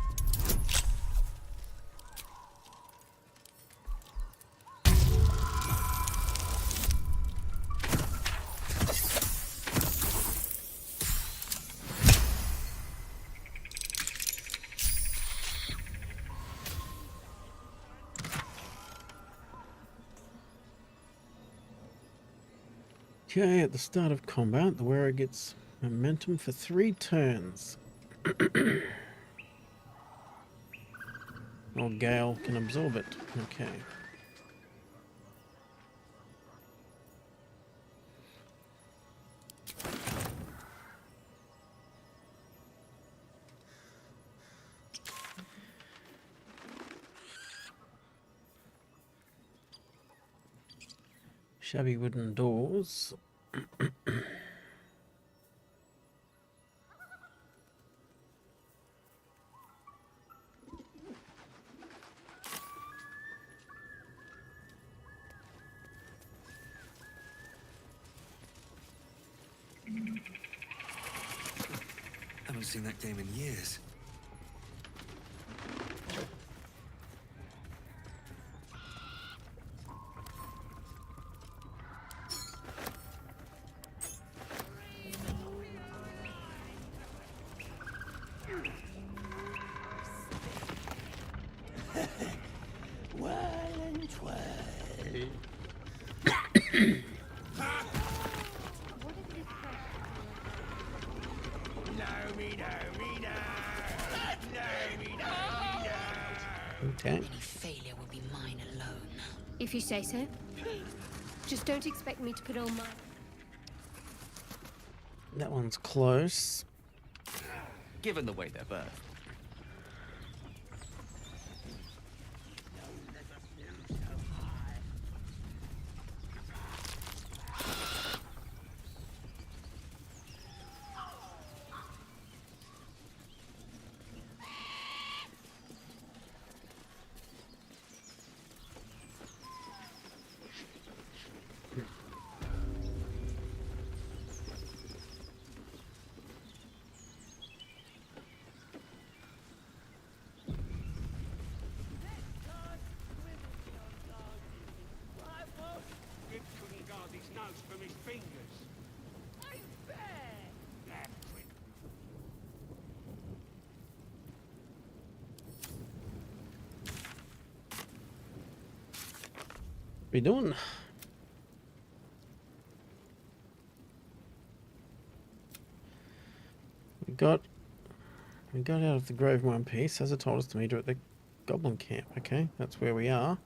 Okay, at the start of combat, the wearer gets momentum for 3 turns. Or Gale can absorb it. Okay. Shabby wooden doors. Haven't seen that game in years. Well and twirl. Okay. Any failure will be mine alone. If you say so. Just don't expect me to put all my... That one's close. Given the way they're birthed. From his fingers. What are you doing? We got out of the grove in one piece, as it told us to meet her at the goblin camp. Okay, that's where we are.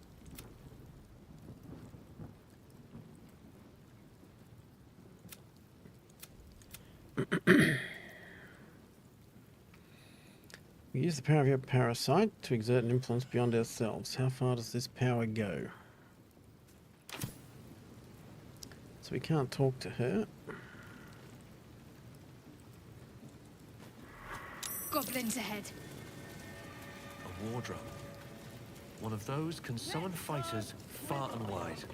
We use the power of your parasite to exert an influence beyond ourselves. How far does this power go? So we can't talk to her. Goblins ahead. A war drum. One of those can summon fighters far and wide.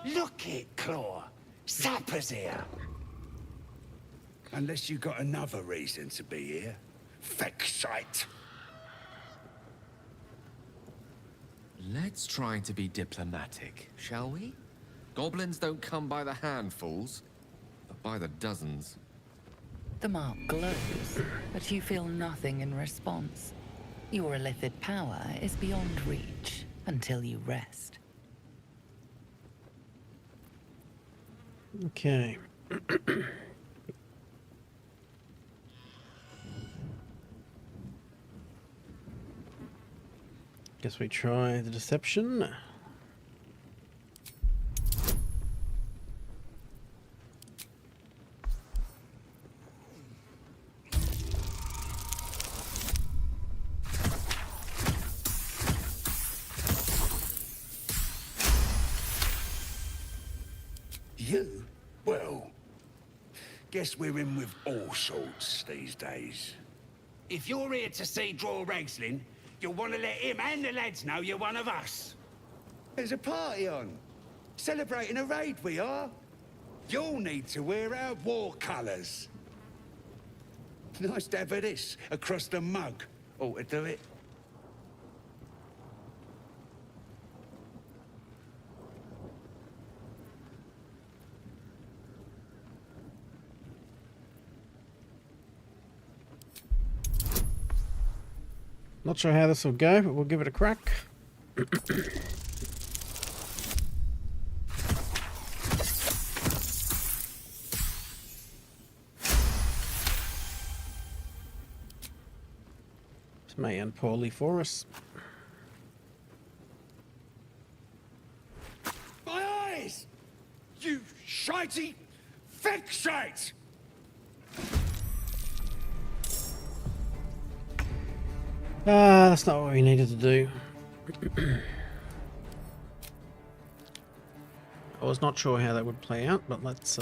Look it, Claw. Sapper's here. Unless you got another reason to be here. Fexite. Let's try to be diplomatic, shall we? Goblins don't come by the handfuls, but by the dozens. The mark glows, but you feel nothing in response. Your illithid power is beyond reach until you rest. Okay. Guess we try the deception. You? Well, guess we're in with all sorts these days. If you're here to see Draw Ragslin, you'll want to let him and the lads know you're one of us. There's a party on. Celebrating a raid, we are. You'll need to wear our war colours. Nice to have this across the mug. Ought to do it. Not sure how this will go, but we'll give it a crack. This may end poorly for us. My eyes! You shitey fixate! That's not what we needed to do. I was not sure how that would play out, but let's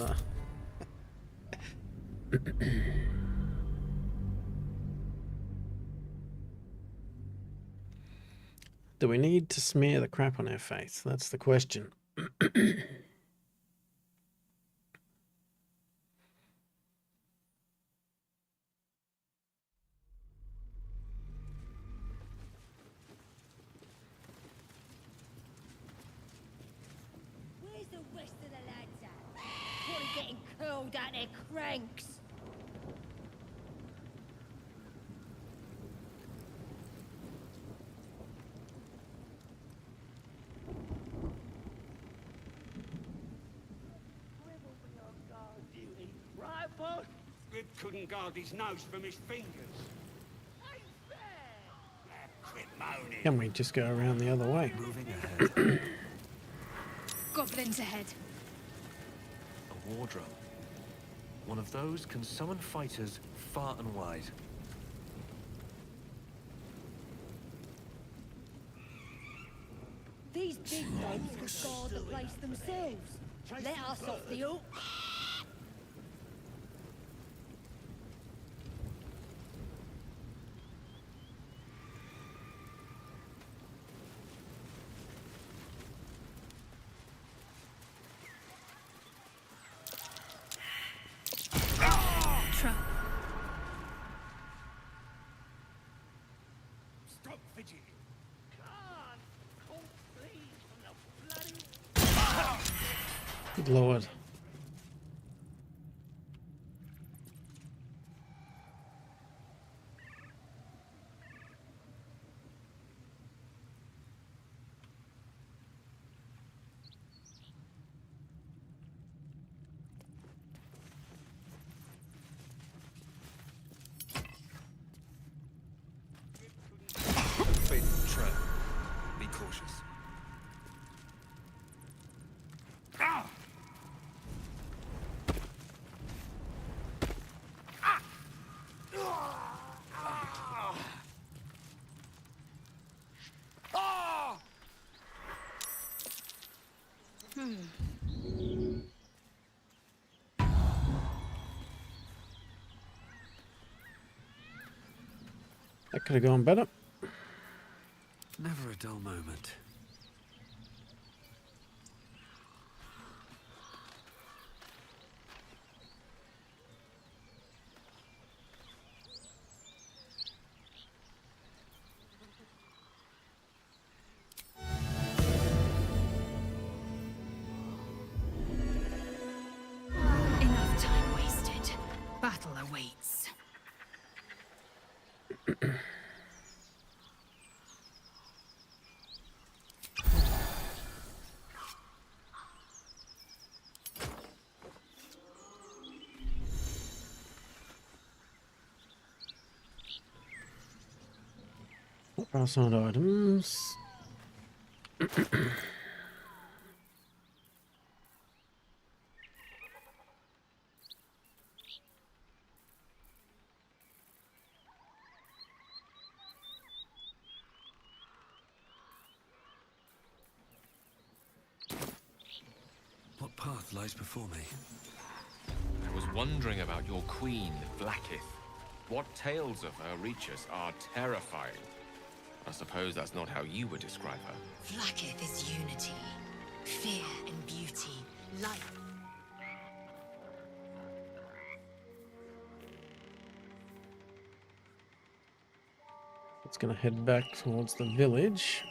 do we need to smear the crap on our face? That's the question. Where's the rest of the lads at? Probably getting curled out their cranks. Right, boss? Grip couldn't guard his nose from his fingers. Quit moaning. Can we just go around the other way? Moving ahead. Goblins ahead. A wardrobe. One of those can summon fighters far and wide. These big dogs could guard the place themselves. Let us off the hook. Stop fidgeting. Good Lord. Fatal trap. Be cautious. That could have gone better. Never a dull moment. Enough time wasted. Battle awaits. Pass on items. What path lies before me? I was wondering about your queen, Vlaakith. What tales of her reach us are terrifying. I suppose that's not how you would describe her. Vlaakith is unity, fear and beauty, light. It's going to head back towards the village.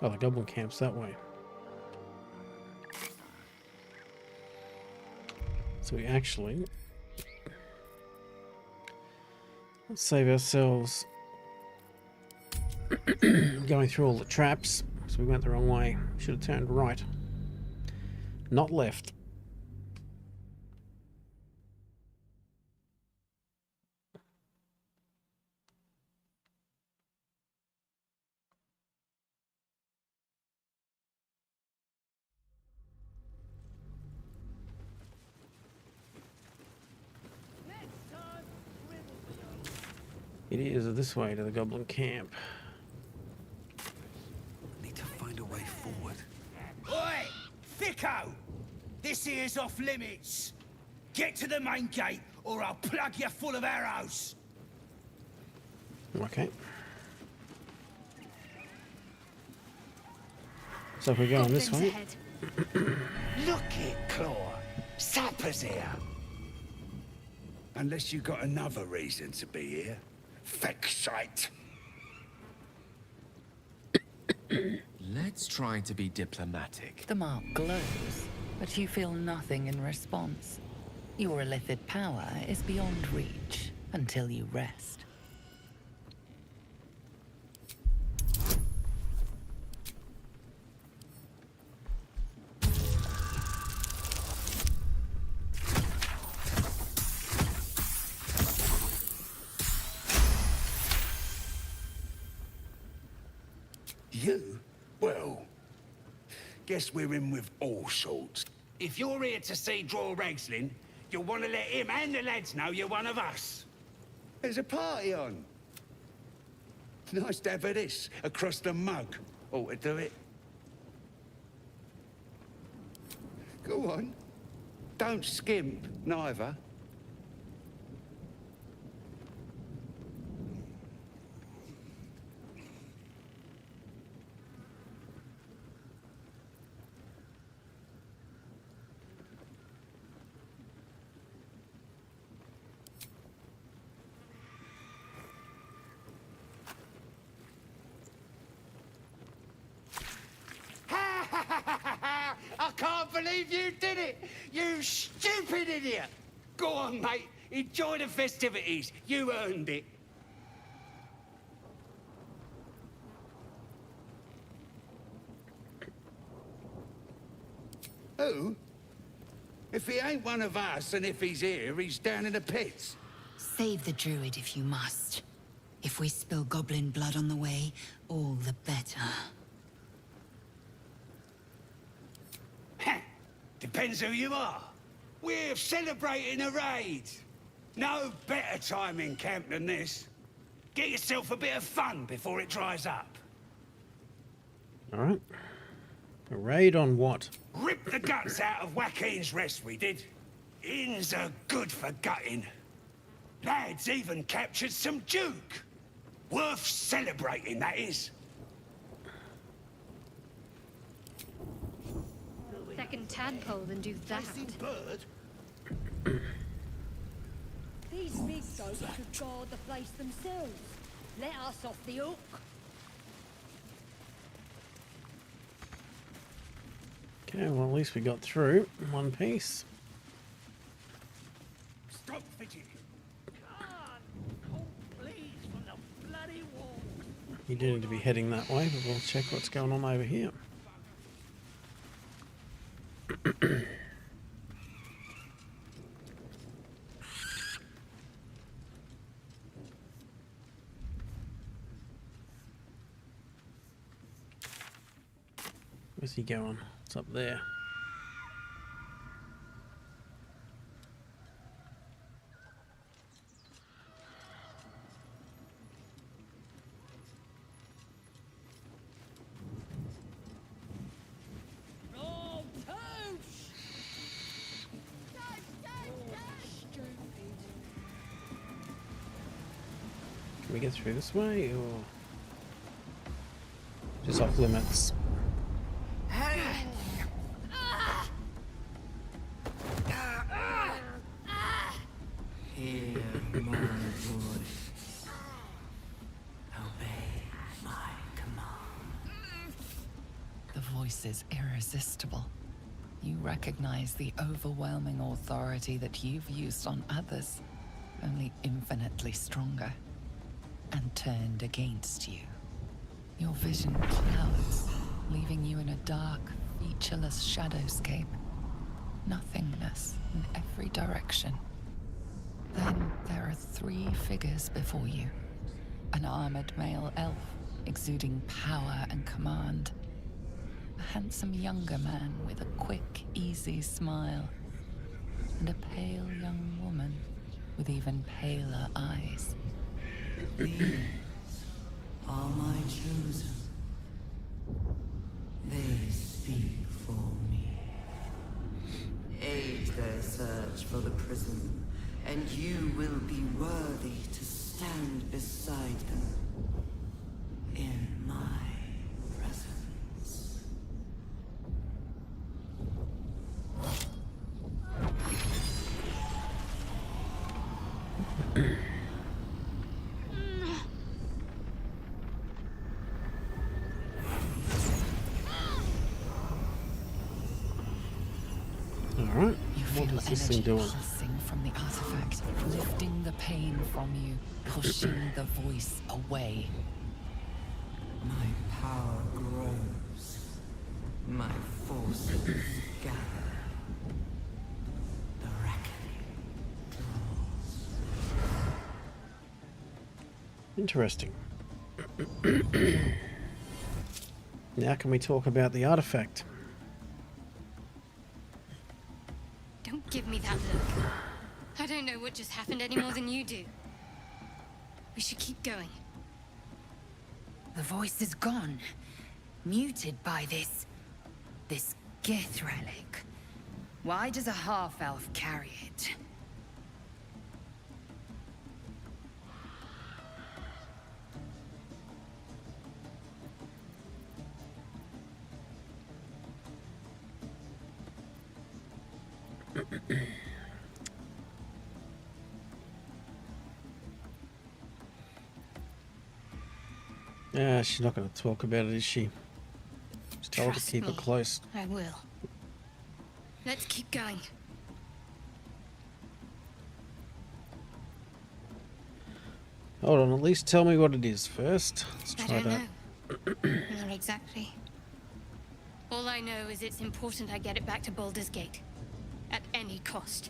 Oh, the goblin camp's that way. So we actually... let's save ourselves going through all the traps. So we went the wrong way. Should have turned right. Not left. It is this way to the goblin camp. Need to find a way forward. Oi! Thicko! This here's off limits. Get to the main gate, or I'll plug you full of arrows. Okay. So if we're going this way. Look it, Claw. Sapper's here. Unless you got another reason to be here. Fexite. Let's try to be diplomatic. The mark glows, but you feel nothing in response. Your illithid power is beyond reach until you rest. You? Well, guess we're in with all sorts. If you're here to see Draw Ragslin, you'll want to let him and the lads know you're one of us. There's a party on. Nice to have this across the mug. Ought to do it. Go on. Don't skimp, neither. I can't believe you did it! You stupid idiot! Go on, mate. Enjoy the festivities. You earned it. Who? If he ain't one of us, and if he's here, he's down in the pits. Save the druid if you must. If we spill goblin blood on the way, all the better. Depends who you are. We're celebrating a raid. No better time in camp than this. Get yourself a bit of fun before it dries up. Alright. A raid on what? Rip the guts out of Joaquin's rest, we did. Inns are good for gutting. Lads even captured some Duke. Worth celebrating, that is. Second tadpole than do that. These big goats could guard the place themselves. Let us off the hook. Okay, well at least we got through in one piece. Stop fidgeting. You do need to be heading that way, but we'll check what's going on over here. Where's he going? It's up there. Can we get through this way, or just off limits? Hear my voice. Obey my command. The voice is irresistible. You recognize the overwhelming authority that you've used on others, only infinitely stronger, and turned against you. Your vision clouds, leaving you in a dark, featureless shadowscape. Nothingness in every direction. Then there are three figures before you. An armored male elf, exuding power and command. A handsome younger man with a quick, easy smile. And a pale young woman with even paler eyes. These are my chosen. They speak for me. Aid their search for the prism, and you will be worthy to stand beside them in my presence. Alright, You what feel is this energy thing doing? pulsing from the artifact, lifting the pain from you, pushing the voice away. My power grows. My forces gather. The reckoning draws. Interesting. Now can we talk about the artifact? Don't give me that look. I don't know what just happened any more than you do. We should keep going. The voice is gone. Muted by this Gith relic. Why does a half-elf carry it? Yeah, she's not going to talk about it, is she? Just tell her to Trust keep me, it close. I will. Let's keep going. Hold on, at least tell me what it is first. Let's I try don't that. know. Not exactly. All I know is it's important I get it back to Baldur's Gate. At any cost.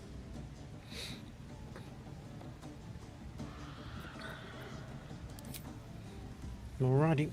Alrighty.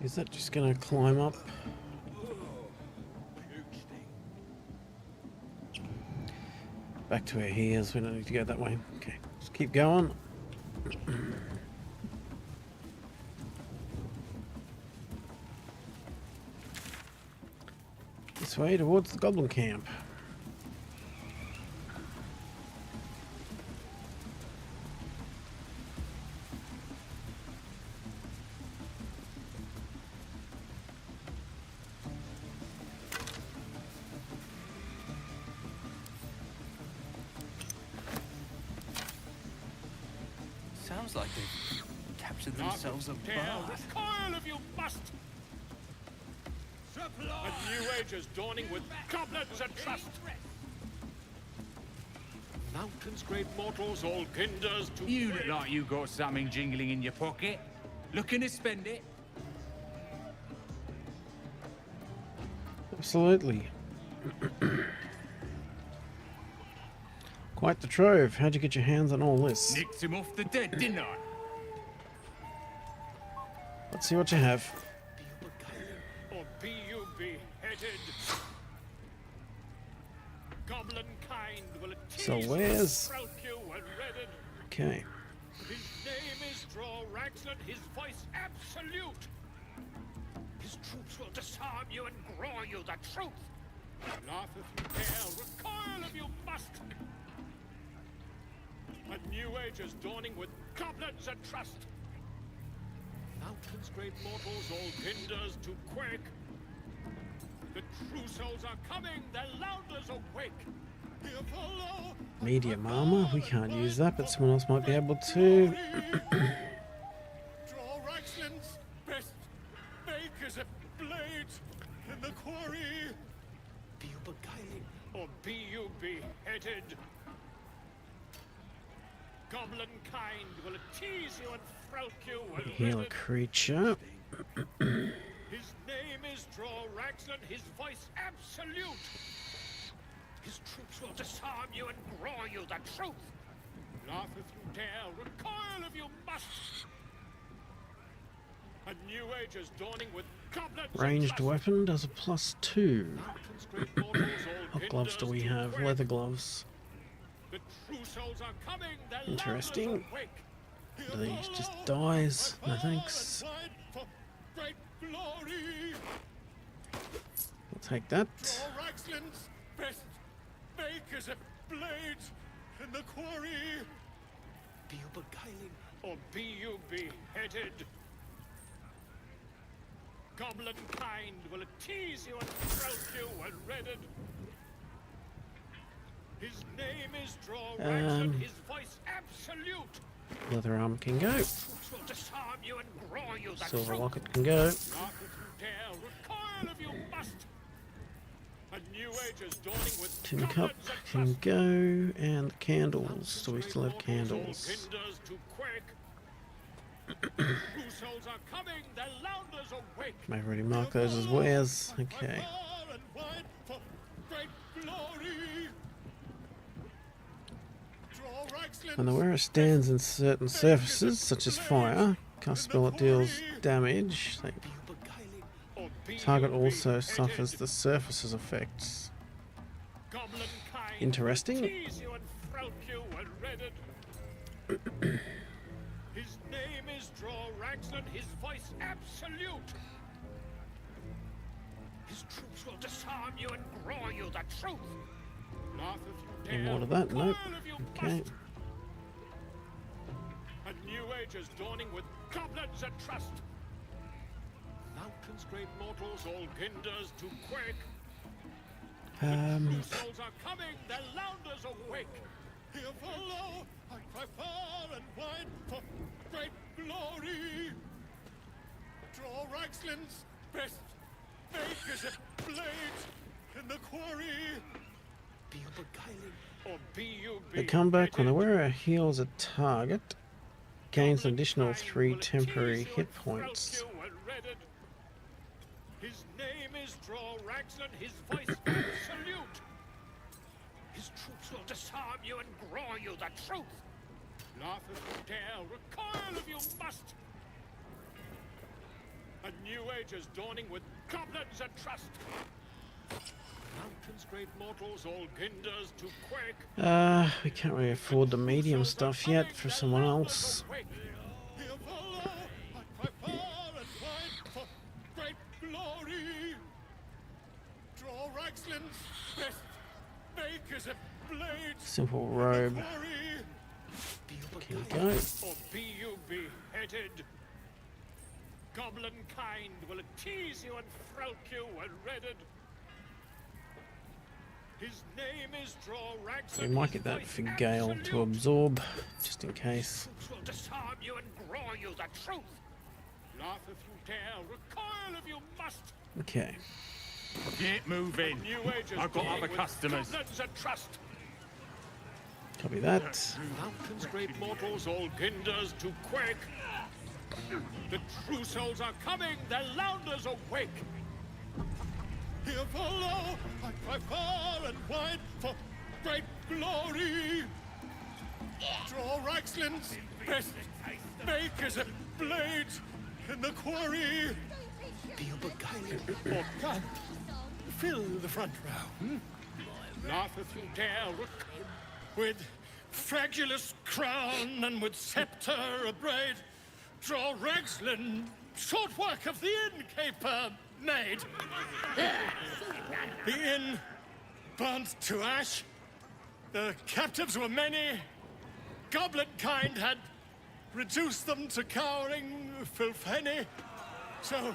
Is that just going to climb up? Back to where he is. We don't need to go that way. Okay, let's keep going. This way towards the goblin camp. Sounds like they've captured themselves a bard. Recoil if you must! A new age is dawning with goblins and trust. Mountains, great mortals, all kinders to... You look like you got something jingling in your pocket. Looking to spend it? Absolutely. Quite the trove. How'd you get your hands on all this? Nicked him off the dead, didn't I? Let's see what you have. Or be you beheaded. Goblin kind will So tease where's... sprout you and redden. Okay. His name is Draw Raxlin, his voice absolute. His troops will disarm you and grow you the truth. Laugh if you dare, recoil if you must. A new age is dawning with goblins and trust. Mountains, great mortals, all kinders to quake. The true souls are coming, their louders awake. Here follow Medium armor. We can't use that, but someone else might be able to. Draw Raxlin's best makers of blades in the quarry. Be you beguiling, or be you beheaded? Goblin kind will tease you and frolic you and Heal a creature. his name is Draw Raxlin, his voice absolute. His troops will disarm you and grow you the truth. Laugh if you dare, recoil if you must. A new age is dawning with goblins. Ranged weapon does a +2. What gloves do we have? Leather gloves. The true souls are coming. Interesting. Do these just dies? No thanks. Great glory. I'll take that. Raxlin's best makers of blades in the quarry. Be you beguiling or be you beheaded? Goblin kind will tease you and frolic you and redden. His name is Draw Raxlin, his voice absolute. Leather armor can go. Will disarm you and grow you the Silver truth. locket can go. Laugh if you dare, recoil if you must. A new age is dawning with Tin cup can go. And the candles. Do we still have candles? kinders to quake. True souls are coming, their louders awake. May have already marked those as wares. Okay. Far and wide for great glory. Draw Raxlin. When the wearer stands in certain surfaces, such as fire, cast spell that deals damage. Target also suffers the surface's effects. Interesting. Tease you and frolic you and redden. His name is Draw Raxlin, his voice absolute. His troops will disarm you and grow you the truth. Laugh if you Any dare, more of that? Nope. recoil if you Okay. must. A new age is dawning with goblins at trust. Mountains, great mortals, all ginders to quake. True souls are coming, their louders awake. Here follow, I cry far and wide for great glory. Draw Raxlin's best makers of blades in the quarry. Be you beguiling or be you The comeback when the wearer heals a target, gains an additional 3 temporary hit points. His name is Draw Raxlin, his voice absolute. His troops will disarm you and grow you the truth. Laugh if you dare, recoil if you must. A new age is dawning with goblins at trust. Mountains, great mortals, all ginders to quake. We can't really afford the medium stuff yet for someone else. Here follow, I cry far and wide for great glory. Draw Raxlin's best makers of blades. Simple robe. Can go. Or be you beheaded? Goblin kind will tease you and frolic you and redden. His name is Draw Raxlin. We might get that for Gale to absorb, just in case. Will disarm you and grow you the truth. Laugh if you dare, recoil if you must. Okay. Get moving. I've got other customers. Goblins at trust. Copy that. Mountains, great mortals, all ginders to quake. The true souls are coming, their louders awake. Here follow, I cry far and wide for great glory. Draw Raxlin's best makers of blades in the quarry. Be you beguiling or can't fill the front row. Laugh if you dare, with fragulous crown and with scepter abraid, Draw Raxlin, short work of the innkeeper made. The inn burnt to ash. The captives were many. Goblet kind had reduced them to cowering filfenny. So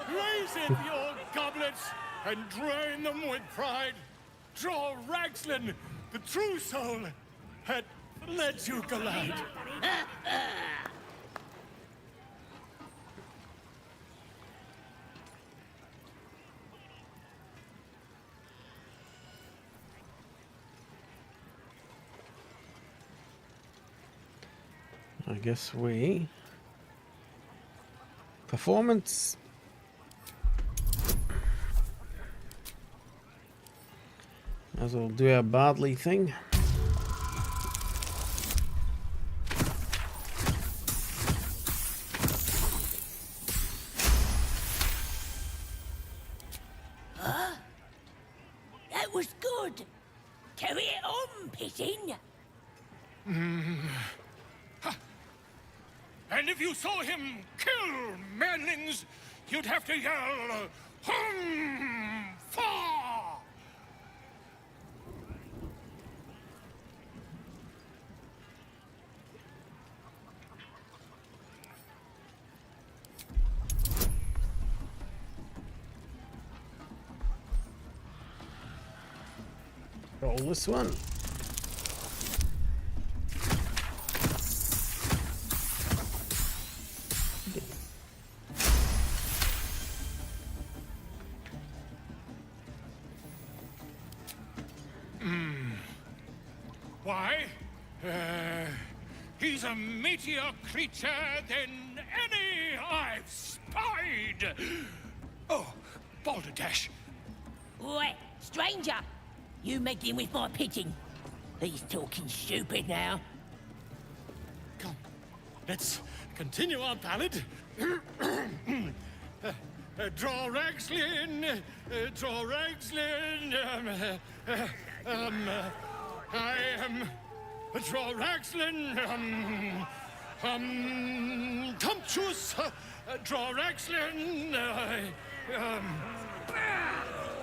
raise in your goblets and drain them with pride. Draw Raxlin, the true soul, had led you glide. guess we... Performance. As we'll do our Bardley thing. That was good. Carry it on, Pigeon. And if you saw him kill manlings, you'd have to yell, "Hum! Fa!" Roll this one. Why? He's a meatier creature than any I've spied. Oh, Balderdash. Oi, stranger! You meddling with my pigeon. He's talking stupid now. Come, let's continue our ballad. Draw Ragslin, draw Ragslin. I am draw Ragslin. Tumptuous, draw Ragslin.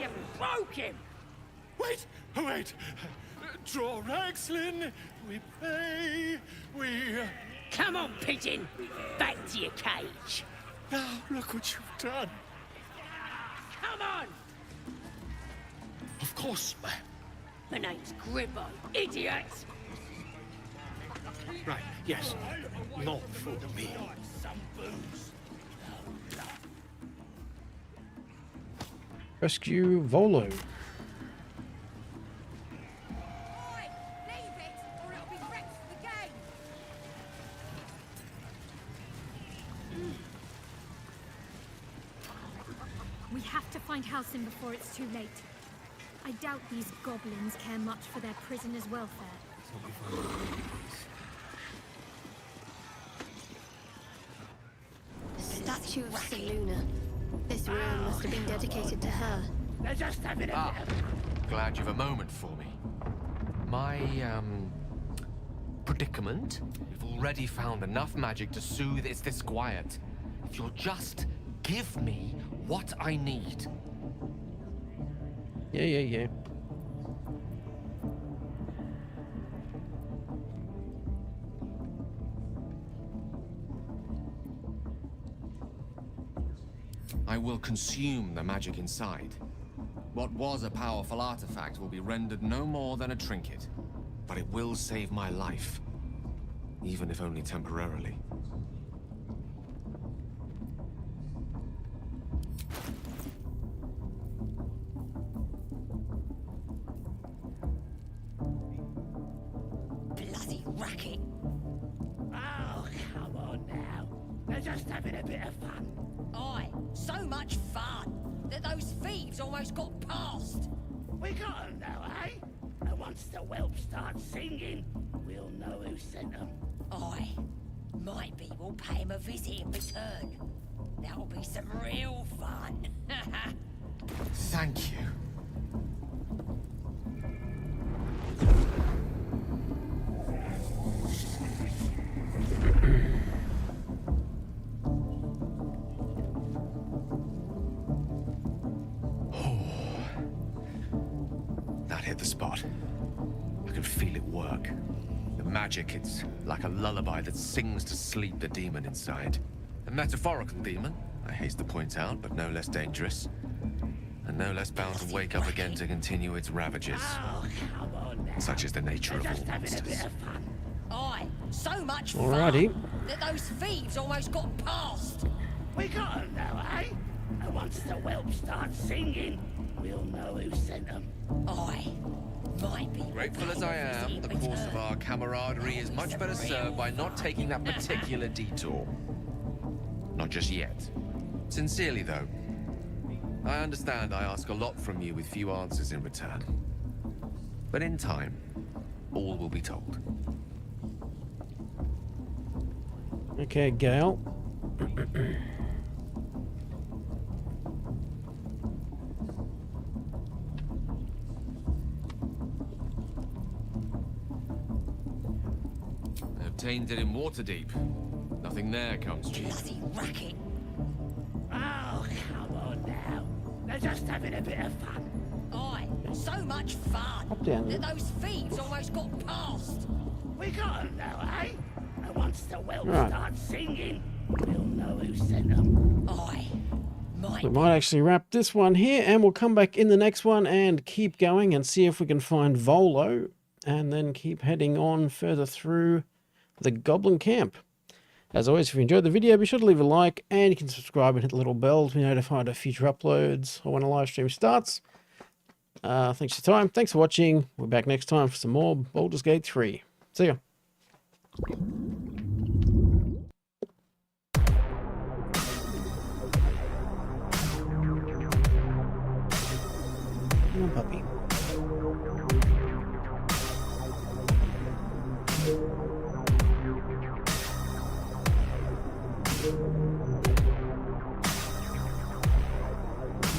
You broke him! Wait, wait. Draw Ragslin, we pay, we... Come on, Pigeon! Back to your cage! Now, look what you've done. Come on! Of course. My name's Gribbo, idiot! Right, yes. Not for me. Rescue Volo. We have to find Halsin before it's too late. I doubt these goblins care much for their prisoners' welfare. The statue of Seluna. This room must have been dedicated to her. They're just having a Glad you've a moment for me. My, predicament? We've already found enough magic to soothe its disquiet. If you'll just give me what I need. Yeah. I will consume the magic inside. What was a powerful artifact will be rendered no more than a trinket. But it will save my life. Even if only temporarily. bloody racket! Oh, come on now. They're just having a bit of fun. Aye, so much fun that those thieves almost got past. We got 'em now, eh? And once the whelp starts singing, we'll know who sent 'em. Aye, might be we'll pay him a visit in return. That'll be some real fun. Thank you. That hit the spot. I can feel it work. The magic, it's like a lullaby that sings to sleep the demon inside. A metaphorical demon, I haste to point out, but no less dangerous. And no less bound to wake up again to continue its ravages. Oh, come on now. Such is the nature They're of just all having a bit monsters. of fun. Aye, so much Alrighty. fun that those thieves almost got past. We got 'em now, eh? And once the whelp starts singing, we'll know who sent 'em. Aye, Might be Grateful as I am, the course of our camaraderie is much better served by not taking that particular detour. Not just yet. Sincerely, though. I understand I ask a lot from you with few answers in return. But in time, all will be told. Okay, Gale. Obtained it in Waterdeep. Nothing there comes cheap. bloody racket. Oh, come on now. They're just having a bit of fun. Aye, so much fun Up down that there. those thieves almost got past. We got 'em now, eh? And once the whelps Right. start singing, we'll know who sent them. Aye. We might actually wrap this one here, and we'll come back in the next one and keep going and see if we can find Volo, and then keep heading on further through the Goblin Camp. As always, if you enjoyed the video, be sure to leave a like, and you can subscribe and hit the little bell to be notified of future uploads or when a live stream starts. Thanks for your time. Thanks for watching. We're back next time for some more Baldur's Gate 3. See ya.